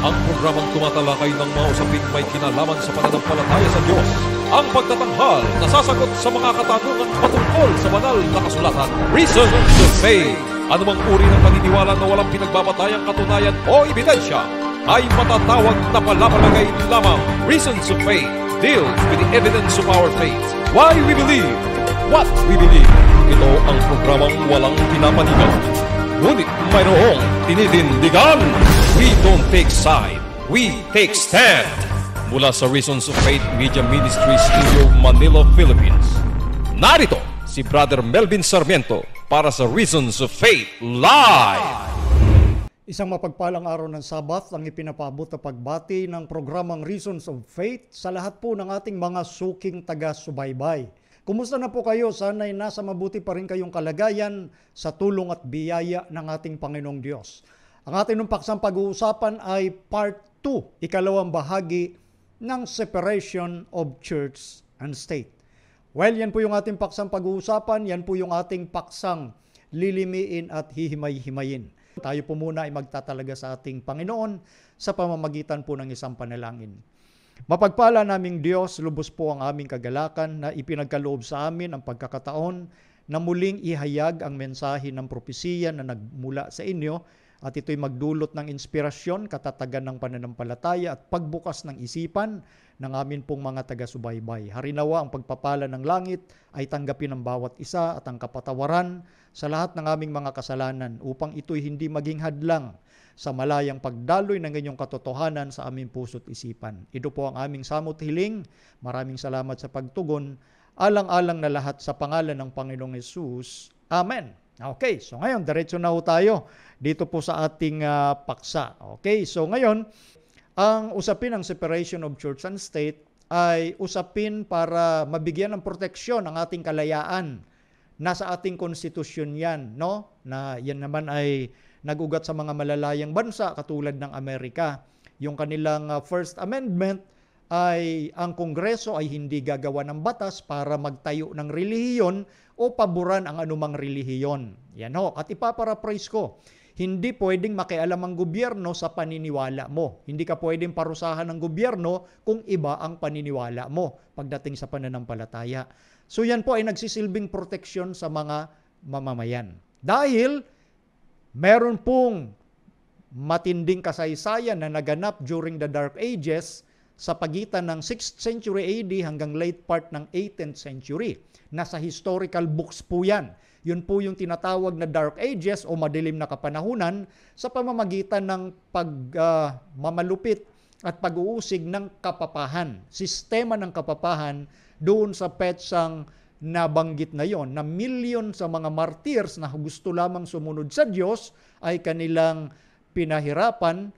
ang programang tumatalakay ng mga usaping may kinalaman sa pananampalataya sa Diyos. Ang pagtatanghal na sasagot sa mga katanungan patungkol sa banal na kasulatan. Reason to Faith. Anumang uri ng paniniwala na walang pinagbabatayang katunayan o ebidensya ay matatawag na palapalagay lamang. Reason to Faith deals with the evidence of our faith. Why we believe what we believe. Ito ang programang walang pinapanigan, ngunit mayroong tinitindigan. We don't take side, we take stand. Mula sa Reasons of Faith Media Ministry Studio, Manila, Philippines. Narito si Brother Melvin Sarmiento para sa Reasons of Faith Live. Isang mapagpalang araw ng Sabat ang ipinapabot na pagbati ng programang Reasons of Faith sa lahat po ng ating mga suking taga-subaybay. Kumusta na po kayo? Sana'y nasa mabuti pa rin kayong kalagayan sa tulong at biyaya ng ating Panginoong Diyos. Ang ating paksang pag-uusapan ay Part 2, ikalawang bahagi ng Separation of Church and State. Well, yan po yung ating paksang pag-uusapan, yan po yung ating paksang lilimiin at hihimay-himayin. Tayo po muna ay magtatalaga sa ating Panginoon sa pamamagitan po ng isang panalangin. Mapagpala naming Diyos, lubos po ang aming kagalakan na ipinagkaloob sa amin ang pagkakataon na muling ihayag ang mensahe ng propesiya na nagmula sa inyo at ito'y magdulot ng inspirasyon, katatagan ng pananampalataya at pagbukas ng isipan ng amin pong mga taga-subaybay. Harinawa ang pagpapala ng langit ay tanggapin ng bawat isa at ang kapatawaran sa lahat ng aming mga kasalanan upang ito'y hindi maging hadlang sa malayang pagdaloy ng inyong katotohanan sa aming puso't isipan. Ito po ang aming samot hiling. Maraming salamat sa pagtugon. Alang-alang na lahat sa pangalan ng Panginoong Hesus. Amen. Okay, so ngayon, diretso na ho tayo dito po sa ating paksa. Okay, so ngayon, ang usapin ng separation of church and state ay usapin para mabigyan ng proteksyon ang ating kalayaan. Nasa ating konstitusyon yan, no? Na yan naman ay nagugat sa mga malalayang bansa katulad ng Amerika. Yung kanilang First Amendment ay ang Kongreso ay hindi gagawa ng batas para magtayo ng relihiyon o paboran ang anumang relihiyon. Yan ho. At ipaparaphrase ko, hindi pwedeng makialam ang gobyerno sa paniniwala mo. Hindi ka pwedeng parusahan ng gobyerno kung iba ang paniniwala mo pagdating sa pananampalataya. So yan po ay nagsisilbing proteksyon sa mga mamamayan. Dahil meron pong matinding kasaysayan na naganap during the Dark Ages sa pagitan ng 6th century AD hanggang late part ng 18th century. Nasa historical books po yan. Yun po yung tinatawag na Dark Ages o madilim na kapanahunan sa pamamagitan ng pagmamalupit at pag-uusig ng kapapahan. Sistema ng kapapahan doon sa petsang nabanggit na yon na milyon sa mga martyrs na gusto lamang sumunod sa Diyos ay kanilang pinahirapan,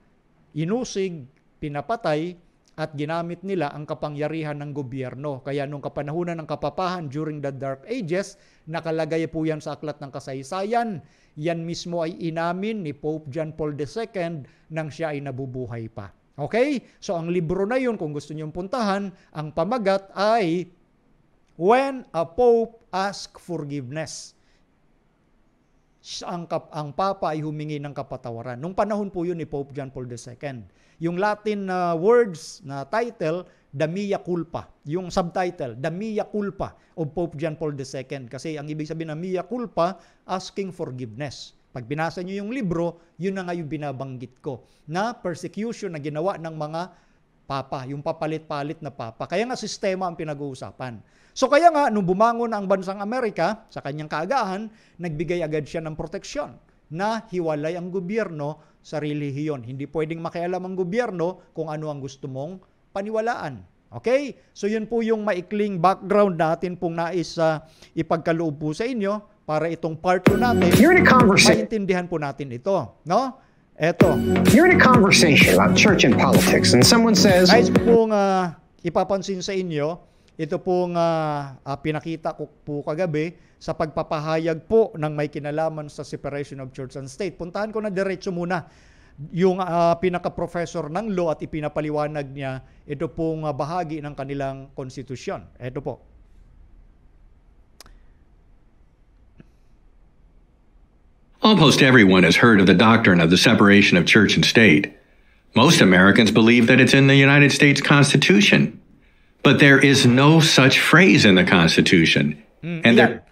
inusig, pinapatay, at ginamit nila ang kapangyarihan ng gobyerno. Kaya nung kapanahunan ng kapapahan during the Dark Ages, nakalagay po yan sa aklat ng kasaysayan. Yan mismo ay inamin ni Pope John Paul II nang siya ay nabubuhay pa. Okay? So ang libro na yun, kung gusto niyong puntahan, ang pamagat ay When a Pope Asks Forgiveness. Ang Papa ay humingi ng kapatawaran. Nung panahon po yun ni Pope John Paul II. Yung Latin words na title, The Mea Culpa. Yung subtitle, The Mea Culpa of Pope John Paul II. Kasi ang ibig sabihin ng Mea Culpa, asking forgiveness. Pag binasa nyo yung libro, yun na nga yung binabanggit ko, na persecution na ginawa ng mga papa, yung papalit-palit na papa. Kaya nga sistema ang pinag-uusapan. So kaya nga, nung bumangon ang bansang Amerika, sa kanyang kaagahan, nagbigay agad siya ng proteksyon na hiwalay ang gobyerno sa relihiyon. Hindi pwedeng makialam ang gobyerno kung ano ang gusto mong paniwalaan. Okay? So yun po yung maikling background natin pong nais ipagkaloob po sa inyo para itong part 2 natin, maintindihan po natin ito. No? Eto. You're in a conversation about church and politics and someone says... Nais pong ipapansin sa inyo, ito pong pinakita ko po kagabi sa pagpapahayag po ng may kinalaman sa separation of church and state. Puntahan ko na diretso muna yung pinaka-professor ng law at ipinapaliwanag niya ito pong bahagi ng kanilang konstitusyon. Ito po. Almost everyone has heard of the doctrine of the separation of church and state. Most Americans believe that it's in the United States Constitution. But there is no such phrase in the Constitution. And there...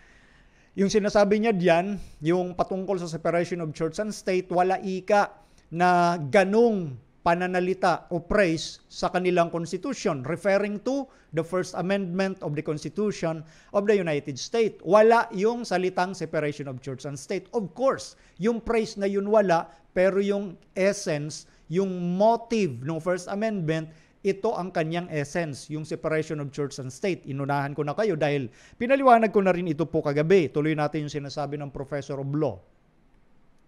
Yung sinasabi niya diyan, yung patungkol sa separation of church and state, wala ika na ganong pananalita o praise sa kanilang constitution, referring to the First Amendment of the Constitution of the United States. Wala yung salitang separation of church and state. Of course, yung praise na yun wala, pero yung essence, yung motive ng First Amendment, ito ang kanyang essence, yung separation of church and state. Inunahan ko na kayo dahil pinaliwanag ko na rin ito po kagabi. Tuloy natin yung sinasabi ng Professor of Law.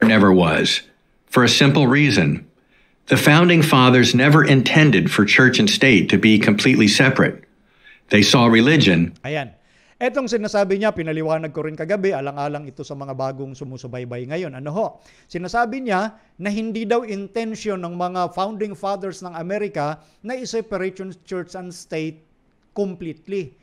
Never was. For a simple reason. The Founding Fathers never intended for church and state to be completely separate. They saw religion. Ayan. Etong sinasabi niya, pinaliwanag ko rin kagabi, alang-alang ito sa mga bagong sumusubaybay ngayon. Ano ho? Sinasabi niya na hindi daw intention ng mga founding fathers ng Amerika na i-separate yung church and state completely.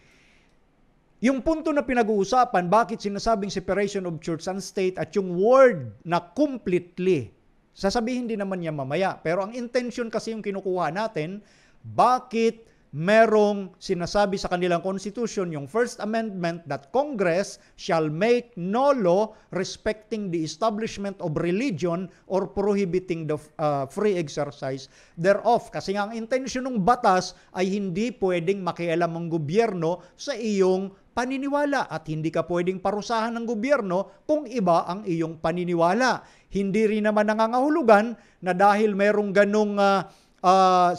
Yung punto na pinag-uusapan, bakit sinasabing separation of church and state at yung word na completely, sasabihin din naman niya mamaya. Pero ang intention kasi yung kinukuha natin, bakit merong sinasabi sa kanilang constitution, yung First Amendment, that Congress shall make no law respecting the establishment of religion or prohibiting the free exercise thereof. Kasi nga ang intention ng batas ay hindi pwedeng makialam ang gobyerno sa iyong paniniwala at hindi ka pwedeng parusahan ng gobyerno kung iba ang iyong paniniwala. Hindi rin naman nangangahulugan na dahil merong ganong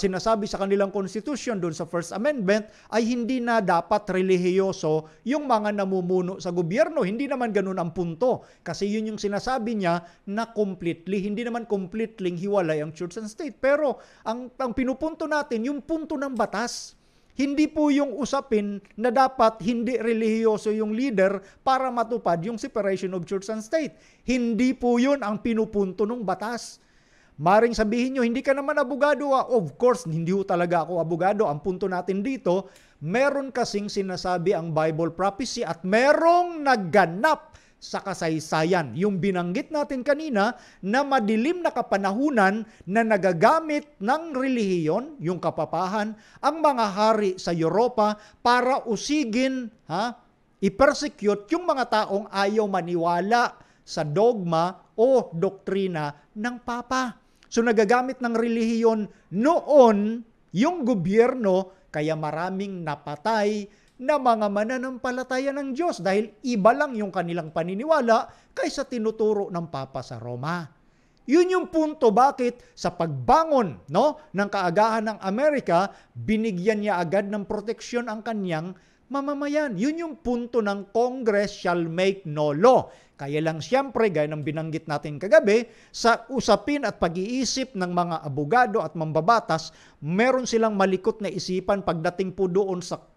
sinasabi sa kanilang constitution doon sa First Amendment ay hindi na dapat relihiyoso yung mga namumuno sa gobyerno. Hindi naman ganun ang punto. Kasi yun yung sinasabi niya na completely, hindi naman completely hiwalay ang church and state. Pero ang pinupunto natin, yung punto ng batas. Hindi po yung usapin na dapat hindi relihiyoso yung leader para matupad yung separation of church and state. Hindi po yun ang pinupunto ng batas. Maring sabihin nyo, hindi ka naman abogado. Of course, hindi ho talaga ako abogado. Ang punto natin dito, meron kasing sinasabi ang Bible prophecy at merong nagganap sa kasaysayan. Yung binanggit natin kanina na madilim na kapanahunan na nagagamit ng relihiyon, yung kapapahan, ang mga hari sa Europa para usigin, i-persecute yung mga taong ayaw maniwala sa dogma o doktrina ng Papa. So nagagamit ng relihiyon noon yung gobyerno, kaya maraming napatay na mga mananampalataya ng Diyos dahil iba lang yung kanilang paniniwala kaysa tinuturo ng Papa sa Roma. Yun yung punto bakit sa pagbangon ng kaagahan ng Amerika, binigyan niya agad ng proteksyon ang kanyang mamamayan. Yun yung punto ng Congress shall make no law. Kaya lang siyempre, gaya ng binanggit natin kagabi, sa usapin at pag-iisip ng mga abogado at mambabatas, meron silang malikot na isipan pagdating po doon sa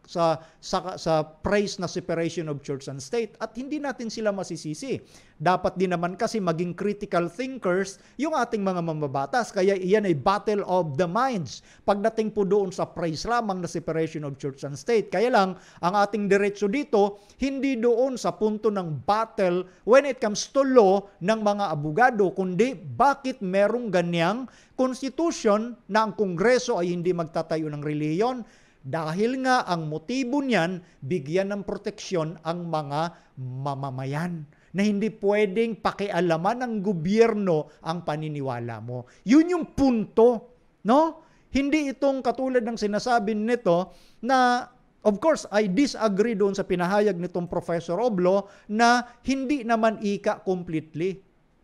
praise na separation of church and state. At hindi natin sila masisisi. Dapat din naman kasi maging critical thinkers yung ating mga mambabatas. Kaya iyan ay battle of the minds. Pagdating po doon sa praise lamang na separation of church and state. Kaya lang, ang ating diretso dito, hindi doon sa punto ng battle when it comes to law ng mga abogado, kundi bakit merong ganyang constitution na ang Kongreso ay hindi magtatayo ng relihiyon? Dahil nga ang motibo niyan, bigyan ng proteksyon ang mga mamamayan na hindi pwedeng pakialaman ng gobyerno ang paniniwala mo. Yun yung punto, no? Hindi itong katulad ng sinasabi nito na of course, I disagree doon sa pinahayag nitong Professor of Law na hindi naman ika completely.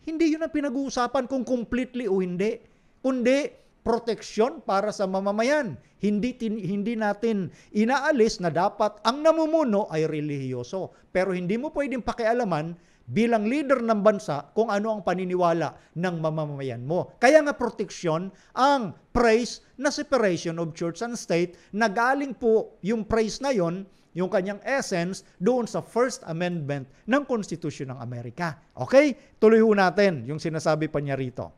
Hindi yun ang pinag-uusapan kung completely o hindi. Kundi proteksyon para sa mamamayan. Hindi natin inaalis na dapat ang namumuno ay relihiyoso. Pero hindi mo pwedeng pakialaman bilang leader ng bansa kung ano ang paniniwala ng mamamayan mo. Kaya nga proteksyon ang praise na separation of church and state, na galing po yung praise na yon, yung kanyang essence, doon sa First Amendment ng Constitution ng Amerika. Okay? Tuloy ho natin yung sinasabi pa niya rito.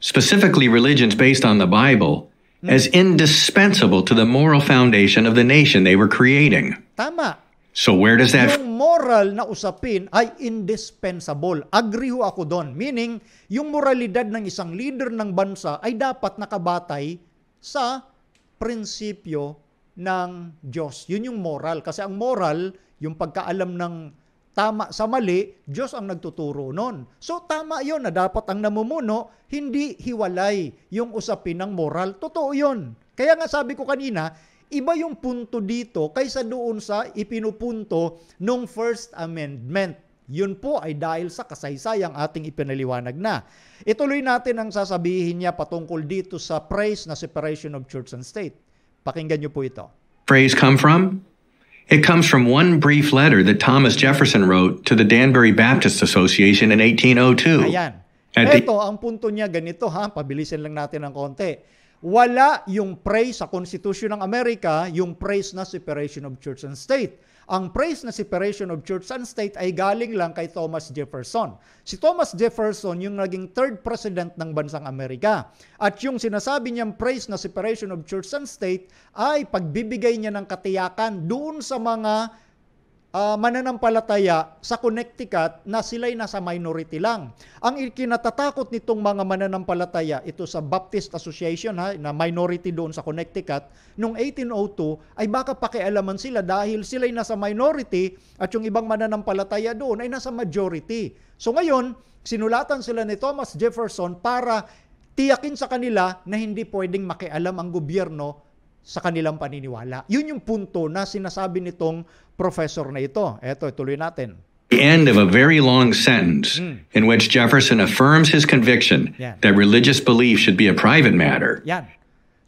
Specifically religions based on the Bible as indispensable to the moral foundation of the nation they were creating. Tama. So where does that Yung moral na usapin ay indispensable. Agree ho ako doon. Meaning, yung moralidad ng isang leader ng bansa ay dapat nakabatay sa prinsipyo ng Diyos. Yun yung moral. Kasi ang moral, yung pagkaalam ng tama sa mali, Diyos ang nagtuturo nun. So tama yun na dapat ang namumuno, hindi hiwalay yung usapin ng moral. Totoo yun. Kaya nga sabi ko kanina, iba yung punto dito kaysa doon sa ipinupunto nung First Amendment. Yun po ay dahil sa kasaysayang ating ipinaliwanag na. Ituloy natin ang sasabihin niya patungkol dito sa praise na separation of church and state. Pakinggan niyo po ito. phrase come from? It comes from one brief letter that Thomas Jefferson wrote to the Danbury Baptist Association in 1802. Ayan. At the- Ito, ang punto niya ganito ha, pabilisin lang natin ng konti. Wala yung praise sa Constitution ng Amerika, yung praise na separation of church and state. Ang praise na separation of church and state ay galing lang kay Thomas Jefferson. Si Thomas Jefferson yung naging third president ng bansang Amerika. At yung sinasabi niyang praise na separation of church and state ay pagbibigay niya ng katiyakan doon sa mga mananampalataya sa Connecticut na sila'y nasa minority lang. Ang ikinatatakot nitong mga mananampalataya, ito sa Baptist Association na minority doon sa Connecticut, noong 1802 ay baka pakialaman sila dahil sila'y nasa minority at yung ibang mananampalataya doon ay nasa majority. So ngayon, sinulatan sila ni Thomas Jefferson para tiyakin sa kanila na hindi pwedeng makialam ang gobyerno sa kanilang paniniwala. Yun yung punto na sinasabi nitong professor na ito. Eto, ituloy natin. The end of a very long sentence in which Jefferson affirms his conviction Yeah. that religious belief should be a private matter. Yan.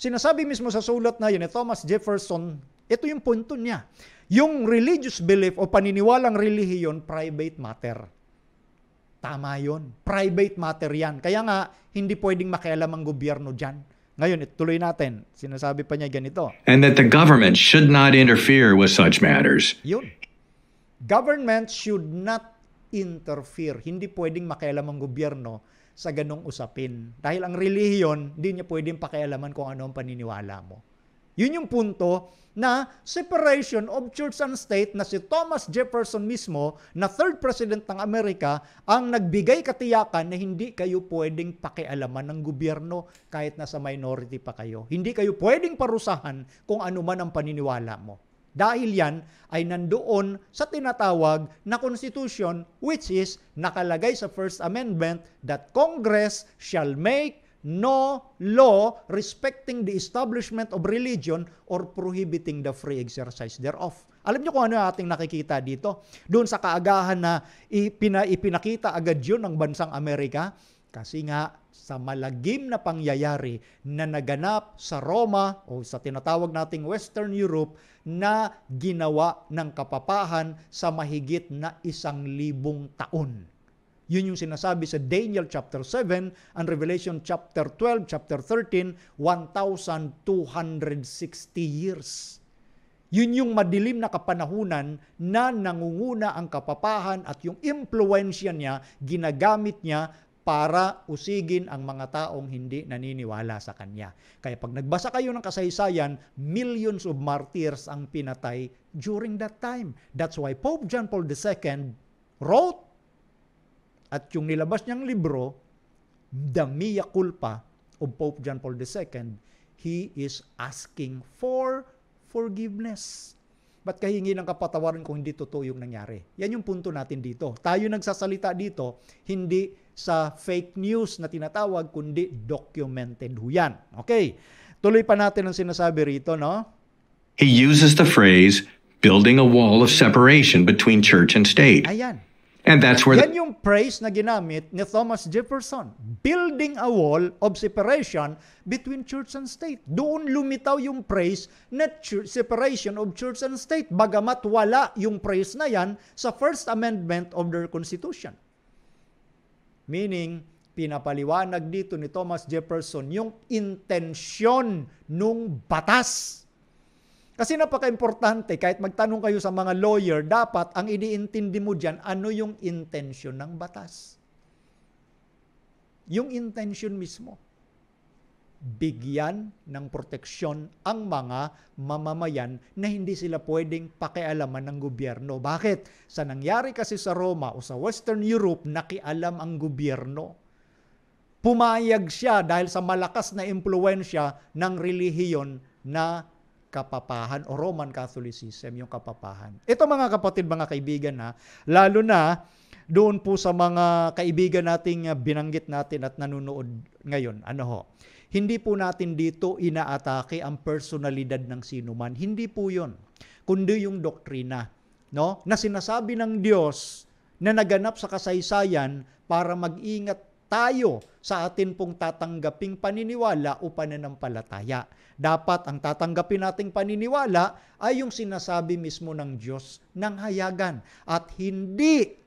Sinasabi mismo sa sulat na yun ni Thomas Jefferson, ito yung punto niya. Yung religious belief o paniniwalang relihiyon, private matter. Tama yun. Private matter yan. Kaya nga, hindi pwedeng makialam ang gobyerno dyan. Ngayon, ituloy natin. Sinasabi pa niya ganito. And that the government should not interfere with such matters. Yun. Government should not interfere. Hindi pwedeng makialam ang gobyerno sa ganong usapin. Dahil ang relihiyon, hindi niya pwedeng pakialaman kung ano ang paniniwala mo. Yun yung punto na separation of church and state na si Thomas Jefferson mismo na third president ng Amerika ang nagbigay katiyakan na hindi kayo pwedeng pakialaman ng gobyerno kahit nasa minority pa kayo. Hindi kayo pwedeng parusahan kung ano man ang paniniwala mo. Dahil yan ay nandoon sa tinatawag na Constitution which is nakalagay sa First Amendment that Congress shall make no law respecting the establishment of religion or prohibiting the free exercise thereof. Alam niyo kung ano yung ating nakikita dito? Doon sa kaagahan na ipinakita agad yun ng bansang Amerika kasi nga sa malagim na pangyayari na naganap sa Roma o sa tinatawag nating Western Europe na ginawa ng kapapahan sa mahigit na 1,000 taon. Yun yung sinasabi sa Daniel chapter 7 and Revelation chapter 12, chapter 13, 1,260 years. Yun yung madilim na kapanahunan na nangunguna ang kapapahan at yung impluensya niya, ginagamit niya para usigin ang mga taong hindi naniniwala sa kanya. Kaya pag nagbasa kayo ng kasaysayan, millions of martyrs ang pinatay during that time. That's why Pope John Paul II wrote at yung nilabas niyang libro, The Mea Culpa of Pope John Paul II, he is asking for forgiveness. Ba't kahingi ng kapatawaran kung hindi totoo yung nangyari? Yan yung punto natin dito. Tayo nagsasalita dito, hindi sa fake news na tinatawag, kundi documented ho yan. Okay, tuloy pa natin ang sinasabi rito, no? He uses the phrase, building a wall of separation between church and state. Ayan. And that's where Yan yung phrase na ginamit ni Thomas Jefferson. Building a wall of separation between church and state. Doon lumitaw yung phrase na separation of church and state. Bagamat wala yung phrase na yan sa First Amendment of their Constitution. Meaning, pinapaliwanag dito ni Thomas Jefferson yung intensyon nung batas. Kasi napaka-importante, kahit magtanong kayo sa mga lawyer, dapat ang iniintindi mo dyan, ano yung intention ng batas. Yung intention mismo. bigyan ng proteksyon ang mga mamamayan na hindi sila pwedeng pakialaman ng gobyerno. Bakit? Sa nangyari kasi sa Roma o sa Western Europe, nakialam ang gobyerno. Pumayag siya dahil sa malakas na impluensya ng relihiyon na kapapahan o Roman Catholicism, yung kapapahan. Ito mga kapatid, mga kaibigan, lalo na doon po sa mga kaibigan nating binanggit natin at nanonood ngayon, hindi po natin dito inaatake ang personalidad ng sinuman. Hindi po yun. Kundi yung doktrina, na sinasabi ng Diyos na naganap sa kasaysayan para mag-ingat tayo sa atin pong tatanggaping paniniwala o pananampalataya. Dapat ang tatanggapin nating paniniwala ay yung sinasabi mismo ng Diyos ng hayagan at hindi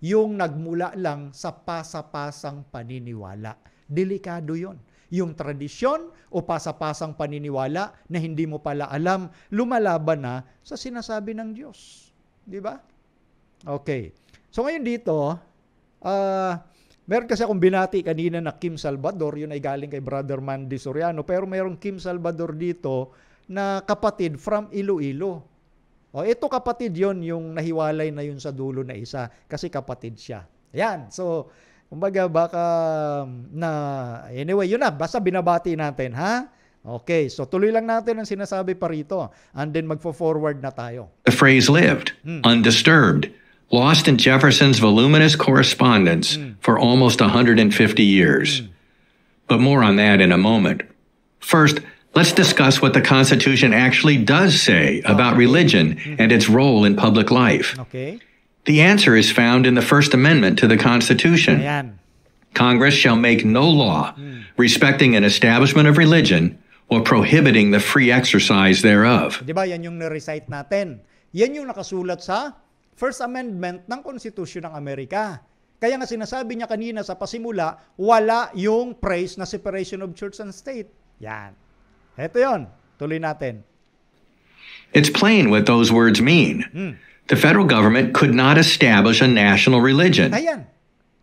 yung nagmula lang sa pasapasang paniniwala. Delikado yon. Yung tradisyon o pasapasang paniniwala na hindi mo pala alam, lumalaban na sa sinasabi ng Diyos. Di ba? Okay. So ngayon dito, meron kasi akong binati kanina na Kim Salvador, yun ay galing kay Brother Mandy Soriano, pero mayroong Kim Salvador dito na kapatid from Iloilo. Ito kapatid yon, yung nahiwalay na yun sa dulo na isa, kasi kapatid siya. Ayan, so kumbaga baka anyway, yun na, basta binabati natin, ha? Okay, so tuloy lang natin ang sinasabi pa rito, and then magfo-forward na tayo. The phrase lived, undisturbed, lost in Jefferson's voluminous correspondence for almost 150 years. But more on that in a moment. First, let's discuss what the Constitution actually does say about religion and its role in public life. Okay. The answer is found in the First Amendment to the Constitution. Ayan. Congress shall make no law respecting an establishment of religion or prohibiting the free exercise thereof. Diba, yan yung na-recite natin. Yan yung nakasulat sa First Amendment ng Konstitusyon ng Amerika. Kaya nga sinasabi niya kanina sa pasimula, wala yung praise na separation of church and state. Yan. Ito yon. Tuloy natin. It's plain what those words mean. The federal government could not establish a national religion. Ayan.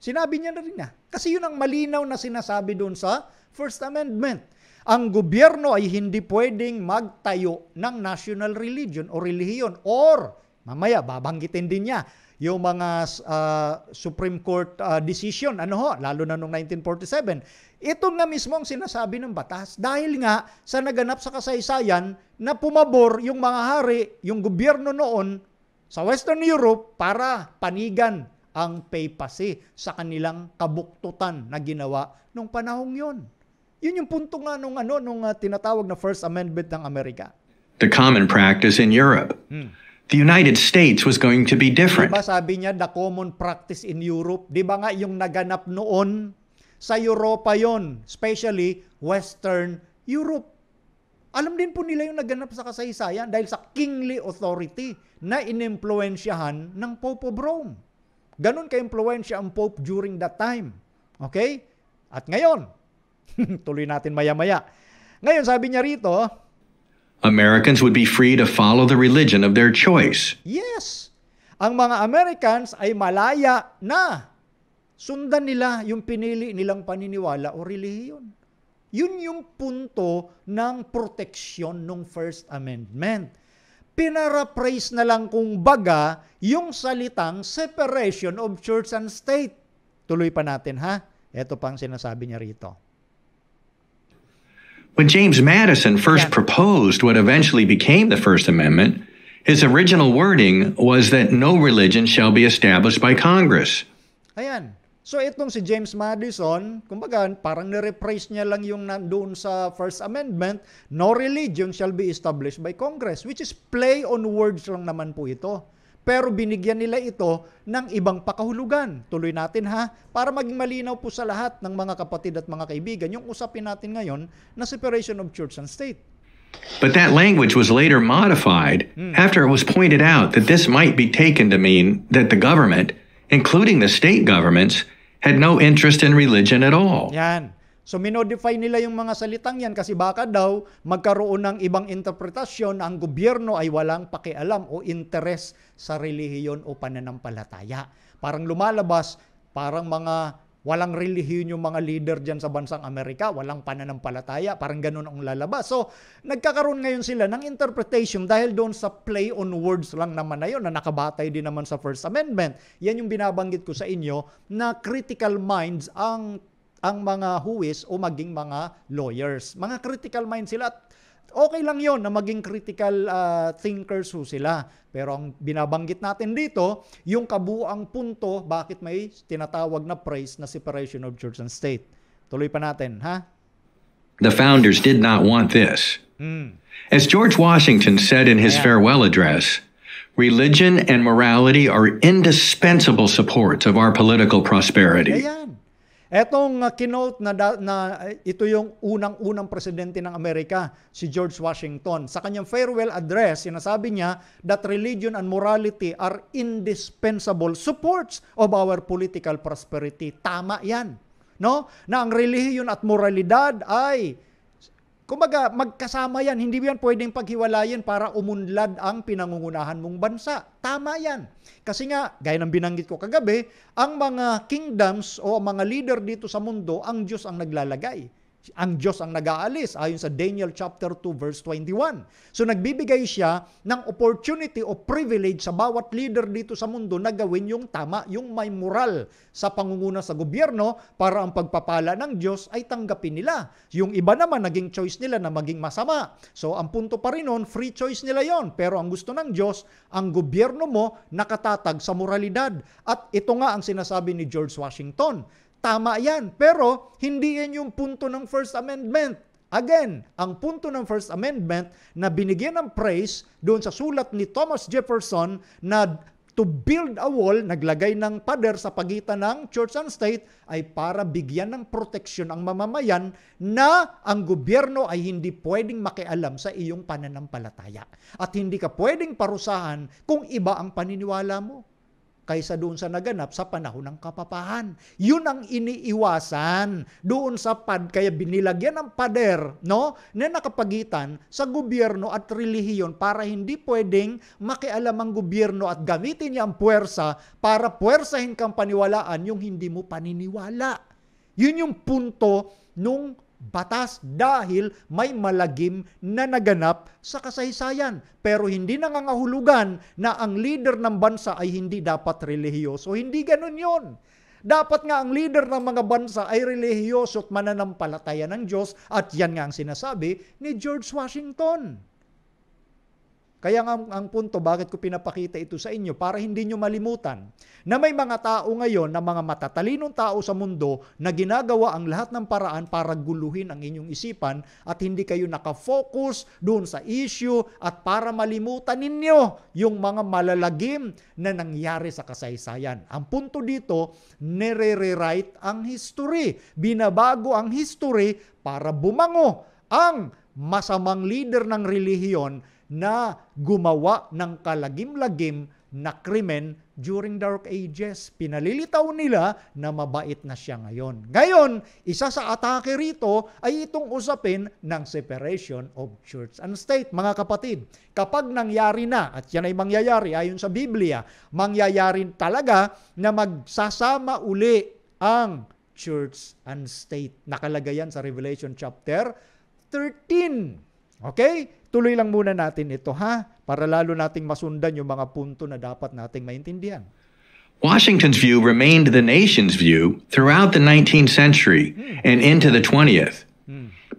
Sinabi niya na rin Kasi yun ang malinaw na sinasabi doon sa First Amendment. Ang gobyerno ay hindi pwedeng magtayo ng national religion o relihiyon. Or, mamaya, babanggitin din niya yung mga Supreme Court decision, lalo na noong 1947. Ito nga mismo ang sinasabi ng batas. Dahil nga sa naganap sa kasaysayan na pumabor yung mga hari, yung gobyerno noon, sa Western Europe para panigan ang papacy sa kanilang kabuktutan na ginawa nung panahong yon. Yun yung punto nga nung tinatawag na First Amendment ng Amerika. The common practice in Europe. The United States was going to be different. Diba sabi niya, the common practice in Europe? Diba nga yung naganap noon sa Europa yon, especially Western Europe. Alam din po nila yung naganap sa kasaysayan dahil sa kingly authority na inimpluensyahan ng Pope of Rome. Ganon ka-impluensya ang Pope during that time. Okay? At ngayon, tuloy natin maya-maya. Ngayon, sabi niya rito, Americans would be free to follow the religion of their choice. yes, ang mga Americans ay malaya na sundan nila yung pinili nilang paniniwala o relihiyon. Yun yung punto ng proteksyon ng First Amendment. Pinaraphrase na lang kung baga yung salitang separation of church and state. Tuloy pa natin ha. Ito pang sinasabi niya rito. When James Madison first proposed what eventually became the First Amendment, his original wording was that no religion shall be established by Congress. Ayan. So itong si James Madison, kumbaga parang nirephrase niya lang yung nandoon sa First Amendment, no religion shall be established by Congress, which is play on words lang naman po ito. Pero binigyan nila ito ng ibang pakahulugan. Tuloy natin ha, para maging malinaw po sa lahat ng mga kapatid at mga kaibigan, yung usapin natin ngayon na separation of church and state. But that language was later modified after it was pointed out that this might be taken to mean that the government, including the state governments, had no interest in religion at all. Yan. So minodify nila yung mga salitang yan kasi baka daw magkaroon ng ibang interpretasyon na ang gobyerno ay walang pakialam o interes sa relihiyon o pananampalataya. Parang lumalabas, parang mga Walang relihiyon yung mga leader dyan sa bansang Amerika, walang pananampalataya, parang ganun ang lalabas. So, nagkakaroon ngayon sila ng interpretation dahil doon sa play on words lang naman na yun, na nakabatay din naman sa First Amendment. Yan yung binabanggit ko sa inyo na critical minds ang mga huwis o maging mga lawyers. Mga critical minds sila at okay lang yon na maging critical thinkers ho sila. Pero ang binabanggit natin dito, yung kabuuang punto, bakit may tinatawag na praise na separation of church and state. Tuloy pa natin, ha? The founders did not want this. As George Washington said in his farewell address, religion and morality are indispensable supports of our political prosperity. Ayan. Etong kinote na ito yung unang-unang presidente ng Amerika, si George Washington. Sa kanyang farewell address, sinasabi niya that religion and morality are indispensable supports of our political prosperity. Tama yan. No? Na ang relihiyon at moralidad ay, kumbaga, magkasama yan. Hindi yan pwedeng paghiwalayin para umunlad ang pinangungunahan mong bansa. Tama yan. Kasi nga, gaya ng binanggit ko kagabi, ang mga kingdoms o mga leader dito sa mundo, ang Diyos ang naglalagay. Ang Diyos ang nag-aalis ayon sa Daniel chapter 2 verse 21. So nagbibigay siya ng opportunity o privilege sa bawat leader dito sa mundo na gawin yung tama, yung may moral sa pangunguna sa gobyerno para ang pagpapala ng Diyos ay tanggapin nila. Yung iba naman naging choice nila na maging masama. So ang punto pa rin nun, free choice nila yon. Pero ang gusto ng Diyos, ang gobyerno mo nakatatag sa moralidad. At ito nga ang sinasabi ni George Washington. Tama yan, pero hindi yan yung punto ng First Amendment. Again, ang punto ng First Amendment na binigyan ng praise doon sa sulat ni Thomas Jefferson na to build a wall, naglagay ng pader sa pagitan ng church and state, ay para bigyan ng proteksyon ang mamamayan na ang gobyerno ay hindi pwedeng makialam sa iyong pananampalataya. At hindi ka pwedeng parusahan kung iba ang paniniwala mo kaysa doon sa naganap sa panahon ng kapapahan. Yun ang iniiwasan doon sa kaya binilagyan ng pader, no, na nakapagitan sa gobyerno at relihiyon para hindi pwedeng makialam ang gobyerno at gamitin niya ang puwersa para puwersahin kang paniwalaan yung hindi mo paniniwala. Yun yung punto nung batas dahil may malagim na naganap sa kasaysayan. Pero hindi nangangahulugan na ang leader ng bansa ay hindi dapat relihiyoso. Hindi ganun yon. Dapat nga ang leader ng mga bansa ay relihiyoso at mananampalataya ng Diyos at yan nga ang sinasabi ni George Washington. Kaya nga ang punto, bakit ko pinapakita ito sa inyo, para hindi nyo malimutan na may mga tao ngayon, na mga matatalinong tao sa mundo na ginagawa ang lahat ng paraan para guluhin ang inyong isipan at hindi kayo nakafocus doon sa issue at para malimutan ninyo yung mga malalagim na nangyari sa kasaysayan. Ang punto dito, nire-rewrite ang history. Binabago ang history para bumango ang masamang leader ng relihiyon na gumawa ng kalagim-lagim na krimen during Dark Ages. Pinalilitaw nila na mabait na siya ngayon. Ngayon, isa sa atake rito ay itong usapin ng separation of church and state. Mga kapatid, kapag nangyari na, at yan ay mangyayari ayon sa Biblia, mangyayari talaga na magsasama uli ang church and state. Nakalagay yan sa Revelation chapter 13. Okay? Tuloy lang muna natin ito, ha? Para lalo nating masundan yung mga punto na dapat nating maintindihan. Washington's view remained the nation's view throughout the 19th century and into the 20th.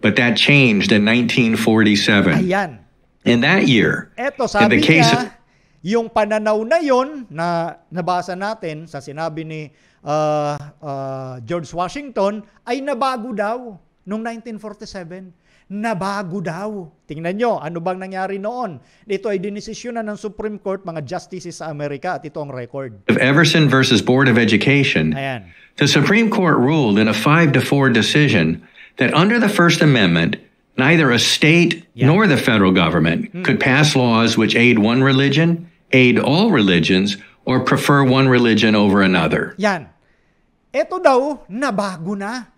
But that changed in 1947. Ayan. In that year, Eto, in the sabi case niya, yung pananaw na yon na nabasa natin sa sinabi ni George Washington ay nabago daw noong 1947. Nabago daw. Tingnan nyo, ano bang nangyari noon? Ito ay dinesisyonan ng Supreme Court, mga justices sa Amerika, at ito ang record. of Everson versus Board of Education, Ayan. the Supreme Court ruled in a 5-4 decision that under the First Amendment, neither a state nor the federal government could pass laws which aid one religion, aid all religions, or prefer one religion over another. Yan. Ito daw, nabago na.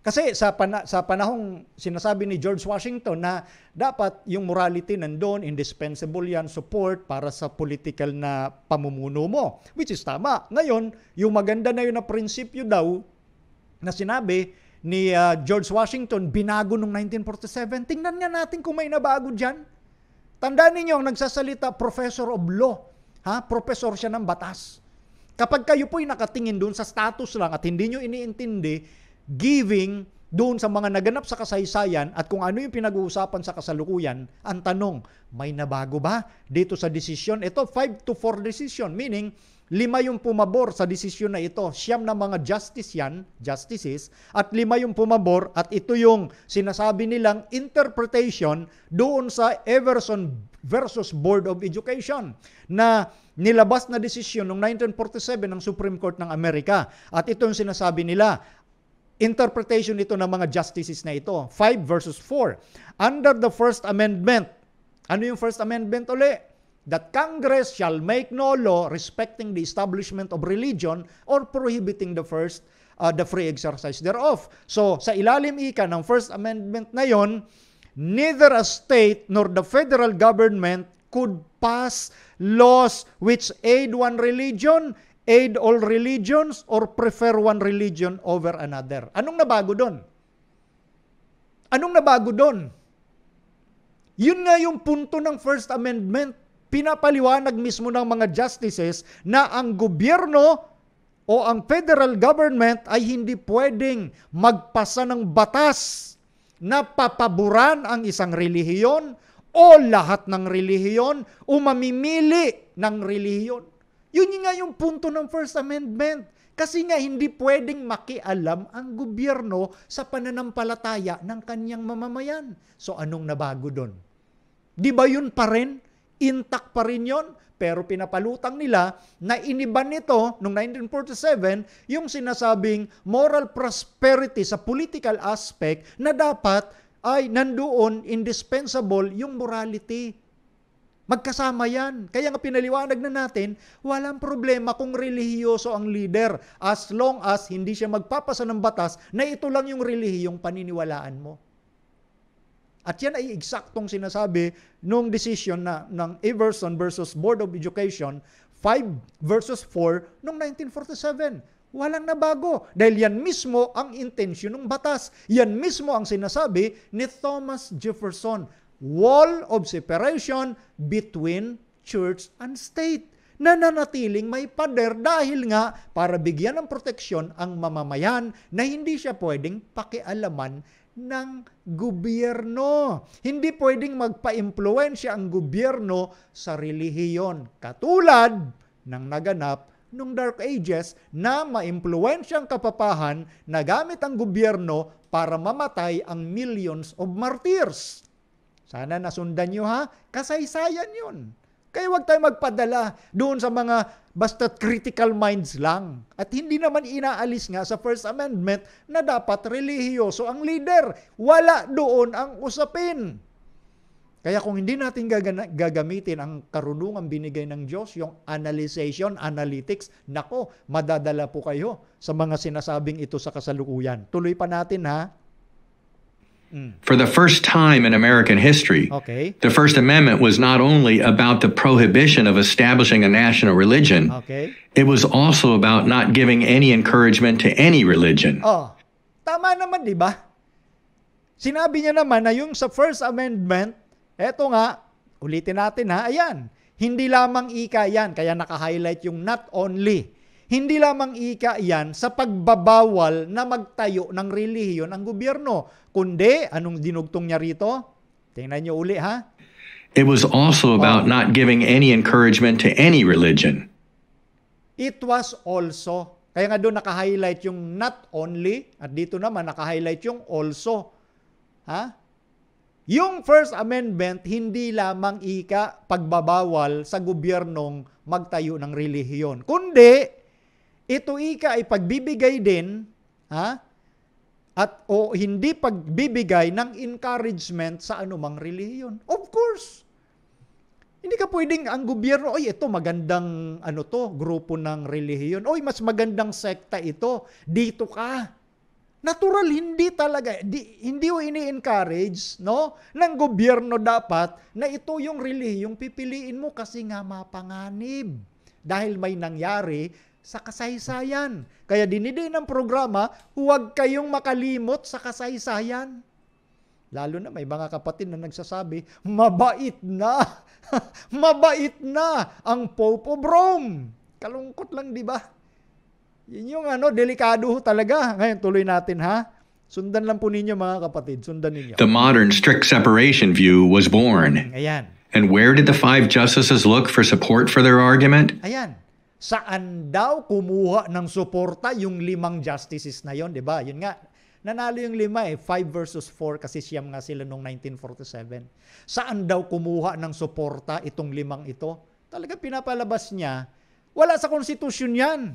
Kasi sa panahong sinasabi ni George Washington na dapat yung morality nandun, indispensable yan, support para sa political na pamumuno mo. Which is tama. Ngayon, yung maganda na yun na prinsipyo daw, na sinabi ni George Washington, binago noong 1947. Tingnan nga natin kung may nabago dyan. Tandaan ninyo, ang nagsasalita, professor of law. Professor siya ng batas. Kapag kayo po'y nakatingin doon sa status lang at hindi nyo iniintindi, giving doon sa mga naganap sa kasaysayan at kung ano yung pinag-uusapan sa kasalukuyan, ang tanong, may nabago ba dito sa desisyon? Ito, 5-4 decision, meaning 5 yung pumabor sa desisyon na ito. 9 na mga justices, at 5 yung pumabor, at ito yung sinasabi nilang interpretation doon sa Everson versus Board of Education na nilabas na desisyon noong 1947 ng Supreme Court ng Amerika. At ito yung sinasabi nila, interpretation ito ng mga justices na ito, 5 versus 4. Under the First Amendment, ano yung First Amendment uli? That Congress shall make no law respecting the establishment of religion or prohibiting the free exercise thereof. So, sa ilalim ika ng First Amendment na yon, neither a state nor the federal government could pass laws which aid one religion, aid all religions, or prefer one religion over another. Anong nabago doon? Anong nabago doon? Yun nga yung punto ng First Amendment. Pinapaliwanag mismo ng mga justices na ang gobyerno o ang federal government ay hindi pwedeng magpasa ng batas na papaboran ang isang relihiyon o lahat ng relihiyon o mamimili ng relihiyon. Yun nga yung punto ng First Amendment. Kasi nga hindi pwedeng makialam ang gobyerno sa pananampalataya ng kanyang mamamayan. So anong nabago doon? Di ba yun pa rin? Intact pa rin yun, pero pinapalutang nila na iniba nito noong 1947 yung sinasabing moral prosperity sa political aspect na dapat ay nandoon indispensable yung morality. Magkasama yan. Kaya nga pinaliwanag na natin, walang problema kung relihiyoso ang leader as long as hindi siya magpapasa ng batas na ito lang yung relihiyong paniniwalaan mo. At yan ay eksaktong sinasabi nung decision ng Everson versus Board of Education 5 versus 4 noong 1947. Walang nabago. Dahil yan mismo ang intensyon ng batas. Yan mismo ang sinasabi ni Thomas Jefferson. Wall of separation between church and state. Nananatiling may pader dahil nga para bigyan ng proteksyon ang mamamayan na hindi siya pwedeng pakialaman ng gobyerno. Hindi pwedeng magpa-impluwensya ang gobyerno sa relihiyon. Katulad ng naganap nung Dark Ages na ma-impluwensya ang kapapahan na gamit ang gobyerno para mamatay ang millions of martyrs. Sana nasundan nyo ha? Kasaysayan yun. Kaya huwag tayo magpadala doon sa mga basta critical minds lang. At hindi naman inaalis nga sa First Amendment na dapat relihiyoso ang leader. Wala doon ang usapin. Kaya kung hindi natin gagamitin ang karunungan binigay ng Diyos, yung analyzation, analytics, nako, madadala po kayo sa mga sinasabing ito sa kasalukuyan. Tuloy pa natin ha. For the first time in American history, the First Amendment was not only about the prohibition of establishing a national religion, it was also about not giving any encouragement to any religion. Tama naman, di ba? Sinabi niya naman na yung sa First Amendment, eto nga, ulitin natin ha, ayan, hindi lamang ika yan, kaya naka-highlight yung not only. Hindi lamang ika yan sa pagbabawal na magtayo ng relihiyon ang gobyerno. Kundi, anong dinugtong niya rito? Tingnan niyo uli ha. It was also about not giving any encouragement to any religion. It was also. Kaya nga doon naka-highlight yung not only at dito naman naka-highlight yung also. Ha? Yung First Amendment, hindi lamang ika pagbabawal sa gobyernong magtayo ng relihiyon. Kundi, ito ika ay pagbibigay din, at o hindi pagbibigay ng encouragement sa anumang relihiyon. Of course. Hindi ka pwedeng ang gobyerno, oy, ito magandang grupo ng relihiyon. Oy, mas magandang sekta ito. Dito ka. Natural, hindi talaga. Hindi o ini-encourage, no? Ng gobyerno dapat na ito yung relihiyong pipiliin mo kasi nga mapanganib. Dahil may nangyari sa kasaysayan. Kaya dinidi ng programa, huwag kayong makalimot sa kasaysayan. Lalo na may mga kapatid na nagsasabi, mabait na, mabait na ang Pope of Rome. Kalungkot lang, di ba? Yun yung delikado talaga. Ngayon, tuloy natin ha. Sundan lang po ninyo mga kapatid, sundan ninyo. The modern strict separation view was born. Ayan. And where did the 5 justices look for support for their argument? Ayan. Saan daw kumuha ng suporta yung 5 justices na yon, di ba? Yun nga, nanalo yung 5 5 versus 4 kasi siyam nga sila noong 1947. Saan daw kumuha ng suporta itong 5 ito? Talaga pinapalabas niya, wala sa konstitusyon yan.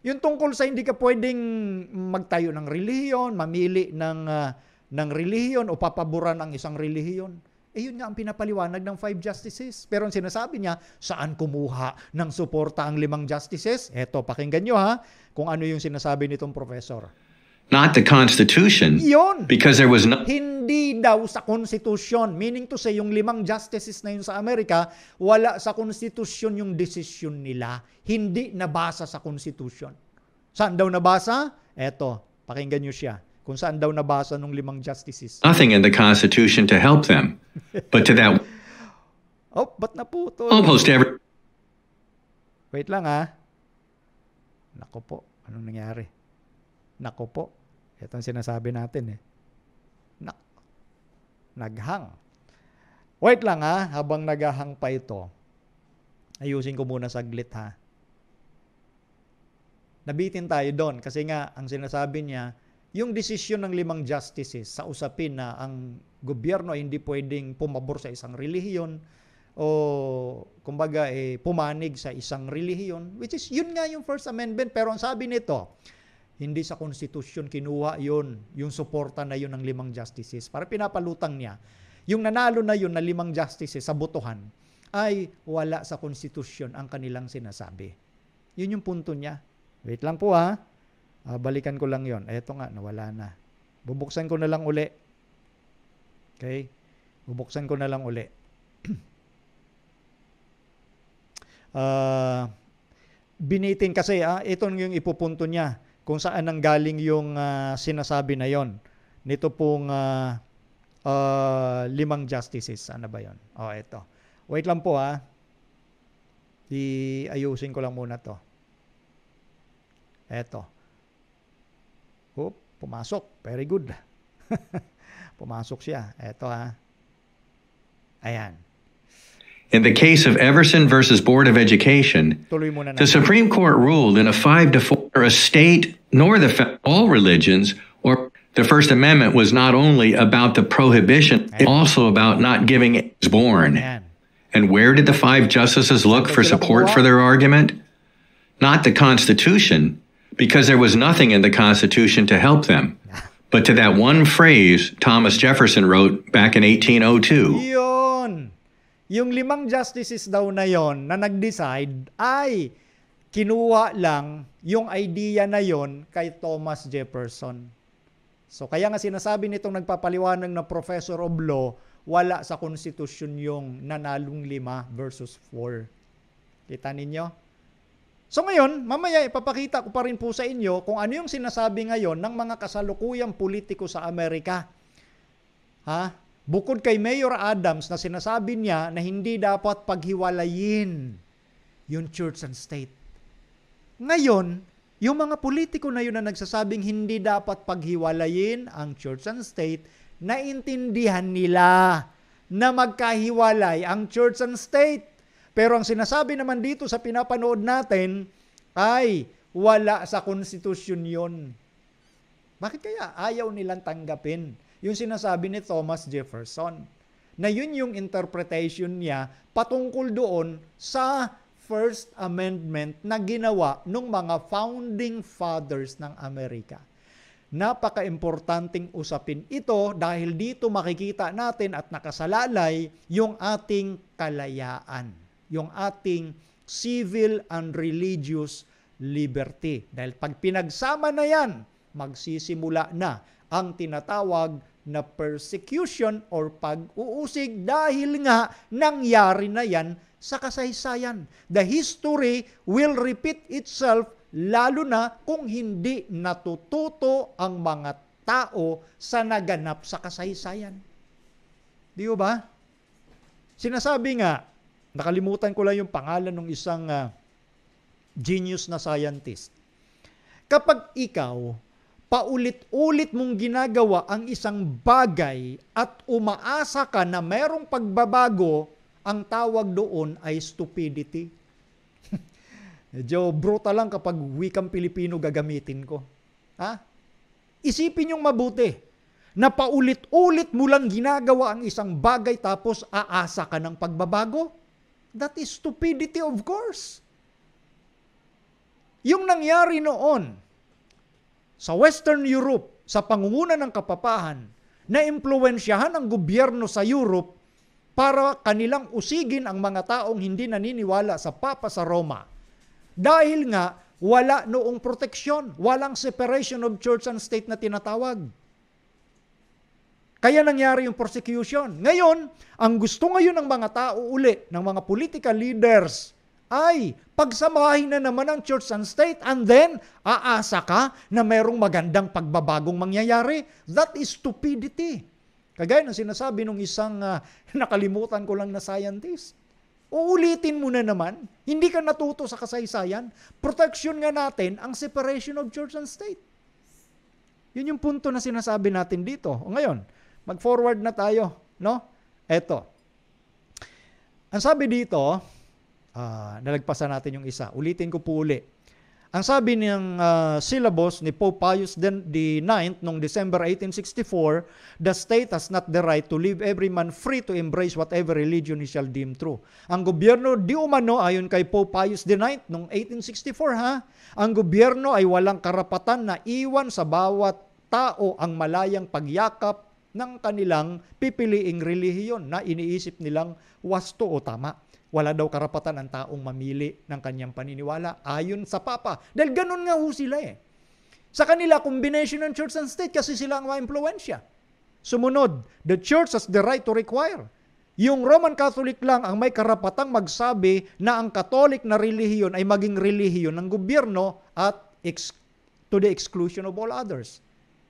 Yung tungkol sa hindi ka pwedeng magtayo ng relihiyon, mamili ng relihiyon o papaboran ang isang relihiyon. Yun nga ang pinapaliwanag ng 5 justices. Pero ang sinasabi niya, saan kumuha ng suporta ang 5 justices? Eto, pakinggan nyo ha, kung ano yung sinasabi nitong professor. Not the Constitution, Yun! because there was no... Hindi daw sa konstitusyon. Meaning to say, yung 5 justices na yun sa Amerika, wala sa konstitusyon yung desisyon nila. Hindi nabasa sa konstitusyon. Saan daw nabasa? Eto, pakinggan nyo siya. Kung saan daw nabasa ng 5 justices. Nothing in the Constitution to help them. But to that... Oh, ba't naputol? almost every... Wait lang ha. Nako po, anong nangyari? Nako po. Ito ang sinasabi natin eh. Naghang. Wait lang ha, habang naghahang pa ito. Ayusin ko muna saglit ha. Nabitin tayo doon kasi nga ang sinasabi niya, yung desisyon ng 5 justices sa usapin na ang gobyerno ay hindi pwedeng pumabor sa isang relihiyon o kumbaga pumanig sa isang relihiyon, which is yun nga yung First Amendment, pero ang sabi nito, hindi sa konstitusyon kinuha yun, yung suporta na yun ng 5 justices. Para pinapalutang niya, yung nanalo na yun na 5 justices sa botohan ay wala sa konstitusyon ang kanilang sinasabi. Yun yung punto niya. Wait lang po ha. Balikan ko lang yon. Eto nga, nawala na. Bubuksan ko na lang uli. Okay? Bubuksan ko na lang uli. Binitin kasi, ito yung ipupunto niya kung saan nanggaling yung sinasabi na yon. Nito pong 5 justices. Ano ba yon? Ito. Wait lang po ha. Iayusin ko lang muna to. Eto. Pumasok. Very good. Pumasok siya. Eto ha. Ayan. In the case of Everson versus Board of Education, Tuloy muna the Supreme Court ruled in a 5-4 a state nor all religions, or the First Amendment was not only about the prohibition, it also about not giving is born. Ayan. And where did the 5 justices look for support for their argument? Not the Constitution, because there was nothing in the Constitution to help them, but to that one phrase Thomas Jefferson wrote back in 1802. Yun. Yung 5 justices daw na yon na nag-decide ay kinuha lang yung idea na yon kay Thomas Jefferson. So kaya nga sinasabi nitong nagpapaliwanag na Professor of Law, wala sa konstitusyon yung nanalong 5 versus 4. Kita ninyo? So ngayon, mamaya ipapakita ko pa rin po sa inyo kung ano yung sinasabi ngayon ng mga kasalukuyang politiko sa Amerika. Bukod kay Mayor Adams na sinasabi niya na hindi dapat paghiwalayin yung church and state. Ngayon, yung mga politiko na yun na nagsasabing hindi dapat paghiwalayin ang church and state, naintindihan nila na magkahiwalay ang church and state. Pero ang sinasabi naman dito sa pinapanood natin ay wala sa konstitusyon yun. Bakit kaya ayaw nilang tanggapin yung sinasabi ni Thomas Jefferson? Na yun yung interpretation niya patungkol doon sa First Amendment na ginawa ng mga founding fathers ng Amerika. Napaka-importanting usapin ito dahil dito makikita natin at nakasalalay yung ating kalayaan, yung ating civil and religious liberty. Dahil pag pinagsama na yan, magsisimula na ang tinatawag na persecution or pag-uusig dahil nga nangyari na yan sa kasaysayan. The history will repeat itself lalo na kung hindi natututo ang mga tao sa naganap sa kasaysayan. Di ba? Sinasabi nga, nakalimutan ko lang yung pangalan ng isang genius na scientist. Kapag ikaw, paulit-ulit mong ginagawa ang isang bagay at umaasa ka na merong pagbabago, ang tawag doon ay stupidity. Medyo brutal lang kapag wikang Pilipino gagamitin ko. Ha? Isipin yung mabuti na paulit-ulit mo lang ginagawa ang isang bagay tapos aasa ka ng pagbabago. That is stupidity, of course. Yung nangyari noon sa Western Europe, sa pangunguna ng kapapahan, na impluwensyahan ang gobyerno sa Europe para kanilang usigin ang mga taong hindi naniniwala sa Papa sa Roma. Dahil nga, wala noong proteksyon, walang separation of church and state na tinatawag. Kaya nangyari yung persecution. Ngayon, ang gusto ngayon ng mga tao uli, ng mga political leaders, ay pagsamahin na naman ang church and state and then aasa ka na mayroong magandang pagbabagong mangyayari. That is stupidity. Kagaya ng sinasabi ng isang nakalimutan ko lang na scientist. Uulitin mo na naman, hindi ka natuto sa kasaysayan, protection nga natin ang separation of church and state. Yun yung punto na sinasabi natin dito. O ngayon, mag-forward na tayo, no? Eto. Ang sabi dito, nalagpasan natin yung isa. Ulitin ko po uli. Ang sabi ng syllabus ni Pope Pius IX noong December 1864, the state has not the right to leave every man free to embrace whatever religion he shall deem true. Ang gobyerno di umano, ayon kay Pope Pius IX noong 1864, ang gobyerno ay walang karapatan na iwan sa bawat tao ang malayang pagyakap ng kanilang pipiliing relihiyon na iniisip nilang wasto o tama. Wala daw karapatan ang taong mamili ng kanyang paniniwala ayon sa Papa. Dahil ganun nga ho sila eh. Sa kanila, combination ng church and state kasi sila ang ma-impluensya. Sumunod, the church has the right to require. Yung Roman Catholic lang ang may karapatang magsabi na ang Catholic na relihiyon ay maging relihiyon ng gobyerno at to the exclusion of all others.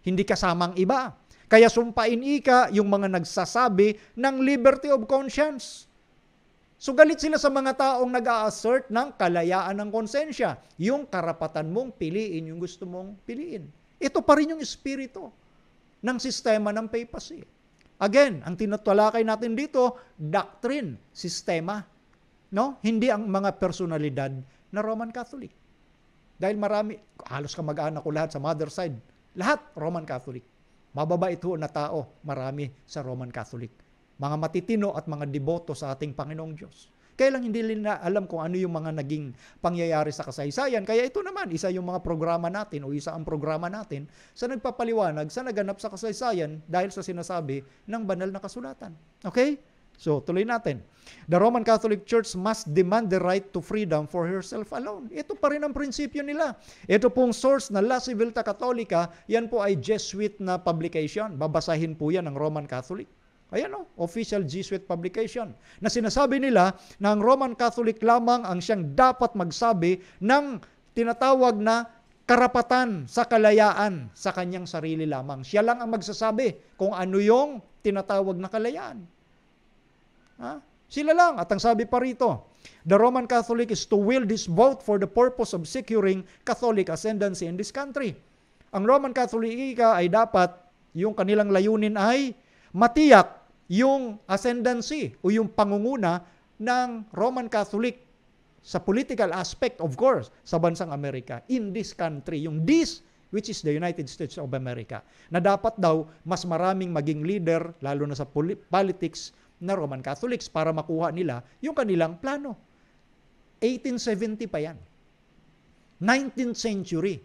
Hindi kasamang iba. Kaya sumpain ika yung mga nagsasabi ng liberty of conscience. So galit sila sa mga taong nag-a-assert ng kalayaan ng konsensya. Yung karapatan mong piliin yung gusto mong piliin. Ito pa rin yung espiritu ng sistema ng papacy. Again, ang tinutalakay natin dito, doctrine, sistema. No? Hindi ang mga personalidad na Roman Catholic. Dahil marami, halos kamag-anak ko lahat sa mother side, lahat Roman Catholic. Mababait ho na tao, marami sa Roman Catholic. Mga matitino at mga deboto sa ating Panginoong Diyos. Kaya lang hindi nila alam kung ano yung mga naging pangyayari sa kasaysayan. Kaya ito naman, isa yung mga programa natin o isa ang programa natin sa nagpapaliwanag sa naganap sa kasaysayan dahil sa sinasabi ng banal na kasulatan. Okay? So, tuloy natin. The Roman Catholic Church must demand the right to freedom for herself alone. Ito pa rin ang prinsipyo nila. Ito pong source na La Civiltà Catholica, yan po ay Jesuit na publication. Babasahin po yan ng Roman Catholic. Ayan o, official Jesuit publication, na sinasabi nila na ang Roman Catholic lamang ang siyang dapat magsabi ng tinatawag na karapatan sa kalayaan sa kanyang sarili lamang. Siya lang ang magsasabi kung ano yung tinatawag na kalayaan. Sila lang. At ang sabi pa rito, the Roman Catholic is to wield this vote for the purpose of securing Catholic ascendancy in this country. Ang Roman Catholic ay dapat, yung kanilang layunin ay matiyak yung ascendancy o yung pangunguna ng Roman Catholic sa political aspect, of course, sa bansang Amerika, in this country, yung this, which is the United States of America, na dapat daw mas maraming maging leader, lalo na sa politics na Roman Catholics, para makuha nila yung kanilang plano. 1870 pa yan. 19th century.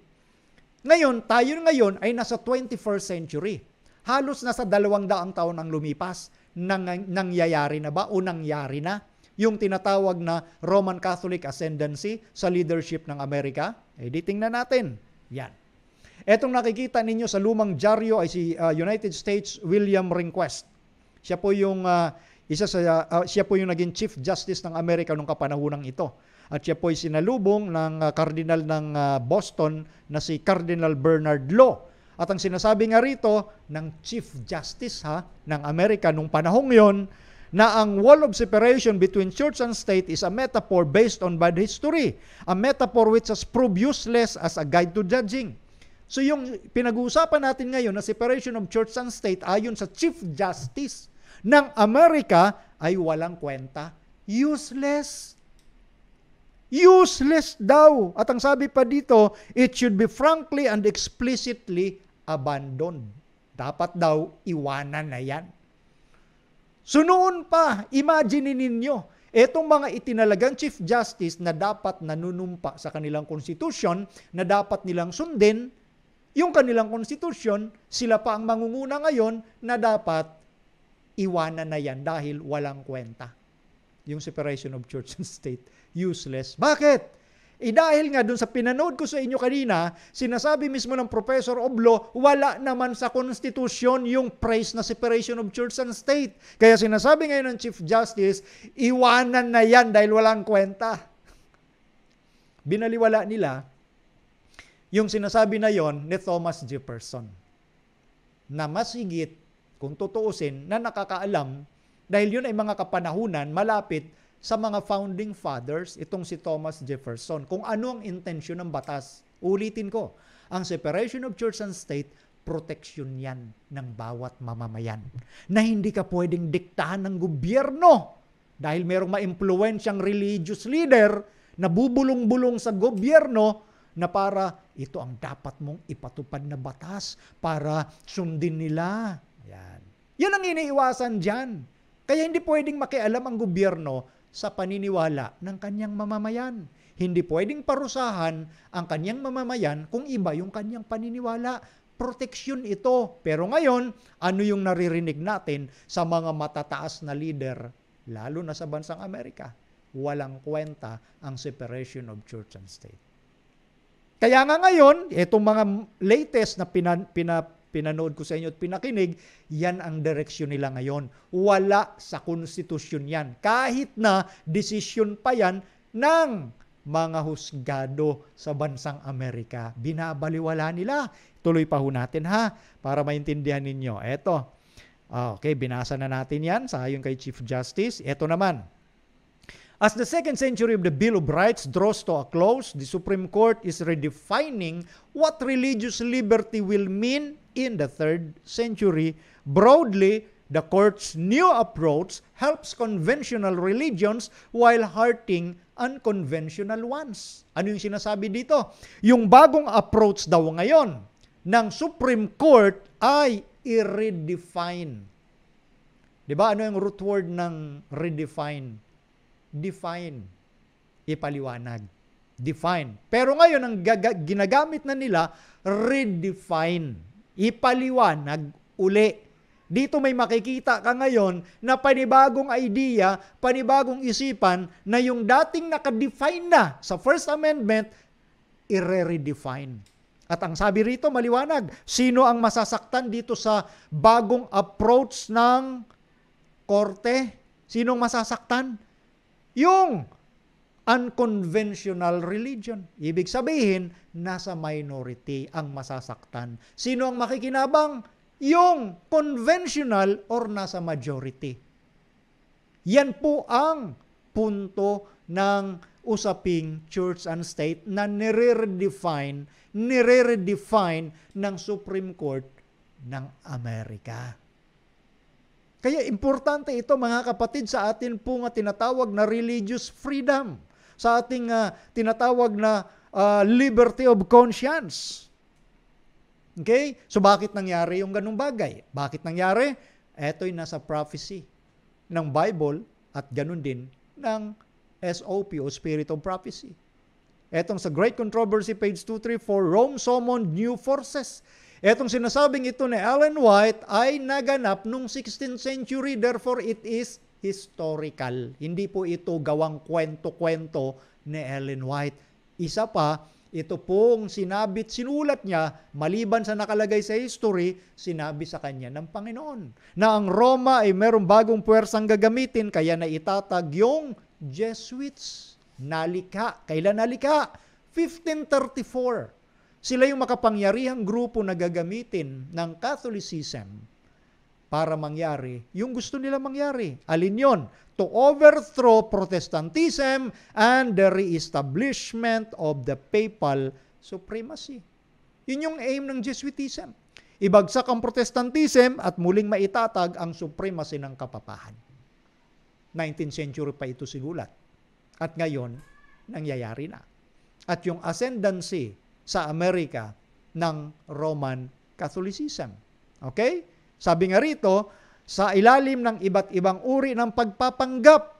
Ngayon, tayo ngayon ay nasa 21st century. Halos nasa 200 taon ang lumipas, nangyayari na ba o nangyari na yung tinatawag na Roman Catholic ascendancy sa leadership ng Amerika? Eh, di tingnan natin. Yan. Etong nakikita ninyo sa lumang dyaryo ay si United States William Rehnquist. Siya po yung siya po yung naging Chief Justice ng Amerika nung kapanahonang ito. At siya po ay sinalubong ng Cardinal ng Boston na si Cardinal Bernard Law. At ang sinasabi nga rito ng Chief Justice ng Amerika nung panahong yon na ang wall of separation between church and state is a metaphor based on bad history. A metaphor which has proved useless as a guide to judging. So yung pinag-uusapan natin ngayon na separation of church and state ayon sa Chief Justice ng Amerika ay walang kwenta. Useless. Useless daw. At ang sabi pa dito, it should be frankly and explicitly abandoned. Dapat daw iwanan na yan. So noon pa, imagine ninyo, etong mga itinalagang Chief Justice na dapat nanunumpa sa kanilang konstitusyon, na dapat nilang sundin, yung kanilang konstitusyon, sila pa ang mangunguna ngayon na dapat iwanan na yan dahil walang kwenta. Yung separation of church and state, useless. Bakit? Dahil nga dun sa pinanood ko sa inyo kanina, sinasabi mismo ng Professor of Law, wala naman sa konstitusyon yung praise na separation of church and state. Kaya sinasabi ngayon ng Chief Justice, iwanan na yan dahil walang kwenta. Binaliwala nila yung sinasabi na yon ni Thomas Jefferson, na mas higit, kung tutuusin, na nakakaalam dahil yun ay mga kapanahunan malapit sa mga founding fathers, itong si Thomas Jefferson, kung ano ang intensyon ng batas. Ulitin ko, ang separation of church and state, proteksyon yan ng bawat mamamayan. Na hindi ka pwedeng diktahan ng gobyerno dahil merong ma-impluensyang religious leader na bubulong-bulong sa gobyerno na para ito ang dapat mong ipatupad na batas para sundin nila. Yan. Yan ang iniiwasan dyan. Kaya hindi pwedeng makialam ang gobyerno sa paniniwala ng kanyang mamamayan. Hindi pwedeng parusahan ang kanyang mamamayan kung iba yung kanyang paniniwala. Proteksyon ito. Pero ngayon, ano yung naririnig natin sa mga matataas na leader, lalo na sa bansang Amerika? Walang kwenta ang separation of church and state. Kaya nga ngayon, itong mga latest na pinanood ko sa inyo at pinakinig, yan ang direksyon nila ngayon. Wala sa konstitusyon yan. Kahit na desisyon pa yan ng mga husgado sa bansang Amerika. Binabaliwala nila. Tuloy pa ho natin para maintindihan ninyo. Eto. Okay, binasa na natin yan sa ayon kay Chief Justice. Eto naman. As the second century of the Bill of Rights draws to a close, the Supreme Court is redefining what religious liberty will mean in the third century. Broadly, the court's new approach helps conventional religions while hurting unconventional ones. Ano yung sinasabi dito? Yung bagong approach daw ngayon ng Supreme Court ay i-redefine. Diba? Ano yung root word ng redefine? Define. Ipaliwanag. Define. Pero ngayon, ang ginagamit na nila, redefine. Ipaliwanag uli. Dito may makikita ka ngayon na panibagong idea, panibagong isipan na yung dating nakadefine na sa First Amendment, i-redefine. At ang sabi rito, maliwanag, sino ang masasaktan dito sa bagong approach ng korte? Sinong masasaktan? Yung unconventional religion. Ibig sabihin, nasa minority ang masasaktan. Sino ang makikinabang? Yung conventional or nasa majority. Yan po ang punto ng usaping church and state na nire-redefine ng Supreme Court ng Amerika. Kaya importante ito mga kapatid sa atin po nga tinatawag na religious freedom, sa ating tinatawag na liberty of conscience. Okay? So bakit nangyari yung ganung bagay? Bakit nangyari? Ito'y nasa prophecy ng Bible at ganun din ng SOP o Spirit of Prophecy. Etong sa Great Controversy, page 234, Rome summoned new forces. Etong sinasabing ito ni Ellen White ay naganap nung 16th century, therefore it is historical. Hindi po ito gawang kwento-kwento ni Ellen White. Isa pa, Ito pong sinabi at sinulat niya, maliban sa nakalagay sa history, sinabi sa kanya ng Panginoon na ang Roma ay merong bagong puwersang gagamitin, kaya na itatag yung Jesuits. Nalikha. Kailan nalikha? 1534. Sila yung makapangyarihang grupo na gagamitin ng Catholicism para mangyari yung gusto nila mangyari. Alin yon? To overthrow Protestantism and the reestablishment of the papal supremacy. Yun yung aim ng Jesuitism. Ibagsak ang Protestantism at muling maitatag ang supremacy ng kapapahan. 19th century pa ito sinulat. At ngayon, nangyayari na. At yung ascendancy sa Amerika ng Roman Catholicism. Okay? Sabi nga rito, sa ilalim ng iba't ibang uri ng pagpapanggap,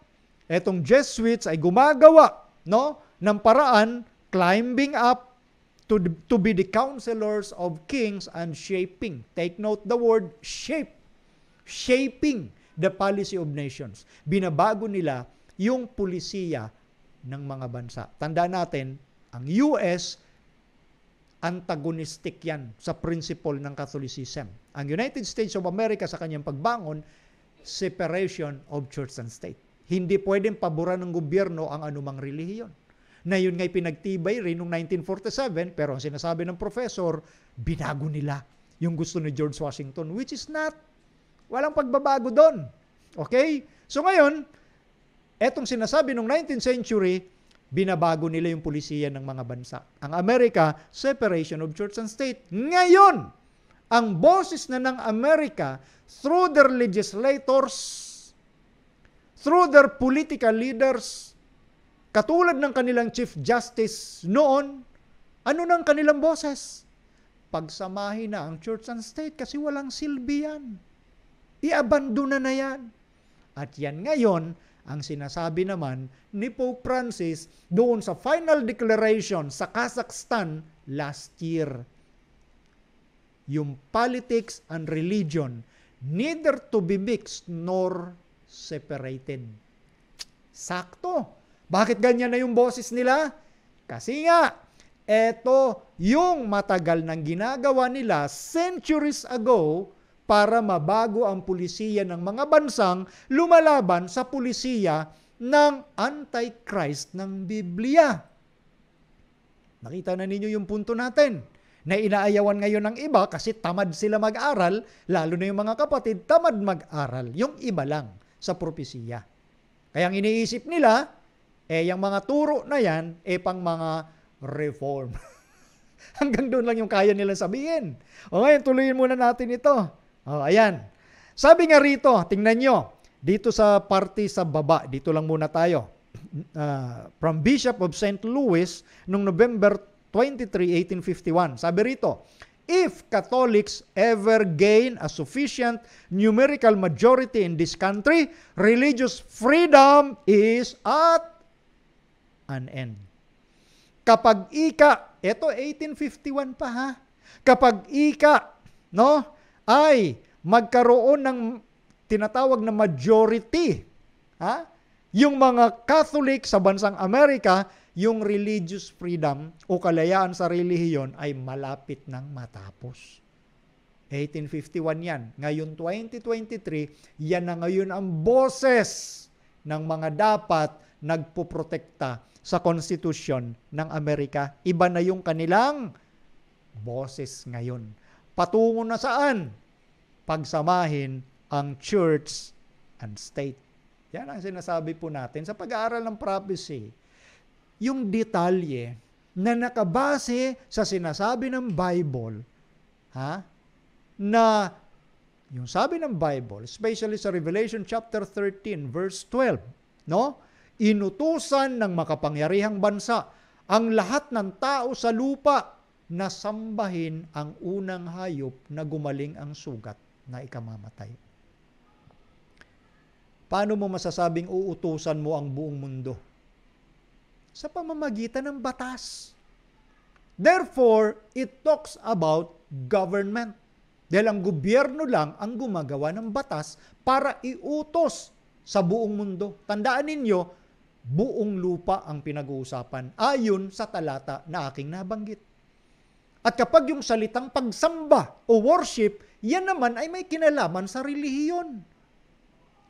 etong Jesuits ay gumagawa ng paraan, climbing up to be the counselors of kings and shaping. Take note the word shape. Shaping the policy of nations. Binabago nila yung pulisiya ng mga bansa. Tandaan natin, ang US, antagonistic yan sa principle ng Catholicism. Ang United States of America sa kanyang pagbangon, separation of church and state. Hindi pwedeng paboran ng gobyerno ang anumang relihiyon. Na yun nga'y pinagtibay rin noong 1947, pero ang sinasabi ng professor, binago nila yung gusto ni George Washington, which is not. Walang pagbabago doon. Okay? So ngayon, etong sinasabi noong 19th century, binabago nila yung pulisiya ng mga bansa. Ang Amerika, separation of church and state. Ngayon, ang boses na ng Amerika, through their legislators, through their political leaders, katulad ng kanilang Chief Justice noon, ano ng kanilang boses? Pagsamahin na ang church and state kasi walang silbi yan. Iabandona na yan. At yan ngayon, ang sinasabi naman ni Pope Francis doon sa final declaration sa Kazakhstan last year. Yung politics and religion neither to be mixed nor separated. Sakto. Bakit ganyan na yung boses nila? Kasi nga, eto yung matagal nang ginagawa nila centuries ago para mabago ang pulisiya ng mga bansang lumalaban sa pulisiya ng Antichrist ng Biblia. Nakita na ninyo yung punto natin na inaayawan ngayon ng iba kasi tamad sila mag-aral, lalo na yung mga kapatid, tamad mag-aral. Yung iba lang sa propesiya. Kaya ang iniisip nila, yung mga turo na yan, pang mga reform. Hanggang doon lang yung kaya nilang sabihin. O ngayon, tuloyin muna natin ito. Ayan. Sabi nga rito, tingnan nyo, dito sa parte sa baba, dito lang muna tayo. From Bishop of St. Louis, noong November 23, 1851. Sabi rito, if Catholics ever gain a sufficient numerical majority in this country, religious freedom is at an end. Kapag ika, eto 1851 pa ha, kapag ika, ay magkaroon ng tinatawag na majority, yung mga Catholic sa bansang Amerika, yung religious freedom o kalayaan sa relihiyon ay malapit nang matapos. 1851 yan. Ngayon 2023, yan na ngayon ang boses ng mga dapat nagpoprotekta sa konstitusyon ng Amerika. Iba na yung kanilang boses ngayon. Patungo na saan? Pagsamahin ang church and state. Yan ang sinasabi po natin sa pag-aaral ng prophecy. Yung detalye na nakabase sa sinasabi ng Bible, na yung sabi ng Bible, especially sa Revelation chapter 13, verse 12, inutusan ng makapangyarihang bansa ang lahat ng tao sa lupa na sambahin ang unang hayop na gumaling ang sugat na ikamamatay. Paano mo masasabing uutusan mo ang buong mundo? Sa pamamagitan ng batas. Therefore, it talks about government. Dahil ang gobyerno lang ang gumagawa ng batas para iutos sa buong mundo. Tandaan ninyo, buong lupa ang pinag-uusapan ayon sa talata na aking nabanggit. At kapag yung salitang pagsamba o worship, yan naman ay may kinalaman sa relihiyon.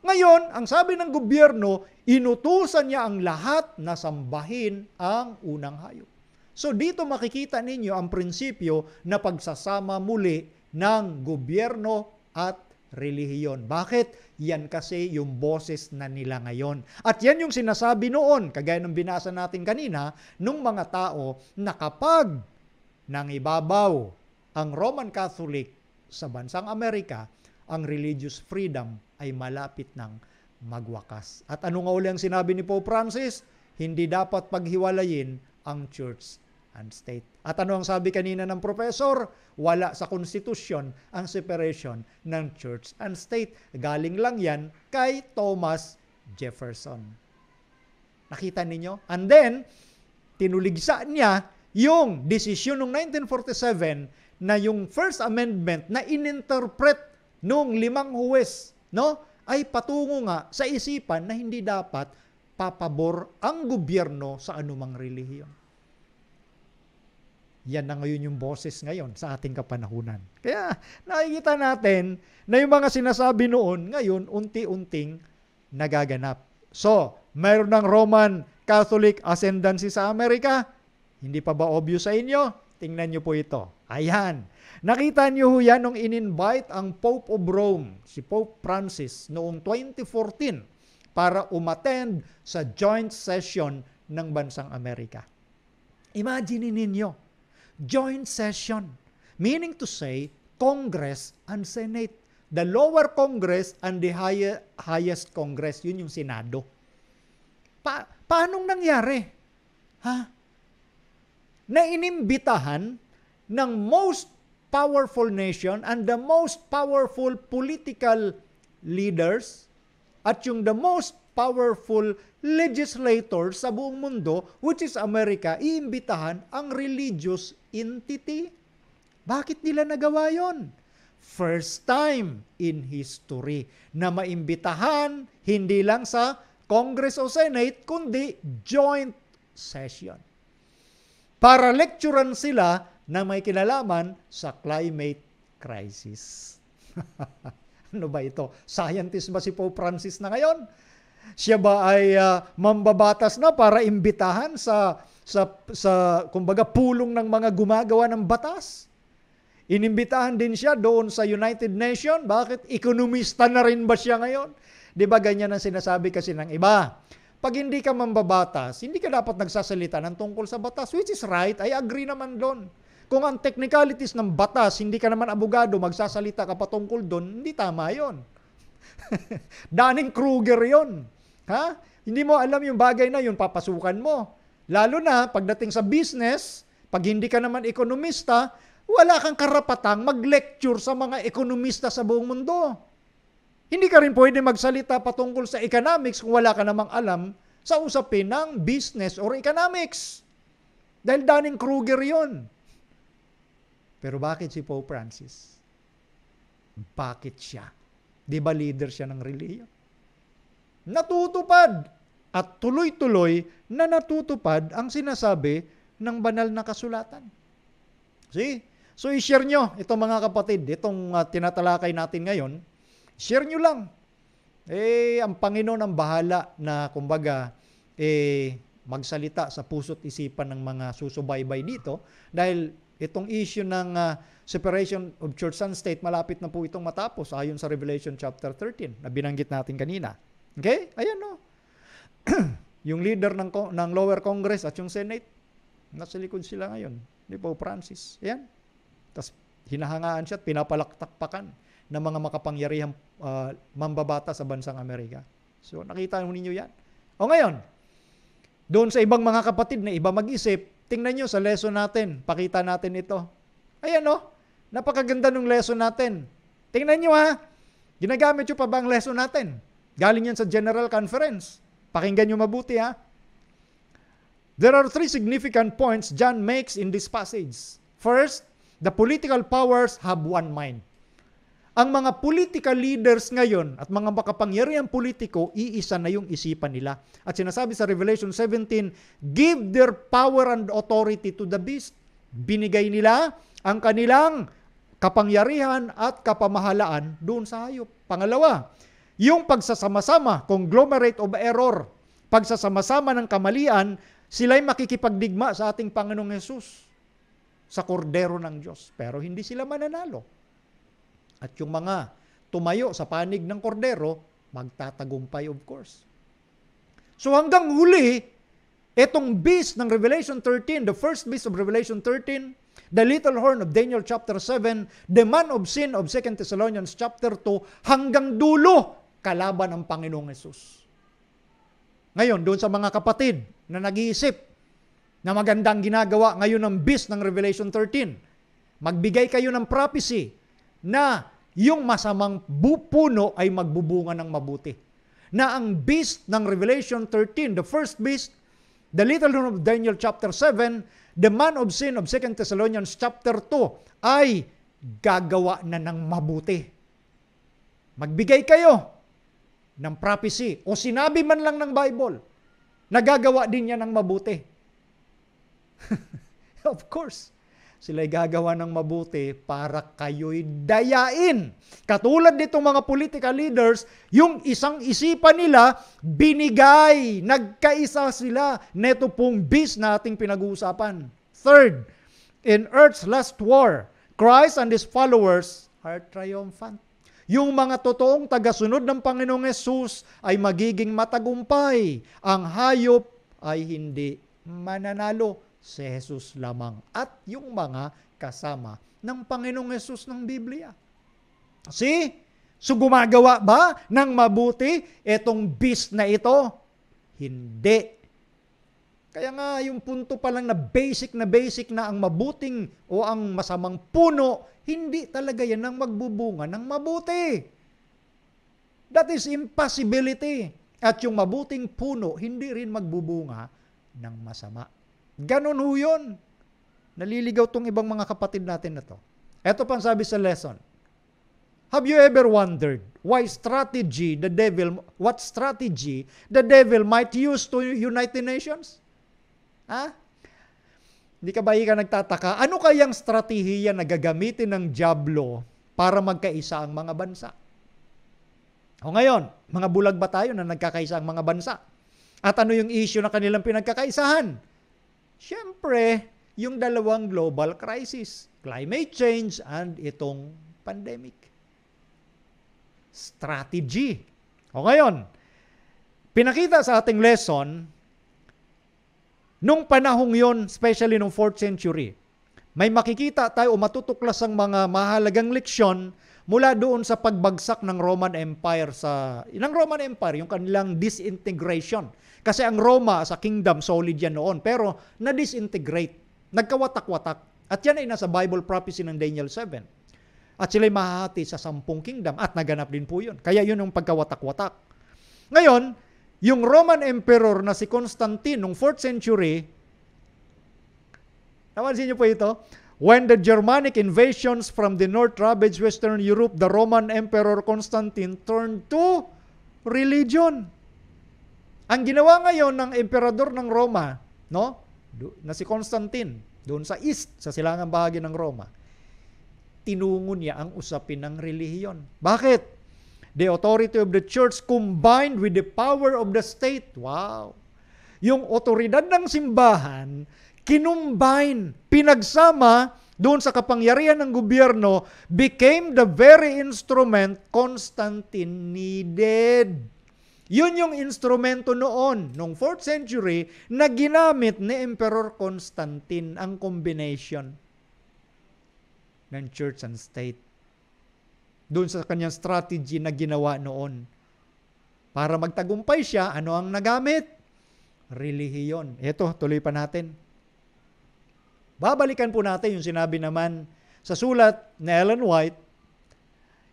Ngayon, ang sabi ng gobyerno, inutusan niya ang lahat na sambahin ang unang hayop. So dito makikita ninyo ang prinsipyo na pagsasama muli ng gobyerno at relihiyon. Bakit? Yan kasi yung boses na nila ngayon. At yan yung sinasabi noon, kagaya ng binasa natin kanina, nung mga tao na kapag nangibabaw ang Roman Catholic sa bansang Amerika, ang religious freedom ay malapit ng magwakas. At ano nga uli ang sinabi ni Pope Francis? Hindi dapat paghiwalayin ang church and state. At ano ang sabi kanina ng professor? Wala sa konstitusyon ang separation ng church and state. Galing lang yan kay Thomas Jefferson. Nakita ninyo? And then, tinuligsa niya yung desisyon ng 1947 na yung First Amendment na ininterpret nung 5 huwes, no, ay patungo nga sa isipan na hindi dapat papabor ang gobyerno sa anumang relihiyon. Yan na ngayon yung boses ngayon sa ating kapanahunan. Kaya nakikita natin na yung mga sinasabi noon ngayon unti-unting nagaganap. So, mayroon ng Roman Catholic ascendancy sa Amerika. Hindi pa ba obvious sa inyo? Tingnan nyo po ito. Ayan. Nakita nyo ho yan nung in-invite ang Pope of Rome, si Pope Francis, noong 2014 para umattend sa joint session ng bansang Amerika. Imagine ninyo, joint session, meaning to say, Congress and Senate. The lower Congress and the highest Congress, yun yung Senado. Paanong nangyari? Na inimbitahan ng most powerful nation and the most powerful political leaders at yung the most powerful legislators sa buong mundo, which is America, iimbitahan ang religious entity. Bakit nila nagawa yon? First time in history na maimbitahan hindi lang sa Congress o Senate, kundi joint session. Para lecturean sila na may kinalaman sa climate crisis. Ano ba ito? Scientist ba si Pope Francis na ngayon? Siya ba ay mambabatas na para imbitahan sa kumbaga pulong ng mga gumagawa ng batas? Inimbitahan din siya doon sa United Nations. Bakit? Ekonomista na rin ba siya ngayon? Di ba ganyan ang sinasabi kasi ng iba? Pag hindi ka mambabatas, hindi ka dapat nagsasalita ng tungkol sa batas, which is right, I agree naman doon. Kung ang technicalities ng batas, hindi ka naman abogado, magsasalita ka patungkol doon, hindi tama yon. Dunning-Kruger yon. Ha? Hindi mo alam yung bagay na yun, papasukan mo. Lalo na, pagdating sa business, pag hindi ka naman ekonomista, wala kang karapatang mag-lecture sa mga ekonomista sa buong mundo. Hindi ka rin pwede magsalita patungkol sa economics kung wala ka namang alam sa usapin ng business or economics. Dahil Dunning-Kruger yon. Pero bakit si Pope Francis? Bakit siya? Di ba leader siya ng relihiyon? Natutupad at tuloy-tuloy na natutupad ang sinasabi ng banal na kasulatan. See? So i-share nyo itong mga kapatid, itong tinatalakay natin ngayon, share nyo lang. Ang Panginoon ang bahala na kumbaga magsalita sa puso't isipan ng mga susubaybay dito dahil itong issue ng separation of church and state, malapit na po itong matapos ayon sa Revelation chapter 13 na binanggit natin kanina. Okay? Ayan o. Yung leader ng lower Congress at yung Senate, nasa likod sila ngayon ni Pope Francis. Ayan. Tapos hinahangaan siya at pinapalaktakpakan ng mga makapangyarihang mambabata sa bansang Amerika. So nakita ninyo yan. O ngayon, doon sa ibang mga kapatid na iba mag-isip, tingnan nyo sa lesson natin. Pakita natin ito. Ayan o. Napakaganda ng lesson natin. Tingnan nyo ha. Ginagamit nyo pa ba ang lesson natin? Galing yan sa General Conference. Pakinggan nyo mabuti ha. There are 3 significant points John makes in this passage. First, the political powers have one mind. ang mga political leaders ngayon at mga makapangyarihang politiko, iisa na yung isipan nila. At sinasabi sa Revelation 17, give their power and authority to the beast. Binigay nila ang kanilang kapangyarihan at kapamahalaan doon sa hayop. Pangalawa, yung pagsasama-sama, conglomerate of error, pagsasama-sama ng kamalian, sila'y makikipagdigma sa ating Panginoong Hesus sa kordero ng Diyos. Pero hindi sila mananalo. At yung mga tumayo sa panig ng kordero, magtatagumpay of course. So hanggang huli, etong beast ng Revelation 13, the first beast of Revelation 13, the little horn of Daniel chapter 7, the man of sin of 2 Thessalonians chapter 2, hanggang dulo, kalaban ang Panginoong Hesus. Ngayon, doon sa mga kapatid na nag-iisip na magandang ginagawa ngayon ng beast ng Revelation 13, magbigay kayo ng prophecy na yung masamang puno ay magbubunga ng mabuti. Na ang beast ng Revelation 13, the first beast, the little horn of Daniel chapter 7, the man of sin of 2 Thessalonians chapter 2, ay gagawa na ng mabuti. Magbigay kayo ng prophecy o sinabi man lang ng Bible, nagagawa din niya ng mabuti. Of course, sila'y gagawa ng mabuti para kayo'y dayain. Katulad nitong mga political leaders, yung isang isipan nila, binigay, nagkaisa sila. Neto pong beast na ating pinag-uusapan. Third, in earth's last war, Christ and His followers are triumphant. Yung mga totoong tagasunod ng Panginoong Hesus ay magiging matagumpay. Ang hayop ay hindi mananalo. Si Jesus lamang at yung mga kasama ng Panginoong Hesus ng Biblia. So gumagawa ba ng mabuti itong beast na ito? Hindi. Kaya nga yung punto pa lang na basic na ang mabuting o ang masamang puno, hindi talaga yan ang magbubunga ng mabuti. That is impossibility. At yung mabuting puno, hindi rin magbubunga ng masama. Ganon ho yun. Naliligaw tong ibang mga kapatid natin na to. Ito pang sabi sa lesson. Have you ever wondered what strategy the devil might use to unite the nations? Ha? Hindi ka ba nagtataka? Ano kayang strategiya na gagamitin ng dyablo para magkaisa ang mga bansa? O ngayon, mga bulag ba tayo na nagkakaisa ang mga bansa? At ano yung issue na kanilang pinagkakaisahan? Siyempre, yung dalawang global crisis, climate change and itong pandemic. Strategy. O ngayon, pinakita sa ating lesson, nung panahong yon, especially nung 4th century, may makikita tayo o matutuklas ang mga mahalagang leksyon mula doon sa pagbagsak ng Roman Empire yung kanilang disintegration. Kasi ang Roma sa kingdom, solid yan noon. Pero na-disintegrate. Nagkawatak-watak. At yan ay nasa Bible prophecy ng Daniel 7. At sila'y mahahati sa 10 kingdom. At naganap din po yun. Kaya yun yung pagkawatak-watak. Ngayon, yung Roman Emperor na si Constantine noong 4th century, napansin niyo po ito? When the Germanic invasions from the north ravaged Western Europe, the Roman Emperor Constantine turned to religion. Ang ginawa ngayon ng emperador ng Roma, na si Constantine, doon sa east, sa silangang bahagi ng Roma, tinungo niya ang usapin ng relihiyon. Bakit? The authority of the church combined with the power of the state. Wow! Yung otoridad ng simbahan, kinumbine, pinagsama doon sa kapangyarihan ng gobyerno, became the very instrument Constantine needed. Yun yung instrumento noon, noong 4th century, na ginamit ni Emperor Constantine, ang combination ng church and state. Doon sa kanyang strategy na ginawa noon. Para magtagumpay siya, ano ang nagamit? Relihiyon. Ito, tuloy pa natin. Babalikan po natin yung sinabi naman sa sulat ni Ellen White,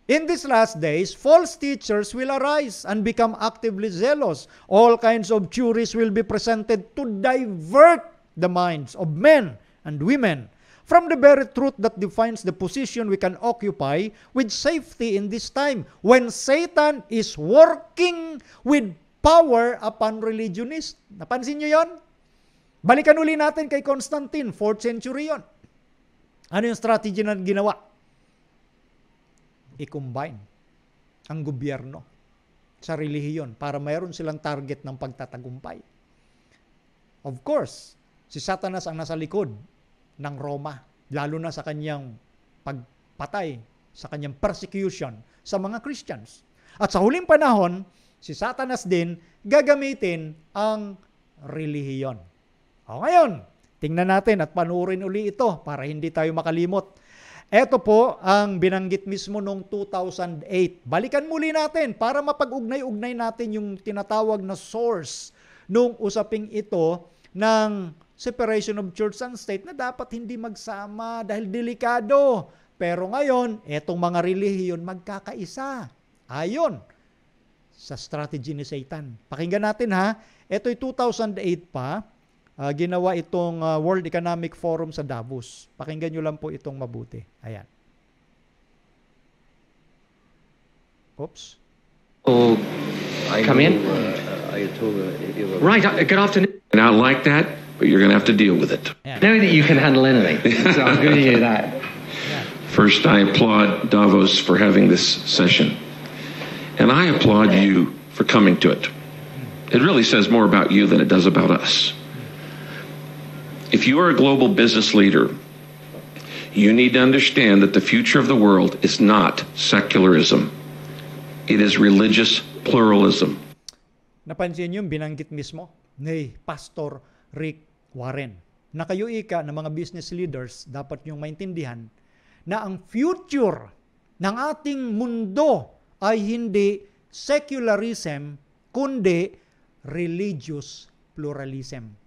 in these last days, false teachers will arise and become actively zealous. All kinds of theories will be presented to divert the minds of men and women from the very truth that defines the position we can occupy with safety in this time when Satan is working with power upon religionists. Napansin nyo yon? Balikan uli natin kay Constantine, 4th century yon. Ano yung strategy na ginawa? I-combine ang gobyerno sa relihiyon para mayroon silang target ng pagtatagumpay. Of course, si Satanas ang nasa likod ng Roma, lalo na sa kanyang pagpatay, sa kanyang persecution sa mga Christians. At sa huling panahon, si Satanas din gagamitin ang relihiyon. O ngayon, tingnan natin at panuorin uli ito para hindi tayo makalimot. Ito po ang binanggit mismo noong 2008. Balikan muli natin para mapag-ugnay-ugnay natin yung tinatawag na source nung usaping ito ng separation of church and state na dapat hindi magsama dahil delikado. Pero ngayon, etong mga relihiyon magkakaisa. Ayon sa strategy ni Satan. Pakinggan natin ha. Ito'y 2008 pa. Ginawa itong World Economic Forum sa Davos. Pakinggan nyo lang po itong mabuti. Ayan. Oops. Oh, come in. Right, good afternoon. Not like that, but you're going to have to deal with it. Ayan. I know that you can handle anything, so I'm going to do that. First, I applaud Davos for having this session. And I applaud you for coming to it. It really says more about you than it does about us. If you are a global business leader, you need to understand that the future of the world is not secularism. It is religious pluralism. Napansin niyo yung binanggit mismo ni Pastor Rick Warren na kayo ika ng mga business leaders dapat niyong maintindihan na ang future ng ating mundo ay hindi secularism kundi religious pluralism.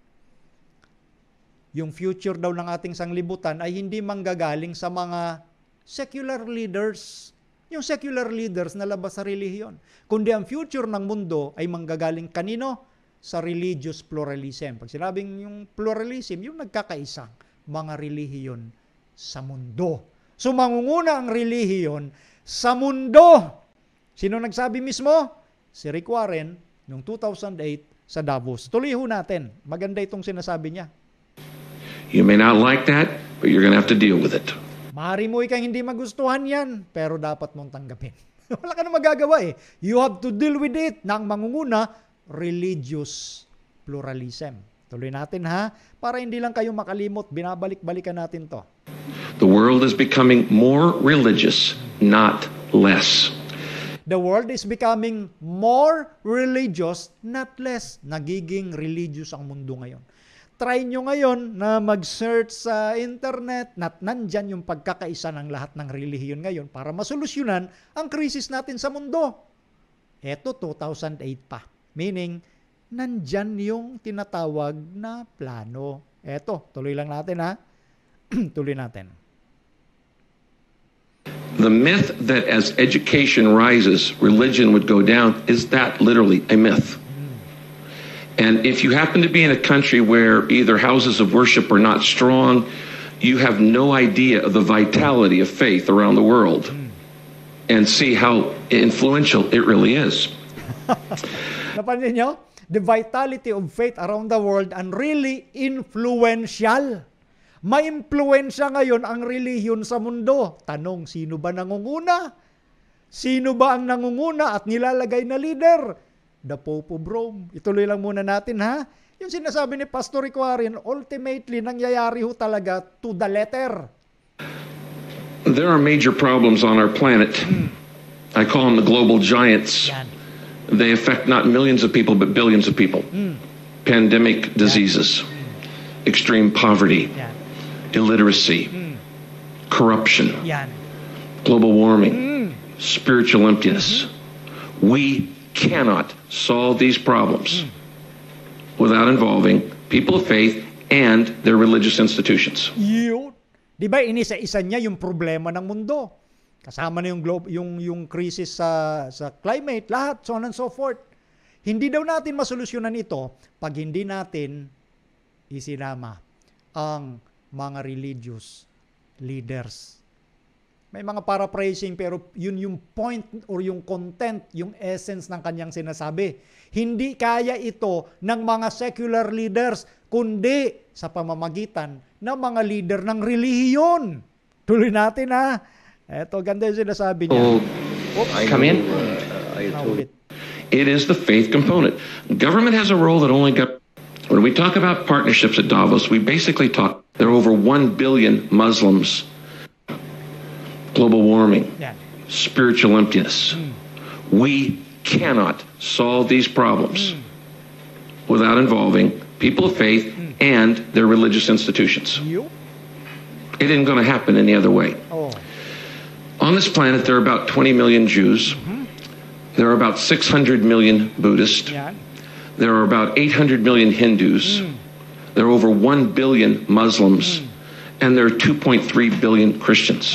Yung future daw ng ating sanglibutan ay hindi manggagaling sa mga secular leaders. Yung secular leaders na labas sa relihiyon. Kundi ang future ng mundo ay manggagaling kanino? Sa religious pluralism. Pag sinabing yung pluralism, yung nagkakaisang mga relihiyon sa mundo. So mangunguna ang relihiyon sa mundo. Sino nagsabi mismo? Si Rick Warren noong 2008 sa Davos. Tuloy ho natin. Maganda itong sinasabi niya. You may not like that, but you're going to have to deal with it. Maaari mo ikang hindi magustuhan yan, pero dapat mong tanggapin. Wala ka na magagawa eh. You have to deal with it na ang mangunguna, religious pluralism. Tuloy natin ha, para hindi lang kayo makalimot, binabalik-balikan natin to. The world is becoming more religious, not less. The world is becoming more religious, not less. Nagiging religious ang mundo ngayon. Try nyo ngayon na mag-search sa internet na nandyan yung pagkakaisa ng lahat ng relihiyon ngayon para masolusyonan ang krisis natin sa mundo. Eto 2008 pa. Meaning, nandyan yung tinatawag na plano. Eto, tuloy lang natin ha. Tuloy natin. The myth that as education rises, religion would go down is that literally a myth. And if you happen to be in a country where either houses of worship are not strong, you have no idea of the vitality of faith around the world and see how influential it really is. Napansin nyo? The vitality of faith around the world and really influential. May impluensya ngayon ang relihiyon sa mundo. Tanong, sino ba nangunguna? Sino ba ang nangunguna at nilalagay na leader? The Pope of Rome. Ituloy lang muna natin ha. Yung sinasabi ni Pastor Rick Warren, ultimately nangyayari ho talaga to the letter. There are major problems on our planet. I call them the global giants. Yan. They affect not millions of people, but billions of people. Pandemic diseases, extreme poverty, Yan. illiteracy, corruption, Yan. global warming, spiritual emptiness. We cannot solve these problems without involving people of faith and their religious institutions. Yun. Di ba inisa-isa niya yung problema ng mundo? Kasama na yung crisis sa climate, lahat, so on and so forth. Hindi daw natin masolusyonan ito pag hindi natin isinama ang mga religious leaders. May mga paraphrasing pero yun yung point or yung content, yung essence ng kanyang sinasabi. Hindi kaya ito ng mga secular leaders, kundi sa pamamagitan ng mga leader ng relihiyon. Tuloy natin ha. Eto, ganda yung sinasabi niya. Come in. Naulit. It is the faith component. Government has a role that only when we talk about partnerships at Davos, we basically talk, there are over 1 billion Muslims, global warming, spiritual emptiness. We cannot solve these problems without involving people of faith and their religious institutions. It isn't going to happen any other way. On this planet, there are about 20 million Jews. There are about 600 million Buddhists. There are about 800 million Hindus. There are over 1 billion Muslims. And there are 2.3 billion Christians.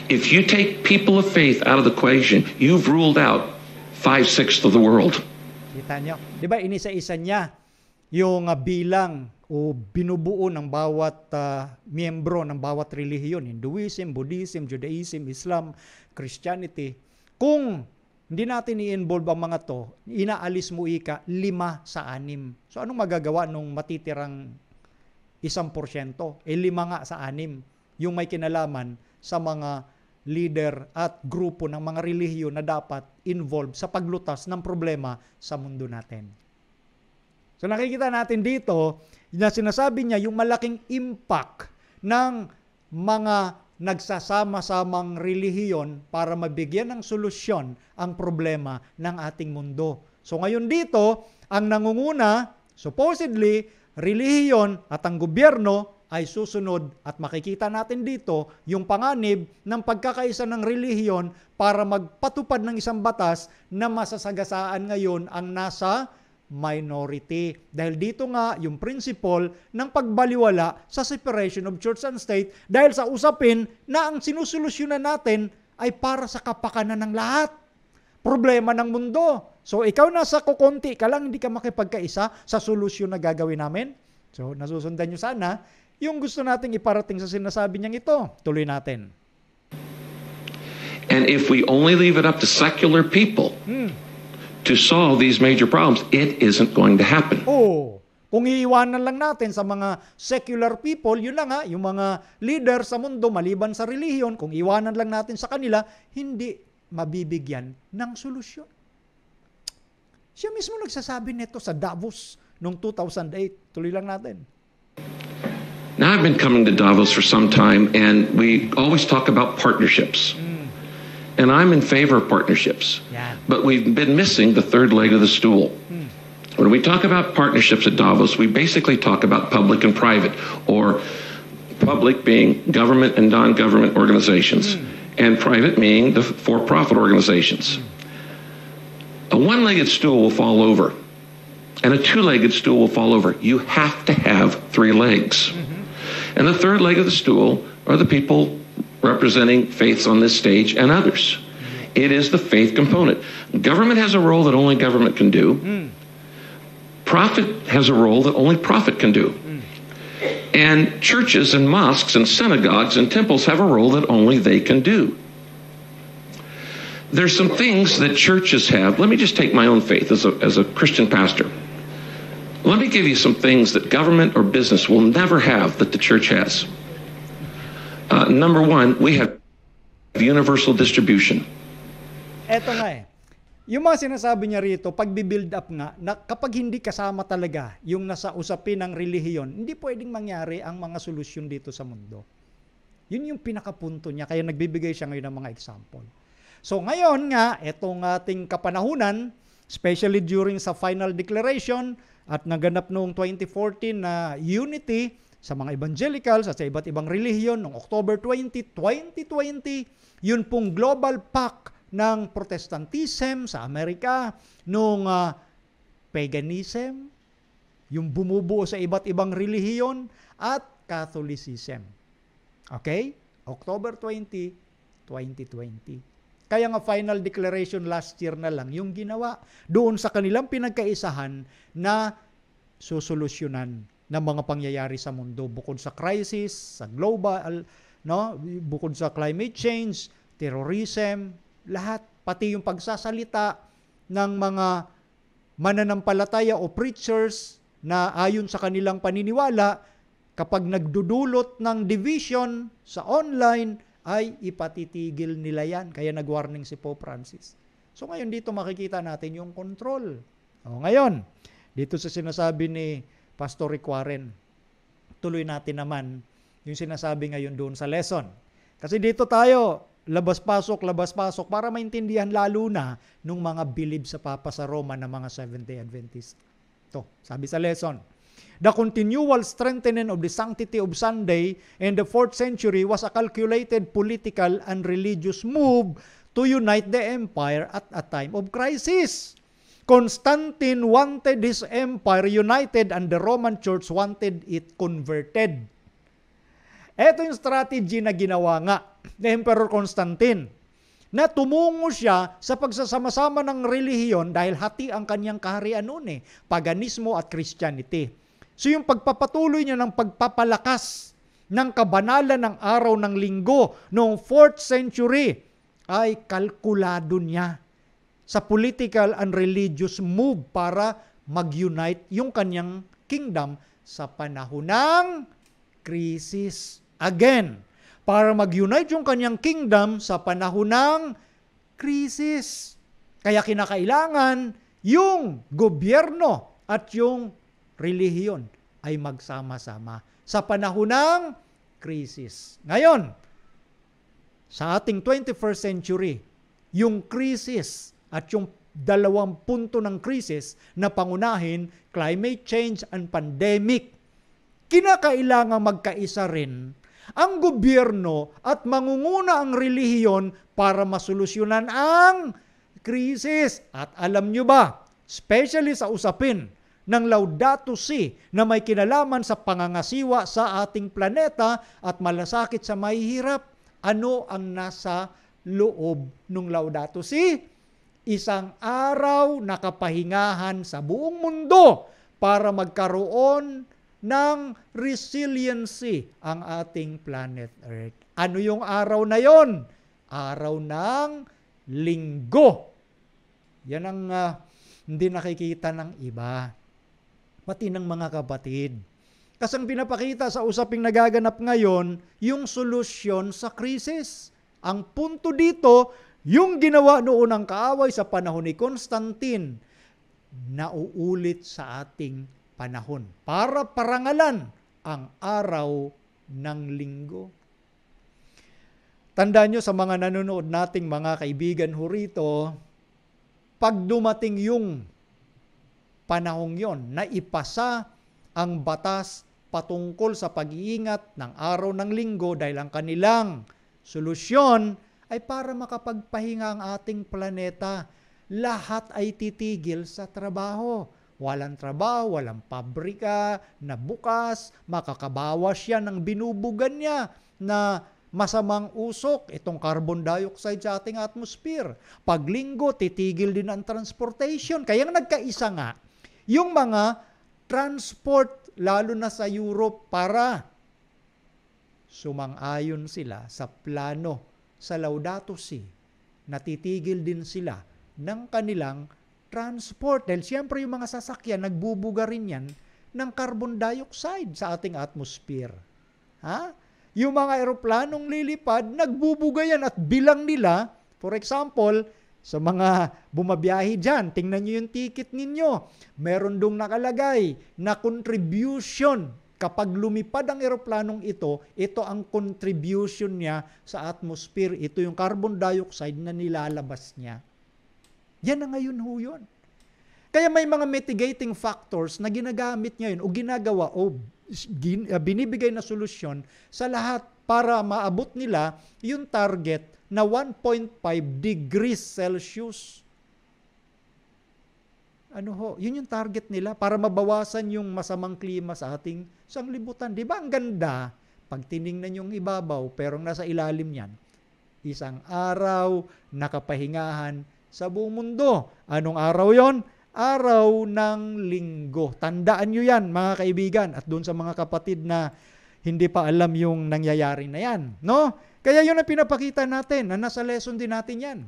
If you take people of faith out of the equation, you've ruled out 5/6 of the world. Kita nyo? Di ba inisa-isa niya yung bilang o binubuo ng bawat miyembro ng bawat relihiyon, Hinduism, Buddhism, Judaism, Islam, Christianity. Kung hindi natin i-involve ang mga to, inaalis mo 5 sa 6. So anong magagawa nung matitirang 1%? 5 nga sa 6 yung may kinalaman sa mga leader at grupo ng mga relihiyon na dapat involved sa paglutas ng problema sa mundo natin. So nakikita natin dito na sinasabi niya yung malaking impact ng mga nagsasama-samang relihiyon para mabigyan ng solusyon ang problema ng ating mundo. So ngayon dito, ang nangunguna, supposedly, relihiyon at ang gobyerno ay susunod at makikita natin dito yung panganib ng pagkakaisa ng relihiyon para magpatupad ng isang batas na masasagasaan ngayon ang nasa minority. Dahil dito nga yung principle ng pagbaliwala sa separation of church and state dahil sa usapin na ang sinusolusyonan natin ay para sa kapakanan ng lahat. Problema ng mundo. So ikaw nasa kukunti ka lang, hindi ka makipagkaisa sa solusyon na gagawin namin. So nasusundan nyo sana yung gusto nating iparating sa sinasabi niyang ito. Tuloy natin. And if we only leave it up to secular people to solve these major problems, it isn't going to happen. Kung iiwanan lang natin sa mga secular people, yun lang yung mga leader sa mundo maliban sa relihiyon, kung iiwanan lang natin sa kanila, hindi mabibigyan ng solusyon. Siya mismo nagsasabi nito sa Davos noong 2008. Tuloy lang natin. Now, I've been coming to Davos for some time, and we always talk about partnerships. And I'm in favor of partnerships. But we've been missing the third leg of the stool. When we talk about partnerships at Davos, we basically talk about public and private, or public being government and non-government organizations, and private being the for-profit organizations. A one-legged stool will fall over, and a two-legged stool will fall over. You have to have 3 legs. And the third leg of the stool are the people representing faiths on this stage and others. It is the faith component. Government has a role that only government can do. Profit has a role that only profit can do. And churches and mosques and synagogues and temples have a role that only they can do. There's some things that churches have. Let me just take my own faith as a Christian pastor. Let me give you some things that government or business will never have that the church has. Number 1, we have universal distribution. Eto nga yung mga sinasabi niya rito, pagbi-build up nga, na kapag hindi kasama talaga yung nasa usapin ng relihiyon, hindi pwedeng mangyari ang mga solusyon dito sa mundo. Yun yung pinakapunto niya, kaya nagbibigay siya ngayon ng mga example. So ngayon nga, etong ating kapanahunan, especially during sa final declaration at naganap noong 2014 na unity sa mga evangelicals at sa iba't ibang relihiyon noong October 20, 2020, yun pong global pact ng Protestantism sa Amerika, noong paganism, yung bumubuo sa iba't ibang relihiyon, at Catholicism. Okay? October 20, 2020. Kaya nga final declaration last year na lang yung ginawa doon sa kanilang pinagkaisahan na susolusyonan ng mga pangyayari sa mundo, bukod sa crisis, sa global, no, bukod sa climate change, terrorism, lahat, pati yung pagsasalita ng mga mananampalataya o preachers na ayon sa kanilang paniniwala, kapag nagdudulot ng division sa online, ay ipatitigil nila yan. Kaya nag-warning si Pope Francis. So ngayon dito makikita natin yung control. O ngayon, dito sa sinasabi ni Pastor Rick Warren, tuloy natin naman yung sinasabi ngayon doon sa lesson. Kasi dito tayo, labas-pasok para maintindihan lalo na nung mga believe sa Papa sa Roma ng mga Seventh-day Adventist. Ito, sabi sa lesson, the continual strengthening of the sanctity of Sunday in the 4th century was a calculated political and religious move to unite the empire at a time of crisis. Constantine wanted his empire united and the Roman Church wanted it converted. Ito yung strategy na ginawa nga ni Emperor Constantine, na tumungo siya sa pagsasama-sama ng relihiyon dahil hati ang kanyang kaharian noon paganismo at Christianity. So yung pagpapatuloy niya ng pagpapalakas ng kabanalan ng araw ng linggo noong 4th century ay kalkulado niya sa political and religious move para mag-unite yung kanyang kingdom sa panahon ng crisis. Again, para mag-unite yung kanyang kingdom sa panahon ng crisis. Kaya kinakailangan yung gobyerno at yung relihiyon ay magsama-sama sa panahon ng crisis. Ngayon, sa ating 21st century, yung crisis at yung dalawang punto ng crisis na pangunahin, climate change and pandemic, kinakailangan magkaisa rin ang gobyerno at mangunguna ang relihiyon para masolusyonan ang krisis. At alam nyo ba, especially sa usapin ng Laudato Si na may kinalaman sa pangangasiwa sa ating planeta at malasakit sa mahihirap, ano ang nasa loob ng Laudato Si? Isang araw na kapahingahan sa buong mundo para magkaroon ng resiliency ang ating planet Earth. Ano yung araw na yon? Araw ng linggo. Yan ang hindi nakikita ng iba, pati ng mga kapatid. Kasi ang pinapakita sa usaping nagaganap ngayon, yung solusyon sa krisis. Ang punto dito, yung ginawa noon ng kaaway sa panahon ni Constantine, nauulit sa ating panahon para parangalan ang araw ng linggo. Tandaan nyo sa mga nanonood nating mga kaibigan ho rito, pag dumating yung panahong yon na ipasa ang batas patungkol sa pag-iingat ng araw ng linggo dahil ang kanilang solusyon ay para makapagpahinga ang ating planeta, lahat ay titigil sa trabaho. Walang trabaho, walang pabrika na bukas, makakabawas siya ng binubugan niya na masamang usok, itong carbon dioxide sa ating atmosphere. Paglinggo, titigil din ang transportation. Kaya nagkaisa nga, yung mga transport, lalo na sa Europe, para sumang-ayon sila sa plano sa Laudato Si, natitigil din sila ng kanilang transport. Dahil siyempre yung mga sasakyan, nagbubuga rin yan ng carbon dioxide sa ating atmosphere. Ha? Yung mga eroplanong lilipad, nagbubuga yan at bilang nila, for example, sa mga bumabiyahe dyan, tingnan nyo yung ticket ninyo. Meron dong nakalagay na contribution. Kapag lumipad ang eroplanong ito ang contribution niya sa atmosphere. Ito yung carbon dioxide na nilalabas niya. Yan na ngayon ho yun. Kaya may mga mitigating factors na ginagamit ngayon o ginagawa o binibigay na solusyon sa lahat para maabot nila yung target na 1.5 degrees Celsius. Ano ho? Yun yung target nila para mabawasan yung masamang klima sa ating sanglibutan. Di ba ang ganda? Pag tiningnan yung ibabaw pero nasa ilalim niyan, isang araw na kapahingahan sa buong mundo. Anong araw yon? araw ng linggo. Tandaan nyo yan, mga kaibigan, at doon sa mga kapatid na hindi pa alam yung nangyayari na yan. No? Kaya yun ang pinapakita natin, na nasa lesson din natin yan.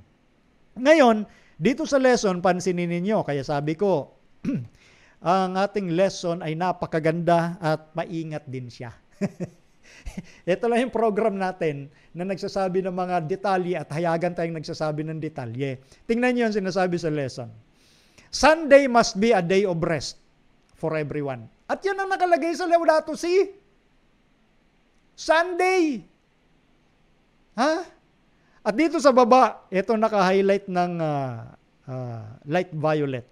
Ngayon, dito sa lesson, pansinin ninyo, kaya sabi ko, ang ating lesson ay napakaganda at maingat din siya. Ito lang yung program natin na nagsasabi ng mga detalye at hayagan tayong nagsasabi ng detalye. Tingnan nyo yung sinasabi sa lesson. Sunday must be a day of rest for everyone. At yan ang nakalagay sa Laudato Si. Sunday. Ha? At dito sa baba, ito naka-highlight ng light violet.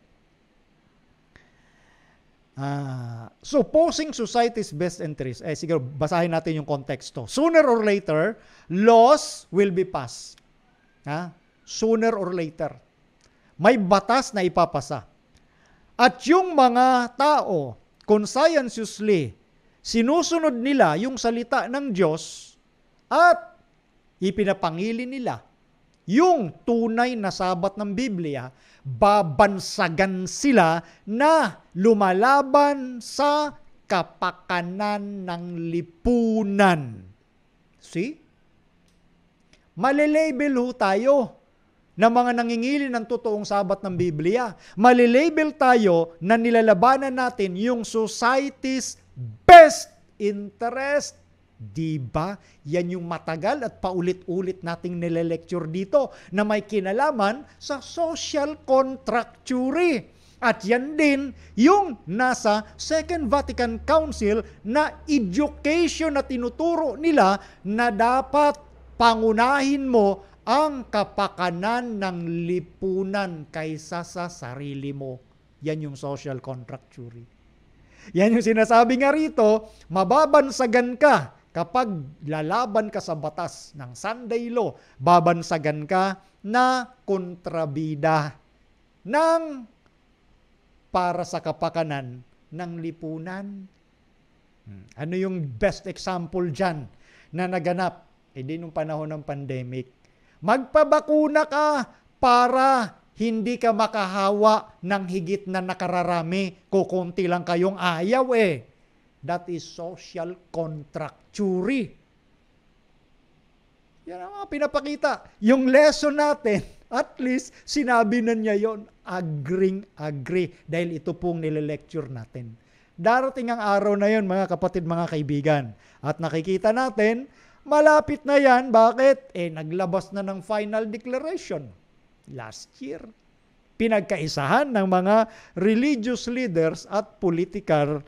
Supposing society's best interest, siguro basahin natin yung konteksto. Sooner or later, laws will be passed. Sooner or later. May batas na ipapasa. At yung mga tao, conscientiously, sinusunod nila yung salita ng Diyos at ipinapangili nila yung tunay na sabat ng Biblia, babansagan sila na lumalaban sa kapakanan ng lipunan. See? Malilabel ho tayo na mga nangingili ng totoong sabat ng Biblia. Malilabel tayo na nilalabanan natin yung society's best interest. Diba? Yan yung matagal at paulit-ulit nating nile-lecture dito na may kinalaman sa social contractuary. At yan din yung nasa Second Vatican Council na education na tinuturo nila na dapat pangunahin mo ang kapakanan ng lipunan kaysa sa sarili mo. Yan yung social contractuary. Yan yung sinasabi nga rito, mababansagan ka kapag lalaban ka sa batas ng Sunday law, babansagan ka na kontrabida ng para sa kapakanan ng lipunan. Ano yung best example dyan na naganap? Di nung panahon ng pandemic. Magpabakuna ka para hindi ka makahawa ng higit na nakararami. Kukunti lang kayong ayaw That is social contractuary. Yan ang mga pinapakita. Yung lesson natin, at least sinabi na niya yon, agree. Dahil ito pong nile-lecture natin. Darating ang araw na yon, mga kapatid, mga kaibigan. At nakikita natin, malapit na yan. Bakit? Naglabas na ng final declaration last year. Pinagkaisahan ng mga religious leaders at political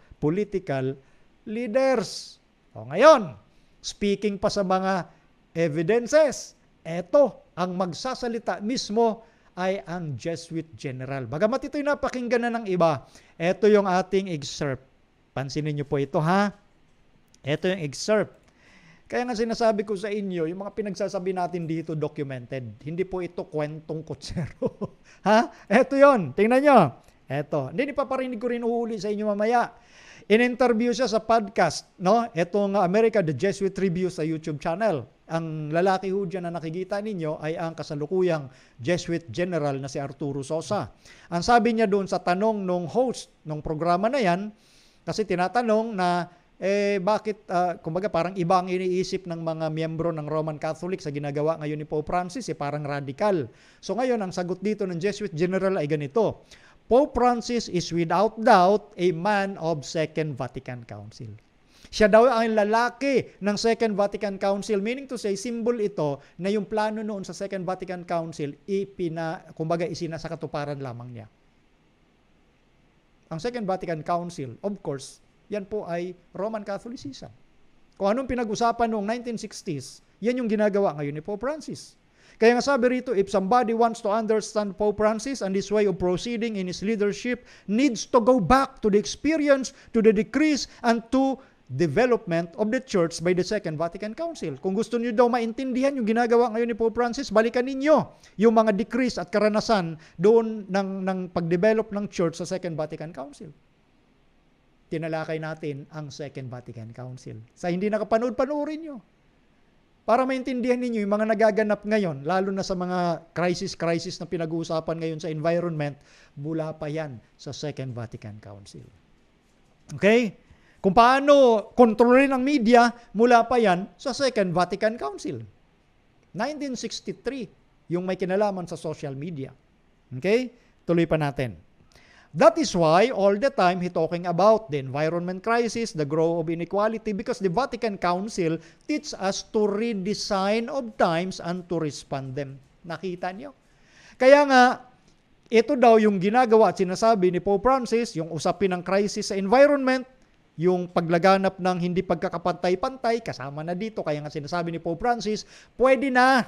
leaders. Ngayon, speaking pa sa mga evidences, eto, ang magsasalita mismo ay ang Jesuit General. Bagamat ito'y napakinggan na ng iba, eto yung ating excerpt. Pansinin niyo po ito, ha? Eto yung excerpt. Kaya nga sinasabi ko sa inyo, yung mga pinagsasabi natin dito documented. Hindi po ito kwentong kutsero. Ha? Eto yon. Tingnan nyo. Eto. Hindi, paparinig ko rin uhuli sa inyo mamaya. In-interview siya sa podcast, no? Etong America, the Jesuit Review sa YouTube channel. Ang lalaki ho dyan na nakikita ninyo ay ang kasalukuyang Jesuit General na si Arturo Sosa. Ang sabi niya doon sa tanong nung host ng programa na yan, kasi tinatanong na bakit, kumbaga parang iba ang iniisip ng mga miyembro ng Roman Catholic sa ginagawa ngayon ni Pope Francis, parang radical. So ngayon, ang sagot dito ng Jesuit General ay ganito. Pope Francis is without doubt a man of Second Vatican Council. Siya daw ang lalaki ng Second Vatican Council, meaning to say, symbol ito na yung plano noon sa Second Vatican Council, kumbaga isinasakatuparan lamang niya. Ang Second Vatican Council, of course, yan po ay Roman Catholicism. Kung anong pinag-usapan noong 1960s, yan yung ginagawa ngayon ni Pope Francis. Kaya nga sabi rito, if somebody wants to understand Pope Francis and his way of proceeding in his leadership, needs to go back to the experience, to the decrees, and to development of the church by the Second Vatican Council. Kung gusto niyo daw maintindihan yung ginagawa ngayon ni Pope Francis, balikan ninyo yung mga decrees at karanasan doon ng pag-develop ng church sa Second Vatican Council. Tinalakay natin ang Second Vatican Council. Sa hindi nakapanood, panoorin nyo. Para maintindihan ninyo yung mga nagaganap ngayon, lalo na sa mga crisis na pinag-uusapan ngayon sa environment, mula pa yan sa Second Vatican Council. Okay? Kung paano kontrolin ang media, mula pa yan sa Second Vatican Council. 1963, yung may kinalaman sa social media. Okay? Tuloy pa natin. That is why all the time he talking about the environment crisis, the growth of inequality, because the Vatican Council teach us to redesign of times and to respond them. Nakita niyo? Kaya nga, ito daw yung ginagawa at sinasabi ni Pope Francis, yung usapin ng crisis sa environment, yung paglaganap ng hindi pagkakapantay-pantay, kasama na dito. Kaya nga sinasabi ni Pope Francis, pwede na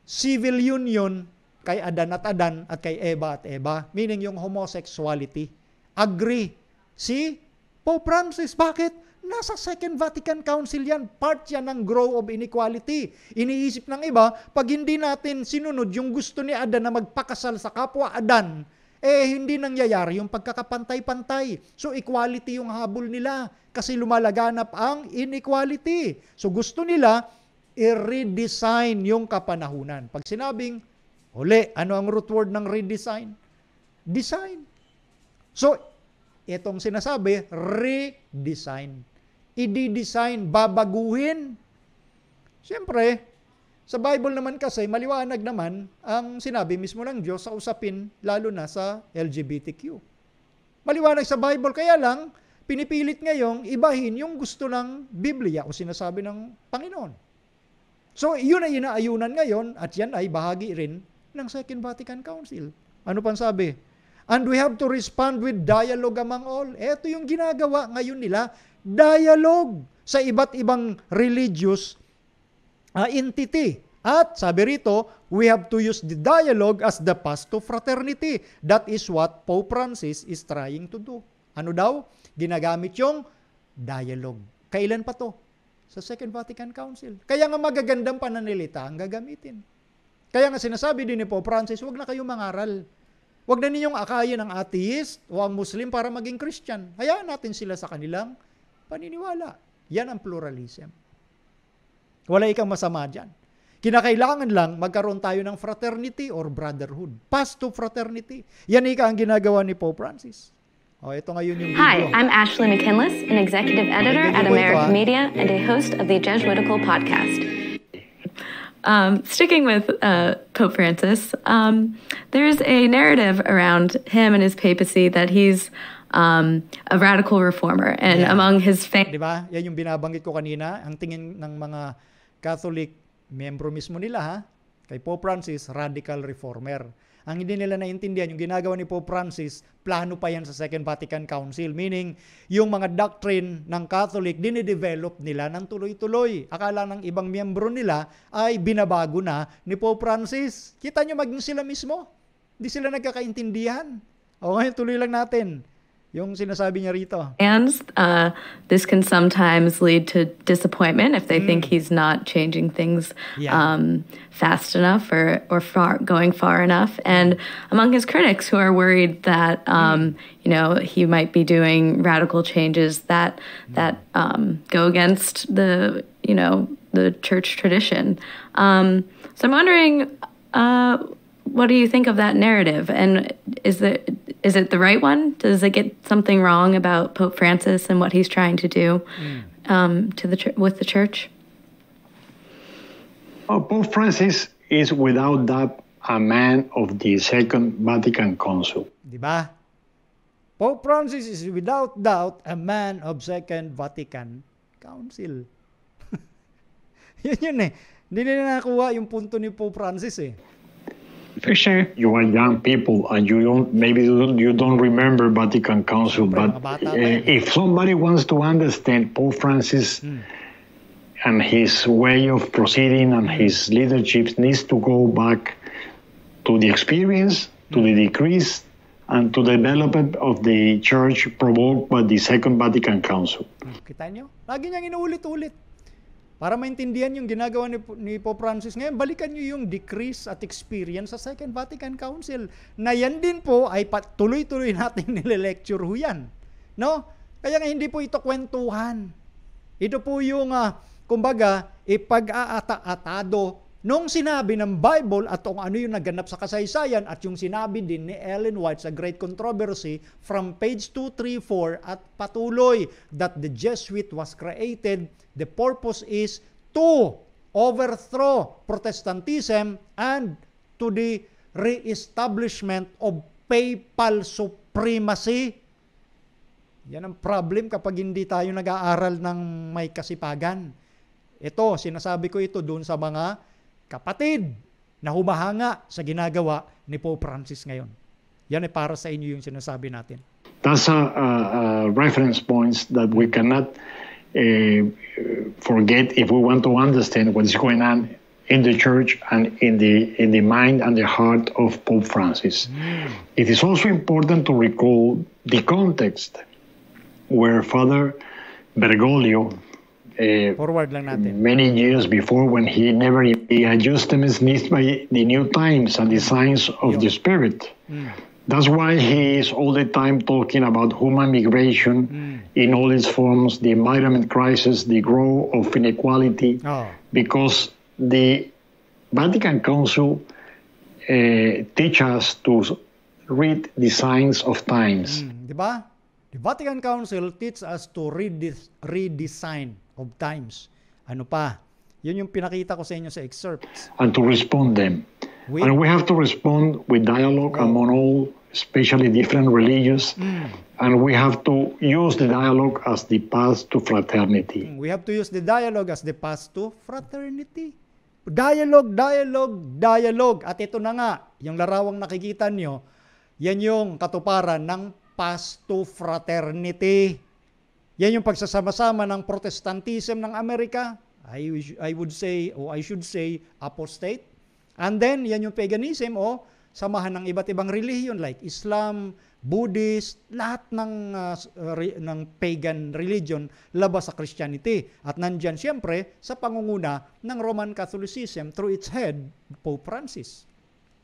civil union kay Adan at kay Eva at Eva, meaning yung homosexuality. Agree si Pope Francis. Bakit? Nasa Second Vatican Council yan. Part yan ng growth of inequality. Iniisip ng iba, pag hindi natin sinunod yung gusto ni Adan na magpakasal sa kapwa Adan, hindi nangyayari yung pagkakapantay-pantay. So equality yung habol nila kasi lumalaganap ang inequality. So gusto nila i-redesign yung kapanahunan. Pag sinabing ano ang root word ng redesign? Design. So, itong sinasabi, redesign. I-design, babaguhin. Siyempre, sa Bible naman kasi, maliwanag naman ang sinabi mismo ng Diyos sa usapin, lalo na sa LGBTQ. Maliwanag sa Bible, kaya lang, pinipilit ngayong ibahin yung gusto ng Biblia o sinasabi ng Panginoon. So, yun ay inaayunan ngayon at yan ay bahagi rin ng Second Vatican Council. Ano pang sabi? And we have to respond with dialogue among all. Ito yung ginagawa ngayon nila, dialogue sa iba't ibang religious entity. At sabi rito, we have to use the dialogue as the path to fraternity. That is what Pope Francis is trying to do. Ano daw? Ginagamit yung dialogue. Kailan pa to? Sa Second Vatican Council. Kaya nga magagandang pananalita ang gagamitin. Kaya nga sinasabi din ni Pope Francis, huwag na kayong mangaral. Huwag na ninyong akayin ang atheist o ang Muslim para maging Christian. Hayaan natin sila sa kanilang paniniwala. Yan ang pluralism. Wala ikang masama dyan. Kinakailangan lang magkaroon tayo ng fraternity or brotherhood. Path to fraternity. Yan ang ginagawa ni Pope Francis. Ito ngayon yung video. Hi, I'm Ashley McKinless, an executive editor at American Media and a host of the Jesuitical podcast. Sticking with Pope Francis, there's a narrative around him and his papacy that he's a radical reformer. And among his diba? Yan yung binabanggit ko kanina. Ang tingin ng mga Catholic, membro mismo nila kay Pope Francis, radical reformer. Ang hindi nila naintindihan, yung ginagawa ni Pope Francis, plano pa yan sa Second Vatican Council. Meaning, yung mga doctrine ng Catholic, dinidevelop nila ng tuloy-tuloy. Akala ng ibang miyembro nila ay binabago na ni Pope Francis. Kita nyo maging sila mismo. Hindi sila nagkakaintindihan. Ngayon, tuloy lang natin yung sinasabi niya rito. And this can sometimes lead to disappointment if they think he's not changing things fast enough or going far enough. And among his critics who are worried that he might be doing radical changes that go against the church tradition. So I'm wondering, what do you think of that narrative? And is it the right one? Does it get something wrong about Pope Francis and what he's trying to do with the church? Pope Francis is without doubt a man of the Second Vatican Council. Diba? Pope Francis is without doubt a man of Second Vatican Council. Yun eh. Hindi nila nakuha yung punto ni Pope Francis eh. For sure. You are young people and you don't remember Vatican Council, but if somebody wants to understand Pope Francis and his way of proceeding and his leadership, needs to go back to the experience, to the decrees, and to the development of the church provoked by the Second Vatican Council. Kita nyo? Lagi niyang inuulit-ulit. Para maintindihan yung ginagawa ni Pope Francis ngayon, balikan nyo yung decrees at experience sa Second Vatican Council. Na yan din po ay tuloy-tuloy natin nile-lecture ho yan. No? Kaya nga hindi po ito kwentuhan. Ito po yung kumbaga, ipag-aata-atado nung sinabi ng Bible at kung ano yung naganap sa kasaysayan at yung sinabi din ni Ellen White sa Great Controversy from page 234 at patuloy that the Jesuit was created, the purpose is to overthrow Protestantism and to the re-establishment of papal supremacy. Yan ang problem kapag hindi tayo nag-aaral ng may kasipagan. Ito, sinasabi ko ito doon sa mga kapatid na humahanga sa ginagawa ni Pope Francis ngayon. Yan ay para sa inyo yung sinasabi natin. That's a reference points that we cannot forget if we want to understand what is going on in the church and in the mind and the heart of Pope Francis. It is also important to recall the context where Father Bergoglio, forward lang natin, many years before, when he never adjusted his needs by the new times and the signs of the Spirit. That's why he is all the time talking about human migration in all its forms, the environment crisis, the growth of inequality, because the Vatican Council teach us to read the signs of times. Diba? The Vatican Council teach us to read this redesign of times. Ano pa? Yun yung pinakita ko sa inyo sa excerpts. And to respond them. And we have to respond with dialogue among all, especially different religions. And we have to use the dialogue as the path to fraternity. We have to use the dialogue as the path to fraternity. Dialogue, dialogue, dialogue. At ito na nga, yung larawang nakikita nyo, yan yung katuparan ng path to fraternity. Yan yung pagsasama-sama ng Protestantism ng Amerika. I would say, or I should say, apostate. And then, yan yung paganism o samahan ng iba't ibang relihiyon like Islam, Buddhist, lahat ng pagan religion labas sa Christianity. At nandyan siyempre sa pangunguna ng Roman Catholicism through its head, Pope Francis.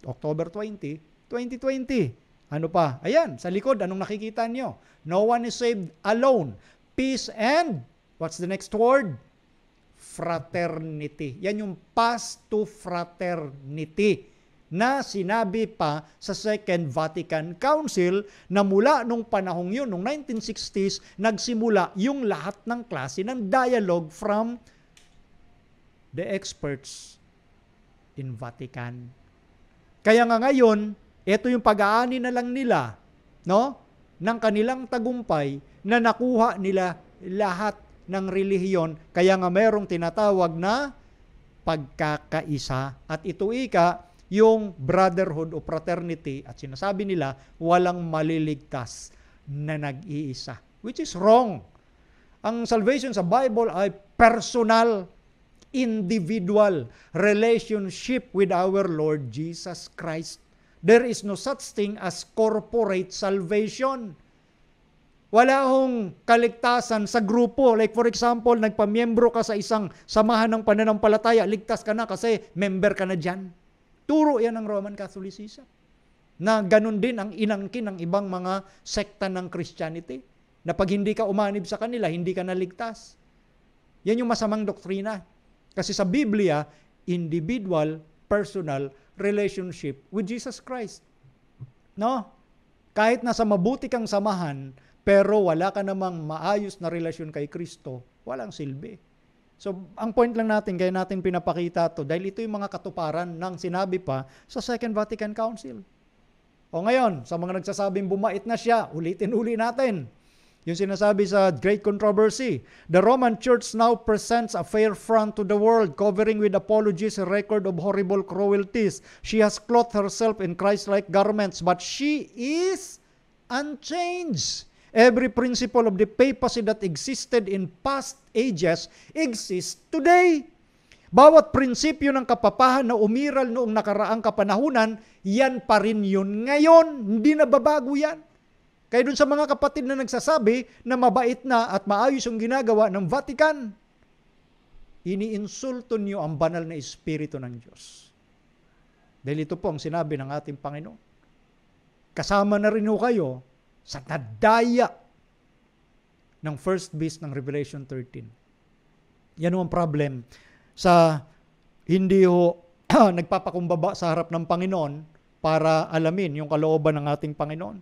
October 20, 2020. Ano pa? Ayan, sa likod, anong nakikita nyo? No one is saved alone. Peace and, what's the next word? Fraternity. Yan yung path to fraternity na sinabi pa sa Second Vatican Council na mula nung panahong yun, nung 1960s, nagsimula yung lahat ng klase ng dialogue from the experts in Vatican. Kaya nga ngayon, ito yung pag-aani na lang nila, no, ng kanilang tagumpay na nakuha nila lahat ng relihiyon. Kaya nga merong tinatawag na pagkakaisa. At ito yung brotherhood o fraternity, at sinasabi nila, walang maliligtas na nag-iisa. Which is wrong. Ang salvation sa Bible ay personal, individual relationship with our Lord Jesus Christ. There is no such thing as corporate salvation. Wala hong kaligtasan sa grupo. Like for example, nagpamiyembro ka sa isang samahan ng pananampalataya, ligtas ka na kasi member ka na dyan. Turo yan ng Roman Catholicism. Na ganun din ang inangkin ng ibang mga sekta ng Christianity. Na pag hindi ka umanib sa kanila, hindi ka naligtas. Yan yung masamang doktrina. Kasi sa Biblia, individual, personal relationship with Jesus Christ. No? Kahit nasa mabuti kang samahan, pero wala ka namang maayos na relasyon kay Kristo, walang silbi. So, ang point lang natin, kaya natin pinapakita to, dahil ito yung mga katuparan ng sinabi pa sa Second Vatican Council. O ngayon, sa mga nagsasabing bumait na siya, ulitin-uli natin. Yung sinasabi sa Great Controversy, the Roman Church now presents a fair front to the world, covering with apologies a record of horrible cruelties. She has clothed herself in Christ-like garments, but she is unchanged. Every principle of the papacy that existed in past ages exists today. Bawat prinsipyo ng kapapahan na umiral noong nakaraang kapanahunan, yan pa rin yun ngayon. Hindi nababago yan. Kaya dun sa mga kapatid na nagsasabi na mabait na at maayos yung ginagawa ng Vatican, iniinsulto niyo ang banal na Espiritu ng Diyos. Dahil ito po ang sinabi ng ating Panginoon. Kasama na rin kayo sa nadaya ng first beast ng Revelation 13. Yan ang problem sa hindi ho nagpapakumbaba sa harap ng Panginoon para alamin yung kalooban ng ating Panginoon.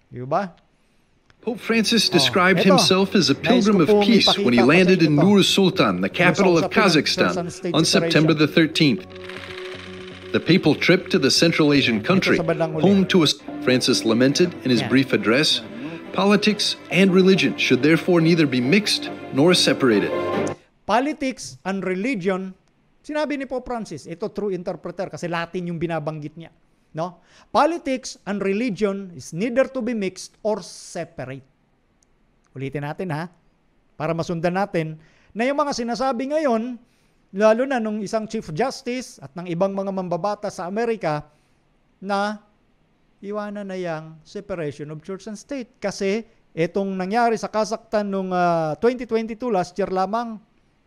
Di ba? Pope Francis described himself as a pilgrim of peace when he landed in Nur Sultan, the capital of Kazakhstan, on September the 13th. The papal trip to the Central Asian country, home to us, Francis lamented in his brief address, politics and religion should therefore neither be mixed nor separated. Politics and religion, sinabi ni Pope Francis, ito true interpreter kasi Latin yung binabanggit niya. No? Politics and religion is neither to be mixed or separate. Ulitin natin ha, para masundan natin na yung mga sinasabi ngayon, lalo na nung isang Chief Justice at ng ibang mga mambabata sa Amerika na iwanan na yung separation of church and state. Kasi itong nangyari sa Kazakhstan noong 2022, last year lamang,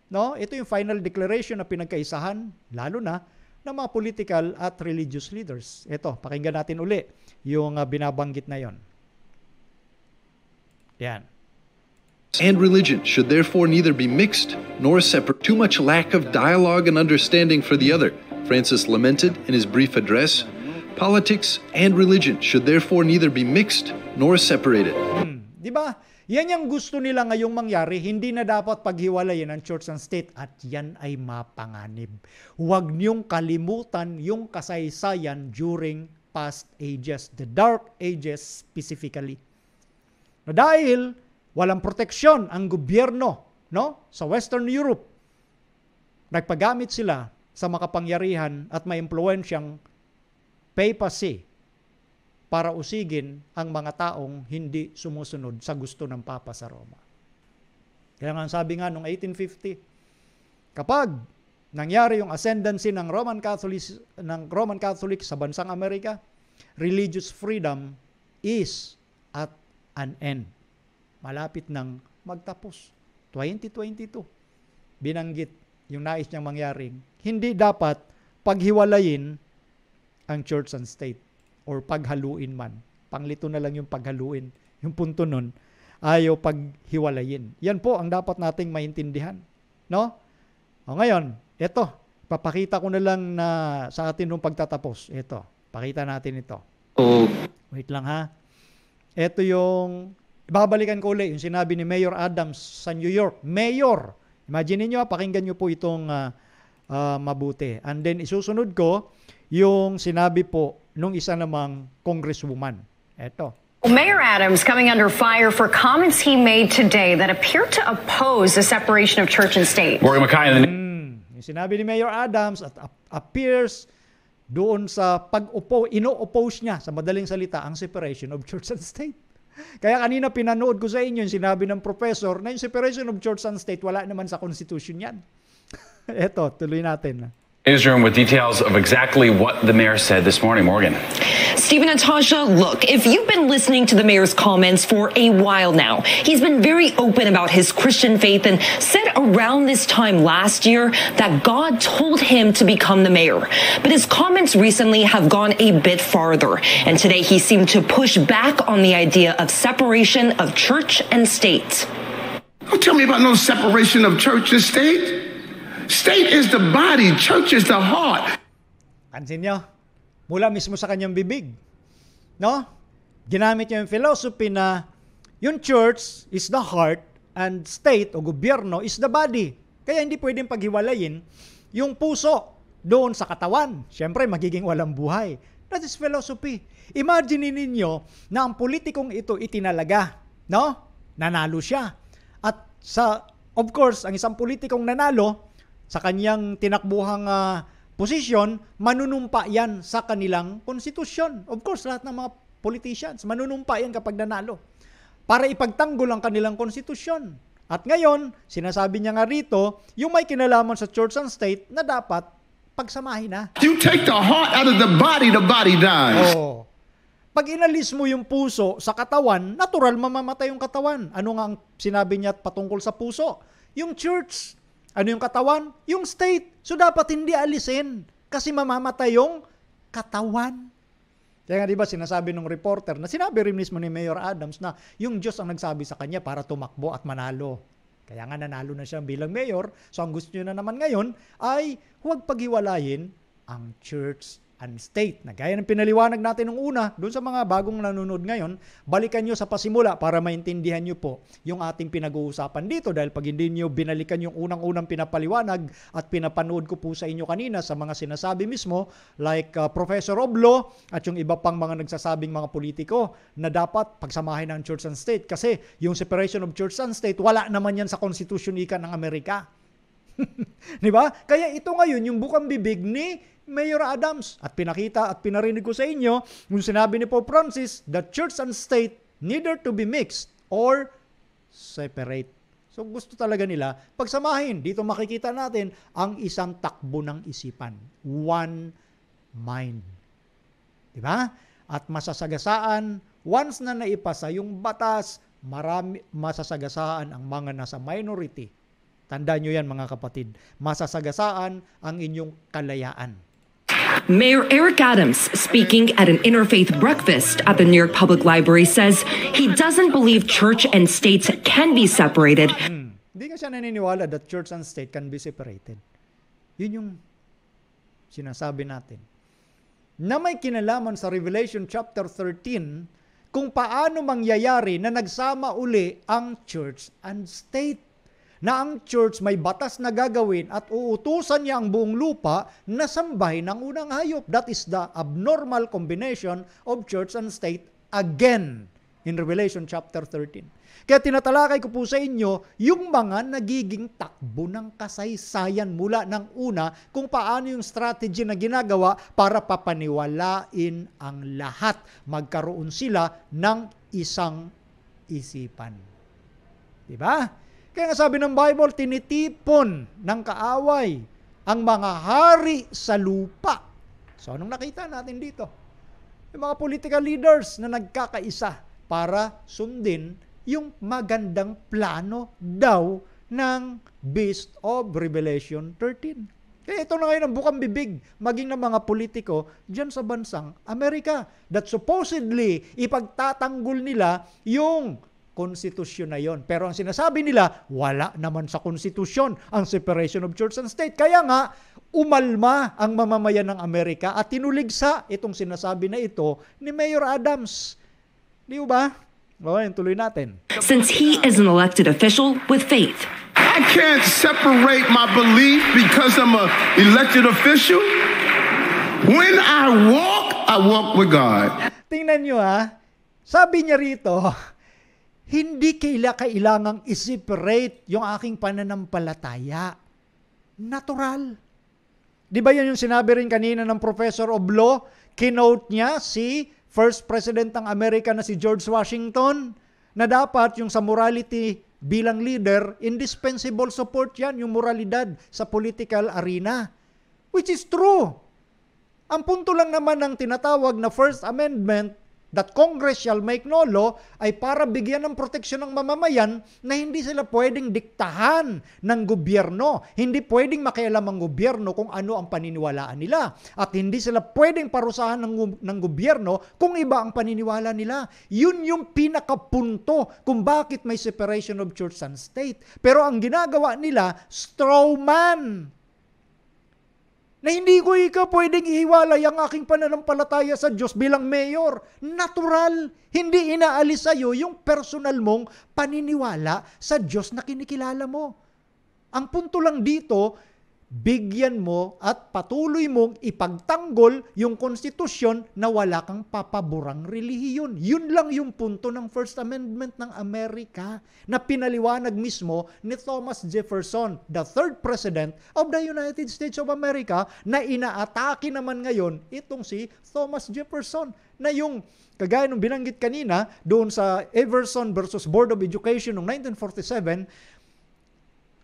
no? Ito yung final declaration na pinagkaisahan, lalo na ng mga political at religious leaders. Ito, pakinggan natin uli yung binabanggit na yon. Yan. And religion should therefore neither be mixed nor separate. Too much lack of dialogue and understanding for the other, Francis lamented in his brief address. Politics and religion should therefore neither be mixed nor separated. Di ba? Yan yung gusto nila ngayong mangyari, hindi na dapat paghiwalayin ang church and state at yan ay mapanganib. Huwag niyong kalimutan yung kasaysayan during past ages, the dark ages specifically. No, dahil walang proteksyon ang gobyerno, no, sa Western Europe. Nagpagamit sila sa makapangyarihan at may impluwensyang papacy para usigin ang mga taong hindi sumusunod sa gusto ng Papa sa Roma. Kaya nga sabi nga noong 1850, kapag nangyari yung ascendancy ng Roman Catholic sa bansang Amerika, religious freedom is at an end. Malapit nang magtapos. 2022. Binanggit yung nais niyang mangyaring hindi dapat paghiwalayin ang church and state or paghaluin man. Panglito na lang yung paghaluin. Yung punto nun, ayaw paghiwalayin. Yan po ang dapat nating maintindihan. No? O ngayon, ito, papakita ko na lang na sa atin nung pagtatapos. Ito, pakita natin ito. Wait lang ha. Ito yung, babalikan ko ulit, yung sinabi ni Mayor Adams sa New York. Mayor! Imagine niyo, pakinggan niyo po itong mabuti. And then isusunod ko, yung sinabi po nung isa namang congresswoman. Eto. Mayor Adams coming under fire for comments he made today that appear to oppose the separation of church and state. Morgan McKay. Yung sinabi ni Mayor Adams at appears doon sa ino-oppose niya sa madaling salita ang separation of church and state. Kaya kanina pinanood ko sa inyo yung sinabi ng professor na yung separation of church and state wala naman sa constitution yan. Eto, tuloy natin. Newsroom with details of exactly what the mayor said this morning. Morgan. Stephen and Tasha, look, if you've been listening to the mayor's comments for a while now, he's been very open about his Christian faith and said around this time last year that God told him to become the mayor. But his comments recently have gone a bit farther. And today he seemed to push back on the idea of separation of church and state. Don't tell me about no separation of church and state. State is the body, church is the heart. Pansin nyo, mula mismo sa kanyang bibig, no? Ginamit niya yung philosophy na yung church is the heart and state o gobyerno is the body. Kaya hindi pwedeng paghiwalayin yung puso doon sa katawan. Siyempre, magiging walang buhay. That is philosophy. Imagine ninyo na ang politikong ito itinalaga, no? Nanalo siya. At of course, ang isang politikong nanalo, sa kanyang tinakbuhang posisyon, manunumpa yan sa kanilang konstitusyon. Of course, lahat ng mga politicians, manunumpa yan kapag nanalo. Para ipagtanggol ang kanilang konstitusyon. At ngayon, sinasabi niya nga rito, yung may kinalaman sa church and state na dapat pagsamahin na. You take the heart out of the body dies. Oh. Pag inalis mo yung puso sa katawan, natural mamamatay yung katawan. Ano nga ang sinabi niya patungkol sa puso? Yung church. Ano yung katawan? Yung state. So dapat hindi alisin kasi mamamatay yung katawan. Kaya nga diba sinasabi ng reporter na sinabi rin mismo ni Mayor Adams na yung Diyos ang nagsabi sa kanya para tumakbo at manalo. Kaya nga nanalo na siya bilang mayor. So ang gusto niya na naman ngayon ay huwag paghiwalayin ang church and state. Na gaya ng pinaliwanag natin nung una, doon sa mga bagong nanonood ngayon, balikan nyo sa pasimula para maintindihan nyo po yung ating pinag-uusapan dito. Dahil pag hindi nyo binalikan yung unang-unang pinapaliwanag at pinapanood ko po sa inyo kanina sa mga sinasabi mismo, like Professor Oblo at yung iba pang mga nagsasabing mga politiko na dapat pagsamahin ng church and state. Kasi yung separation of church and state, wala naman yan sa konstitusyon ika ng Amerika. Di ba? Kaya ito ngayon, yung bukang bibig ni Mayor Adams. At pinakita at pinarinig ko sa inyo, yung sinabi ni Pope Francis, that church and state neither to be mixed or separate. So gusto talaga nila pagsamahin. Dito makikita natin ang isang takbo ng isipan. One mind. Di ba? At masasagasaan, once na naipasa yung batas, masasagasaan ang mga nasa minority. Tandaan nyo yan mga kapatid. Masasagasaan ang inyong kalayaan. Mayor Eric Adams, speaking at an interfaith breakfast at the New York Public Library, says he doesn't believe church and state can be separated. Hindi nga siya naniniwala that church and state can be separated. Yun yung sinasabi natin. Na may kinalaman sa Revelation chapter 13 kung paano mangyayari na nagsama uli ang church and state. Na ang church may batas na gagawin at uutusan niya ang buong lupa na sambahin ng unang hayop. That is the abnormal combination of church and state again in Revelation chapter 13. Kaya tinatalakay ko po sa inyo yung mga nagiging takbo ng kasaysayan mula ng una kung paano yung strategy na ginagawa para papaniwalain ang lahat. Magkaroon sila ng isang isipan. Diba? Kaya nga sabi ng Bible, tinitipon ng kaaway ang mga hari sa lupa. So anong nakita natin dito? Yung mga political leaders na nagkakaisa para sundin yung magandang plano daw ng Beast of Revelation 13. Kaya ito na ngayon ang bukang bibig maging ng mga politiko dyan sa bansang Amerika that supposedly ipagtatanggol nila yung konstitusyon na yon. Pero ang sinasabi nila, wala naman sa konstitusyon ang separation of church and state. Kaya nga, umalma ang mamamayan ng Amerika at tinuligsa itong sinasabi na ito ni Mayor Adams. Di ba? Okay, tuloy natin. Since he is an elected official with faith. I can't separate my belief because I'm an elected official. When I walk with God. Tingnan nyo sabi niya rito, hindi kailangang i-separate yung aking pananampalataya. Natural. Di ba yun yung sinabi rin kanina ng Professor Oblo? Kinote niya si First President ng Amerika na si George Washington na dapat yung sa morality bilang leader, indispensable support yan, yung moralidad sa political arena. Which is true. Ang punto lang naman ng tinatawag na First Amendment that Congress shall make no law ay para bigyan ng proteksyon ng mamamayan na hindi sila pwedeng diktahan ng gobyerno. Hindi pwedeng makialam ang gobyerno kung ano ang paniniwalaan nila. At hindi sila pwedeng parusahan ng gobyerno kung iba ang paniniwala nila. Yun yung pinakapunto kung bakit may separation of church and state. Pero ang ginagawa nila, straw man. Na hindi ko pwedeng ihiwalay ang aking pananampalataya sa Diyos bilang mayor. Natural. Hindi inaalis sa iyo yung personal mong paniniwala sa Diyos na kinikilala mo. Ang punto lang dito, bigyan mo at patuloy mong ipagtanggol yung konstitusyon na wala kang papaborang relihiyon. Yun lang yung punto ng First Amendment ng Amerika na pinaliwanag mismo ni Thomas Jefferson, the third president of the United States of America, na inaatake naman ngayon itong si Thomas Jefferson na yung kagaya nung binanggit kanina doon sa Everson versus Board of Education noong 1947,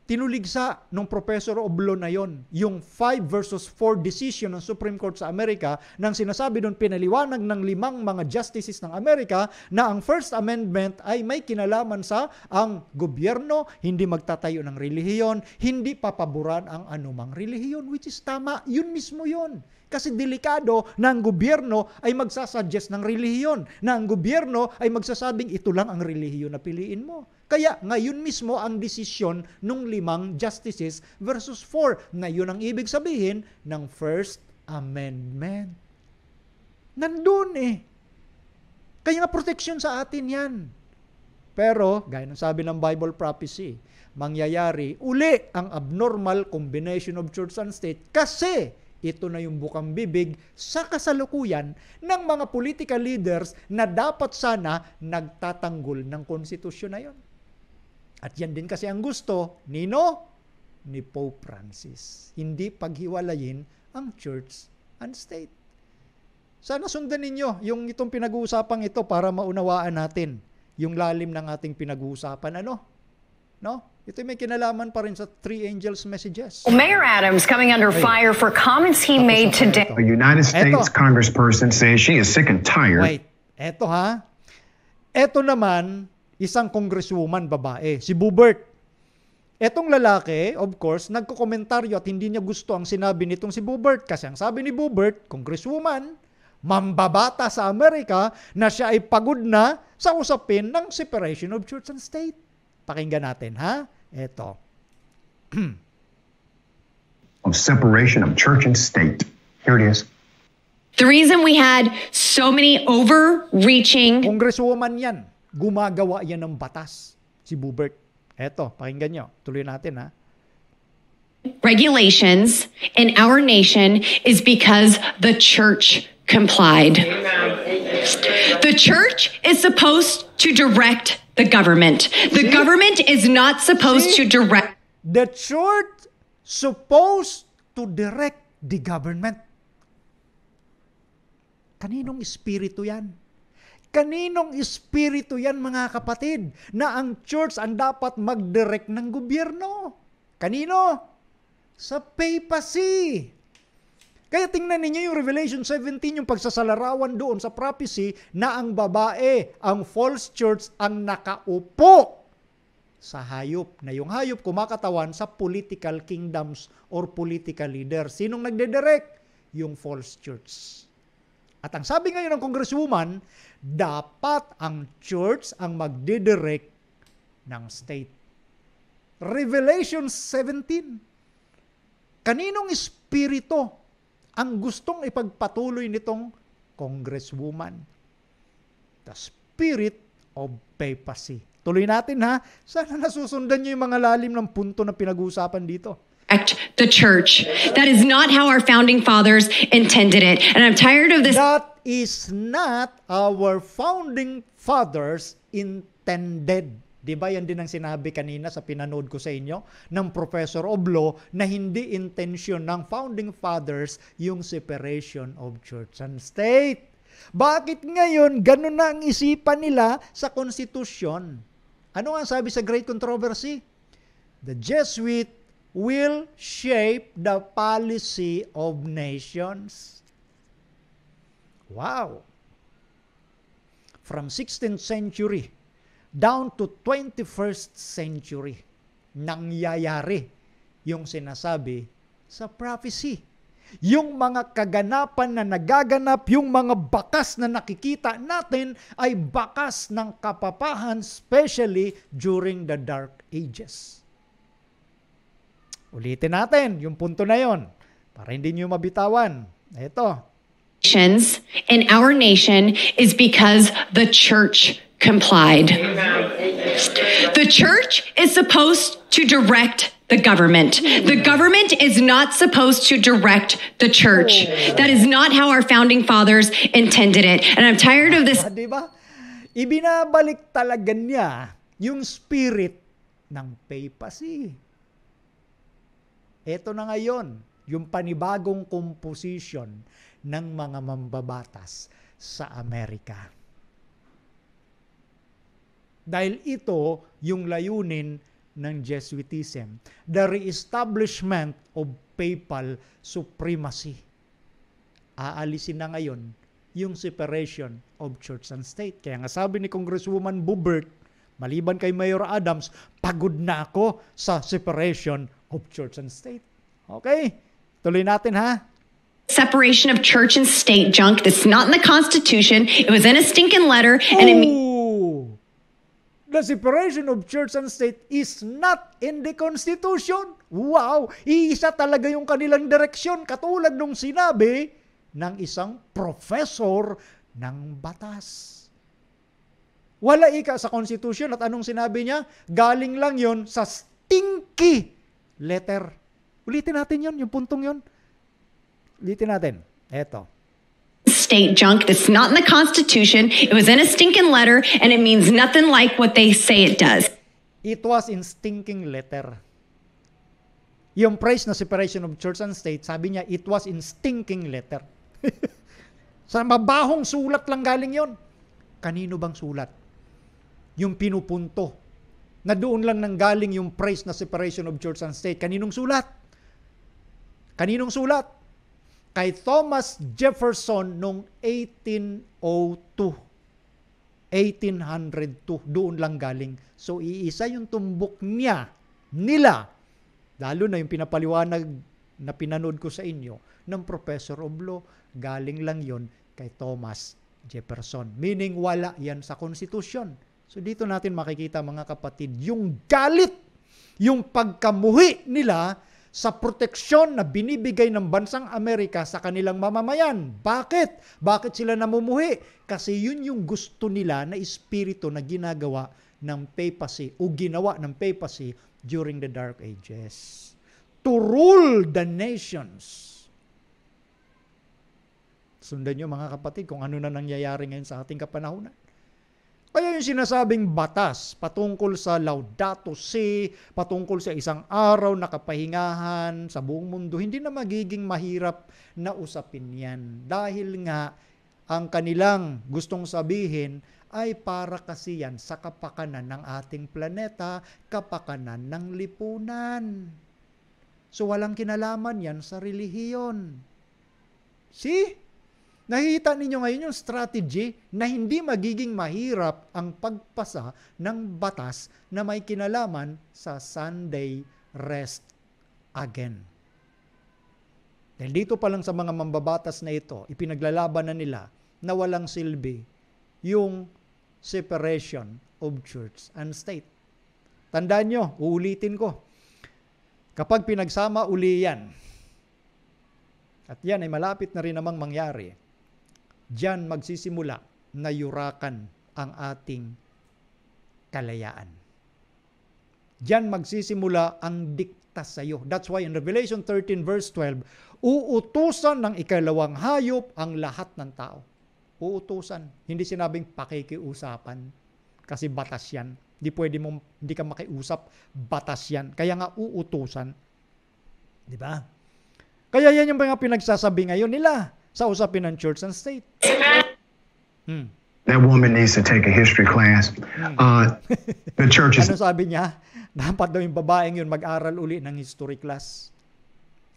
tinuligsa ng Professor Oblo na yon, yung 5 versus 4 decision ng Supreme Court sa Amerika, nang sinasabi doon pinaliwanag ng 5 mga justices ng Amerika na ang First Amendment ay may kinalaman sa ang gobyerno, hindi magtatayo ng relihiyon, hindi papaboran ang anumang relihiyon, which is tama, yun mismo yun. Kasi delikado na ang gobyerno ay magsasuggest ng relihiyon, na ang gobyerno ay magsasabing ito lang ang relihiyon na piliin mo. Kaya ngayon mismo ang desisyon ng 5 justices versus 4 na yun ang ibig sabihin ng First Amendment. Nandun eh. Kaya nga proteksyon sa atin yan. Pero, gaya ng sabi ng Bible prophecy, mangyayari uli ang abnormal combination of church and state kasi ito na yung bukang bibig sa kasalukuyan ng mga political leaders na dapat sana nagtatanggol ng konstitusyon na yon. At yan din kasi ang gusto ni Pope Francis. Hindi paghiwalayin ang church and state. Sana sundan ninyo yung itong pinag-uusapang ito para maunawaan natin yung lalim ng ating pinag-uusapan. No? Ito may kinalaman pa rin sa Three Angels messages. Mayor Adams coming under fire for comments he made today. A United States congressperson says she is sick and tired. Wait, eto ha. Eto naman, isang congresswoman babae, si Boebert. Etong lalaki, of course, nagko-komentaryo at hindi niya gusto ang sinabi nitong si Boebert. Kasi ang sabi ni Boebert, congresswoman, mambabata sa Amerika na siya ay pagod na sa usapin ng separation of church and state. Pakinggan natin, ha? Eto. Of separation of church and state. Here it is. The reason we had so many overreaching... Congresswoman yan. Gumagawa yan ng batas. Si Boebert. Eto, pakinggan nyo. Tuloy natin, ha? Regulations in our nation is because the church complied. The church is supposed to direct the government. The government is not supposed to direct. The church supposed to direct the government. Kaninong espiritu yan? Kaninong espiritu yan, mga kapatid, na ang church ang dapat mag-direct ng gobyerno? Kanino? Sa papacy. Kaya tingnan ninyo yung Revelation 17, yung pagsasalarawan doon sa prophecy na ang babae, ang false church, ang nakaupo sa hayop. Na yung hayop kumakatawan sa political kingdoms or political leaders. Sinong nagdedirect? Yung false church. At ang sabi ngayon ng congresswoman, dapat ang church ang magdidirect ng state. Revelation 17. Kaninong espiritu ang gustong ipagpatuloy nitong congresswoman? The spirit of papacy. Tuloy natin, ha? Sana nasusundan nyo yung mga lalim ng punto na pinag-uusapan dito. The church. That is not how our founding fathers intended it. And I'm tired of this. That is not our founding fathers intended. Diba yan din ang sinabi kanina sa pinanood ko sa inyo ng Professor of Law na hindi intensyon ng founding fathers yung separation of church and state. Bakit ngayon ganun na ang isipan nila sa konstitusyon? Ano ang sabi sa Great Controversy? The Jesuit will shape the policy of nations. Wow! From 16th century down to 21st century, nangyayari yung sinasabi sa prophecy. Yung mga kaganapan na nagaganap, yung mga bakas na nakikita natin ay bakas ng kapapahan, especially during the Dark Ages. Ulitin natin yung punto na yon para hindi nyo mabitawan. Ito. In our nation is because the church complied. The church is supposed to direct the government. The government is not supposed to direct the church. That is not how our founding fathers intended it. And I'm tired of this. Diba? Ibinabalik talaga niya yung spirit ng papacy. Ito na ngayon, yung panibagong composition ng mga mambabatas sa Amerika. Dahil ito yung layunin ng Jesuitism, the reestablishment of papal supremacy. Aalisin na ngayon yung separation of church and state. Kaya nga sabi ni Congresswoman Boebert, maliban kay Mayor Adams, pagod na ako sa separation of church and state. Okay? Tuloy natin, ha? separation of church and state junk that's not in the Constitution. It was in a stinking letter, and it the separation of church and state is not in the Constitution. Wow! Iisa talaga yung kanilang direksyon, katulad nung sinabi ng isang professor ng batas. Wala ika sa Constitution, at anong sinabi niya? Galing lang yon sa stinky letter. Ulitin natin yon, yung puntong yon. Ulitin natin. Eto. State junk that's not in the Constitution. It was in a stinking letter, and it means nothing like what they say it does. It was in stinking letter. Yung phrase na separation of church and state, sabi niya, it was in stinking letter. Sa mabahong sulat lang galing yon. Kanino bang sulat? Yung pinupunto na doon lang nanggaling yung phrase na separation of church and state. Kaninong sulat? Kaninong sulat? Kay Thomas Jefferson noong 1802. Doon lang galing. So, iisa yung tumbok nila, lalo na yung pinapaliwanag na pinanood ko sa inyo, ng Professor of Law, galing lang yon kay Thomas Jefferson. Meaning, wala yan sa Konstitusyon. So, dito natin makikita, mga kapatid, yung galit, yung pagkamuhi nila sa proteksyon na binibigay ng bansang Amerika sa kanilang mamamayan. Bakit? Bakit sila namumuhi? Kasi yun yung gusto nila na espiritu na ginagawa ng papacy o ginawa ng papacy during the Dark Ages. To rule the nations. Sundan nyo, mga kapatid, kung ano na nangyayari ngayon sa ating kapanahunan. Kaya yung sinasabing batas patungkol sa Laudato Si, patungkol sa isang araw na kapahingahan sa buong mundo, hindi na magiging mahirap na usapin yan. Dahil nga, ang kanilang gustong sabihin ay para kasi yan sa kapakanan ng ating planeta, kapakanan ng lipunan. So walang kinalaman yan sa relihiyon. See? Nakikita ninyo ngayon yung strategy na hindi magiging mahirap ang pagpasa ng batas na may kinalaman sa Sunday rest again. Dahil dito pa lang sa mga mambabatas na ito, ipinaglalaban na nila na walang silbi yung separation of church and state. Tandaan nyo, uulitin ko, kapag pinagsama uli yan, at yan ay malapit na rin namang mangyari, diyan magsisimula na yurakan ang ating kalayaan. Diyan magsisimula ang dikta sa iyo. That's why in Revelation 13 verse 12, uutusan ng ikalawang hayop ang lahat ng tao. Uutusan. Hindi sinabing pakikiusapan. Kasi batas yan. Hindi ka makiusap. Batas yan. Kaya nga uutusan. Di ba? Kaya yan yung mga pinagsasabi ngayon nila sa usapin ng church and state. That woman needs to take a history class. The church is... Ano sabi niya? Dapat daw yung babaeng yun mag-aral uli ng history class.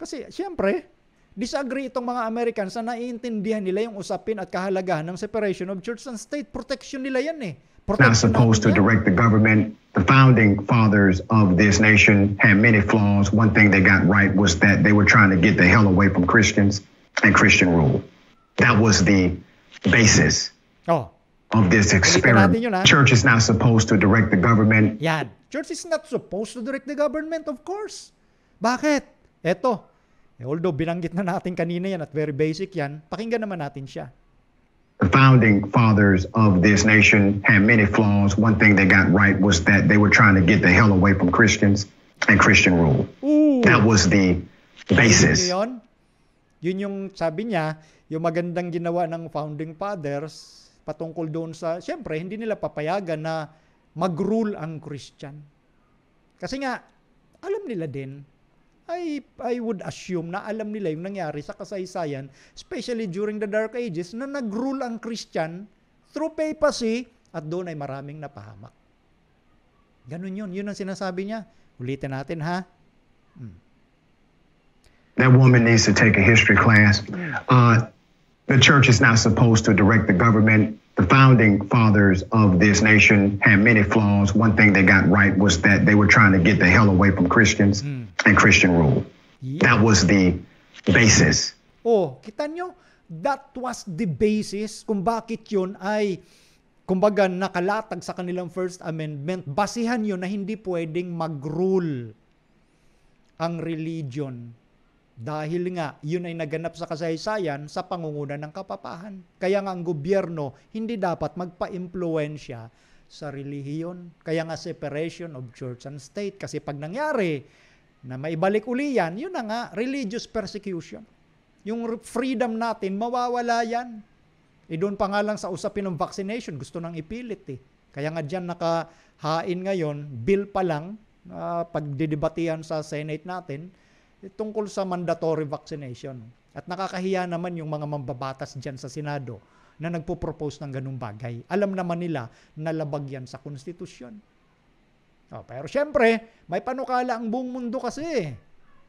Kasi, siyempre, disagree itong mga Americans na naiintindihan nila yung usapin at kahalagahan ng separation of church and state. Protection nila yan eh. Not supposed to direct the government. The founding fathers of this nation had many flaws. One thing they got right was that they were trying to get the hell away from Christians and Christian rule. That was the basis of this experiment. Church is not supposed to direct the government. Yan. Church is not supposed to direct the government, of course. Bakit? Eto. Although binanggit na natin kanina yan at very basic yan, pakinggan naman natin siya. The founding fathers of this nation had many flaws. One thing they got right was that they were trying to get the hell away from Christians and Christian rule. That was the basis. Yun yung sabi niya, yung magandang ginawa ng founding fathers patungkol doon sa, siyempre, hindi nila papayagan na mag-rule ang Christian. Kasi nga, alam nila din, I would assume na alam nila yung nangyari sa kasaysayan, especially during the Dark Ages, na nag-rule ang Christian through papacy at doon ay maraming napahamak. Ganun yun. Yun ang sinasabi niya. Ulitin natin, ha? That woman needs to take a history class. The church is not supposed to direct the government. The founding fathers of this nation had many flaws. One thing they got right was that they were trying to get the hell away from Christians and Christian rule. That was the basis Kita nyo, that was the basis kung bakit yun ay, kumbaga, nakalatag sa kanilang First Amendment. Basihan yun na hindi pwedeng mag-rule ang religion. Dahil nga, yun ay naganap sa kasaysayan sa pangunguna ng kapapahan. Kaya nga ang gobyerno hindi dapat magpa-impluensya sa relihiyon. Kaya nga separation of church and state. Kasi pag nangyari na maibalik uli yan, yun na nga, religious persecution. Yung freedom natin, mawawala yan. Doon pa nga lang sa usapin ng vaccination, gusto nang ipilit Kaya nga dyan nakahain ngayon, bill pa lang, pagdidebatihan sa Senate natin, tungkol sa mandatory vaccination. At nakakahiya naman yung mga mambabatas dyan sa Senado na nagpo-propose ng ganung bagay. Alam naman nila na labag yan sa konstitusyon. Pero syempre, may panukala ang buong mundo kasi.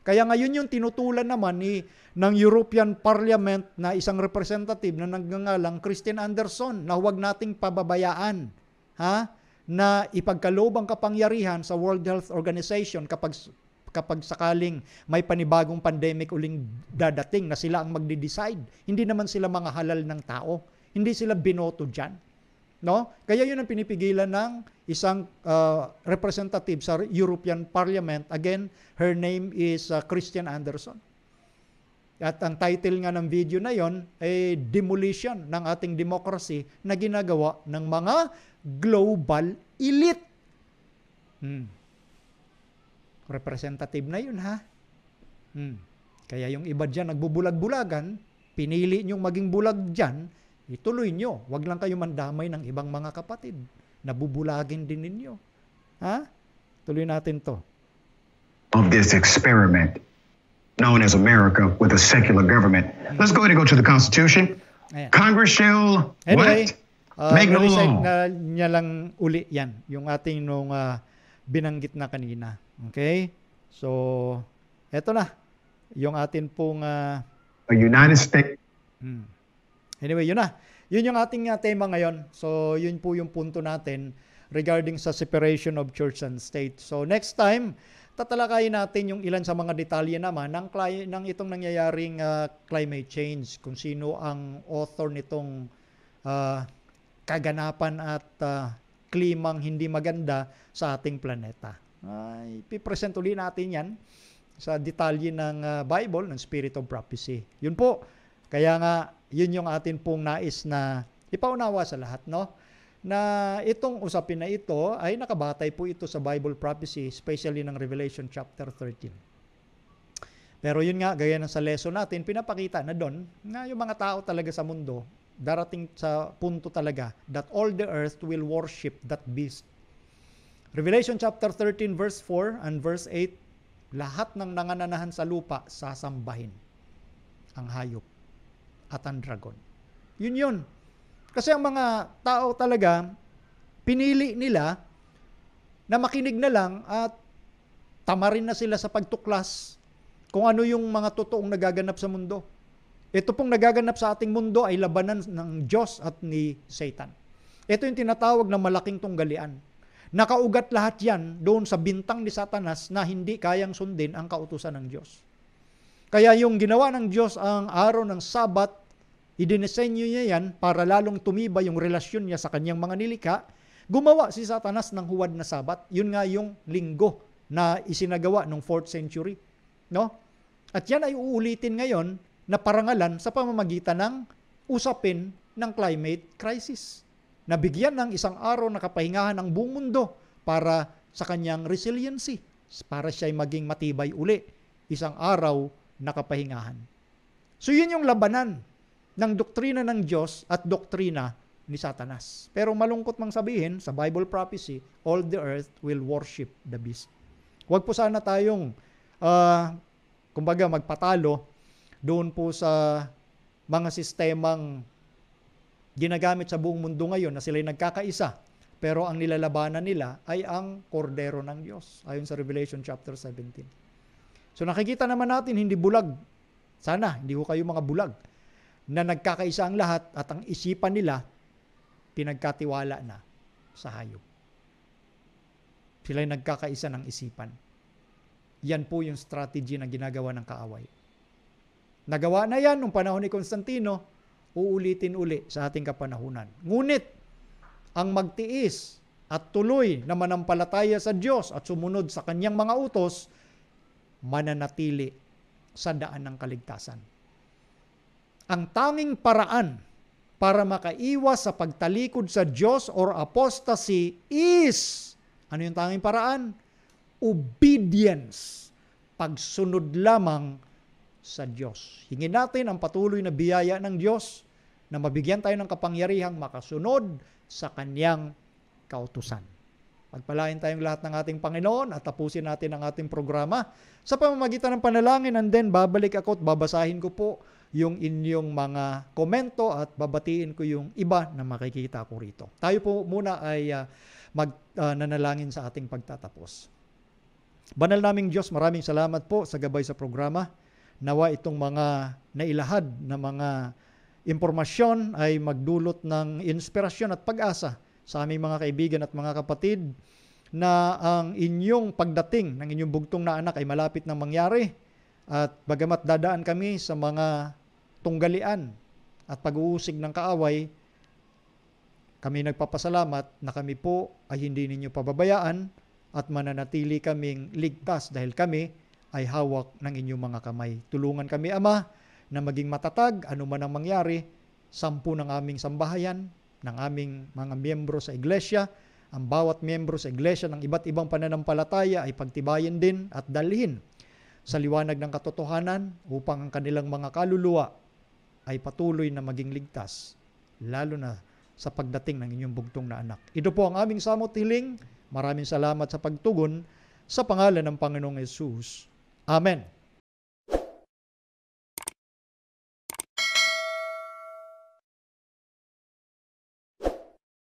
Kaya ngayon yung tinutulan naman ng European Parliament na isang representative na nagngangalang Christine Anderson na huwag nating pababayaan na ipagkaloob ang kapangyarihan sa World Health Organization kapag sakaling may panibagong pandemic uling dadating na sila ang magde-decide. Hindi naman sila mga halal ng tao. Hindi sila binoto dyan. No? Kaya yun ang pinipigilan ng isang representative sa European Parliament. Again, her name is Christine Anderson. At ang title nga ng video na yon ay demolition ng ating democracy na ginagawa ng mga global elite. Representative na yun, ha? Kaya yung iba dyan nagbubulag-bulagan, pinili nyong maging bulag dyan, ituloy nyo. Huwag lang kayo mandamay ng ibang mga kapatid. Nabubulagin din ninyo. Ha? Tuloy natin to. Of this experiment known as America with a secular government. Let's go ahead and go to the Constitution. Ayan. Congress shall anyway, make no law. Niya lang uli yan, yung ating nung binanggit na kanina. Okay? So, eto na. Yung atin pong a United States. Anyway, yun na. Yun yung ating tema ngayon. So, yun po yung punto natin regarding sa separation of church and state. So, next time, tatalakayin natin yung ilan sa mga detalye naman ng itong nangyayaring climate change. Kung sino ang author nitong kaganapan at klimang hindi maganda sa ating planeta. Ipipresent ulit natin yan sa detalye ng Bible, ng Spirit of Prophecy. Yun po. Kaya nga, yun yung atin pong nais na ipaunawa sa lahat, no? Na itong usapin na ito ay nakabatay po ito sa Bible prophecy, especially ng Revelation chapter 13. Pero yun nga, gaya ng sa lesson natin, pinapakita na doon na yung mga tao talaga sa mundo, darating sa punto talaga that all the earth will worship that beast. Revelation chapter 13 verse 4 and verse 8, lahat ng nangananahan sa lupa sasambahin ang hayop at ang dragon. Yun. Kasi ang mga tao talaga, pinili nila na makinig na lang at tamarin na sila sa pagtuklas kung ano yung mga totoong nagaganap sa mundo. Ito pong nagaganap sa ating mundo ay labanan ng Diyos at ni Satan. Ito yung tinatawag na malaking tunggalian. Nakaugat lahat yan doon sa bintang ni Satanas na hindi kayang sundin ang kautusan ng Diyos. Kaya yung ginawa ng Diyos ang araw ng Sabat, idinisenyo niya yan para lalong tumibay yung relasyon niya sa kanyang mga nilikha. Gumawa si Satanas ng huwad na Sabat. Yun nga yung linggo na isinagawa ng 4th century. No? At yan ay uulitin ngayon na parangalan sa pamamagitan ng usapin ng climate crisis. Nabigyan ng isang araw na kapahingahan ng buong mundo para sa kanyang resiliency, para siya ay maging matibay uli. Isang araw na kapahingahan. So yun yung labanan ng doktrina ng Diyos at doktrina ni Satanas. Pero malungkot mang sabihin, sa Bible prophecy, all the earth will worship the beast. Huwag po sana tayong, kumbaga magpatalo doon po sa mga sistemang ginagamit sa buong mundo ngayon na sila'y nagkakaisa. Pero ang nilalabanan nila ay ang kordero ng Diyos, ayon sa Revelation chapter 17. So nakikita naman natin, hindi bulag. Sana, hindi ko kayo mga bulag na nagkakaisa ang lahat at ang isipan nila pinagkatiwala na sa hayop. Sila'y nagkakaisa ng isipan. Yan po yung strategy na ginagawa ng kaaway. Nagawa na yan nung panahon ni Constantino, uulitin uli sa ating kapanahunan. Ngunit, ang magtiis at tuloy na manampalataya sa Diyos at sumunod sa kanyang mga utos, mananatili sa daan ng kaligtasan. Ang tanging paraan para makaiwas sa pagtalikod sa Diyos or apostasy is, ano yung tanging paraan? Obedience. Pagsunod lamang sa Diyos. Hingin natin ang patuloy na biyaya ng Diyos na mabigyan tayo ng kapangyarihang makasunod sa Kanyang kautusan. Pagpalain tayong lahat ng ating Panginoon at tapusin natin ang ating programa sa pamamagitan ng panalangin, and then babalik ako at babasahin ko po yung inyong mga komento at babatiin ko yung iba na makikita ko rito. Tayo po muna ay nanalangin sa ating pagtatapos. Banal naming Diyos, maraming salamat po sa gabay sa programa. Nawa itong mga nailahad na mga impormasyon ay magdulot ng inspirasyon at pag-asa sa aming mga kaibigan at mga kapatid na ang inyong pagdating ng inyong bugtong na anak ay malapit na mangyari, at bagamat dadaan kami sa mga tunggalian at pag-uusig ng kaaway, kami nagpapasalamat na kami po ay hindi ninyo pababayaan at mananatili kaming ligtas dahil kami ay hawak ng inyong mga kamay. Tulungan kami, Ama, na maging matatag anuman ang mangyari, 10 ng aming sambahayan, ng aming mga miyembro sa iglesia, ang bawat miyembro sa iglesia ng iba't ibang pananampalataya ay pagtibayin din at dalhin sa liwanag ng katotohanan upang ang kanilang mga kaluluwa ay patuloy na maging ligtas, lalo na sa pagdating ng inyong bugtong na anak. Ito po ang aming samot hiling. Maraming salamat sa pagtugon sa pangalan ng Panginoong Yesus. Amen.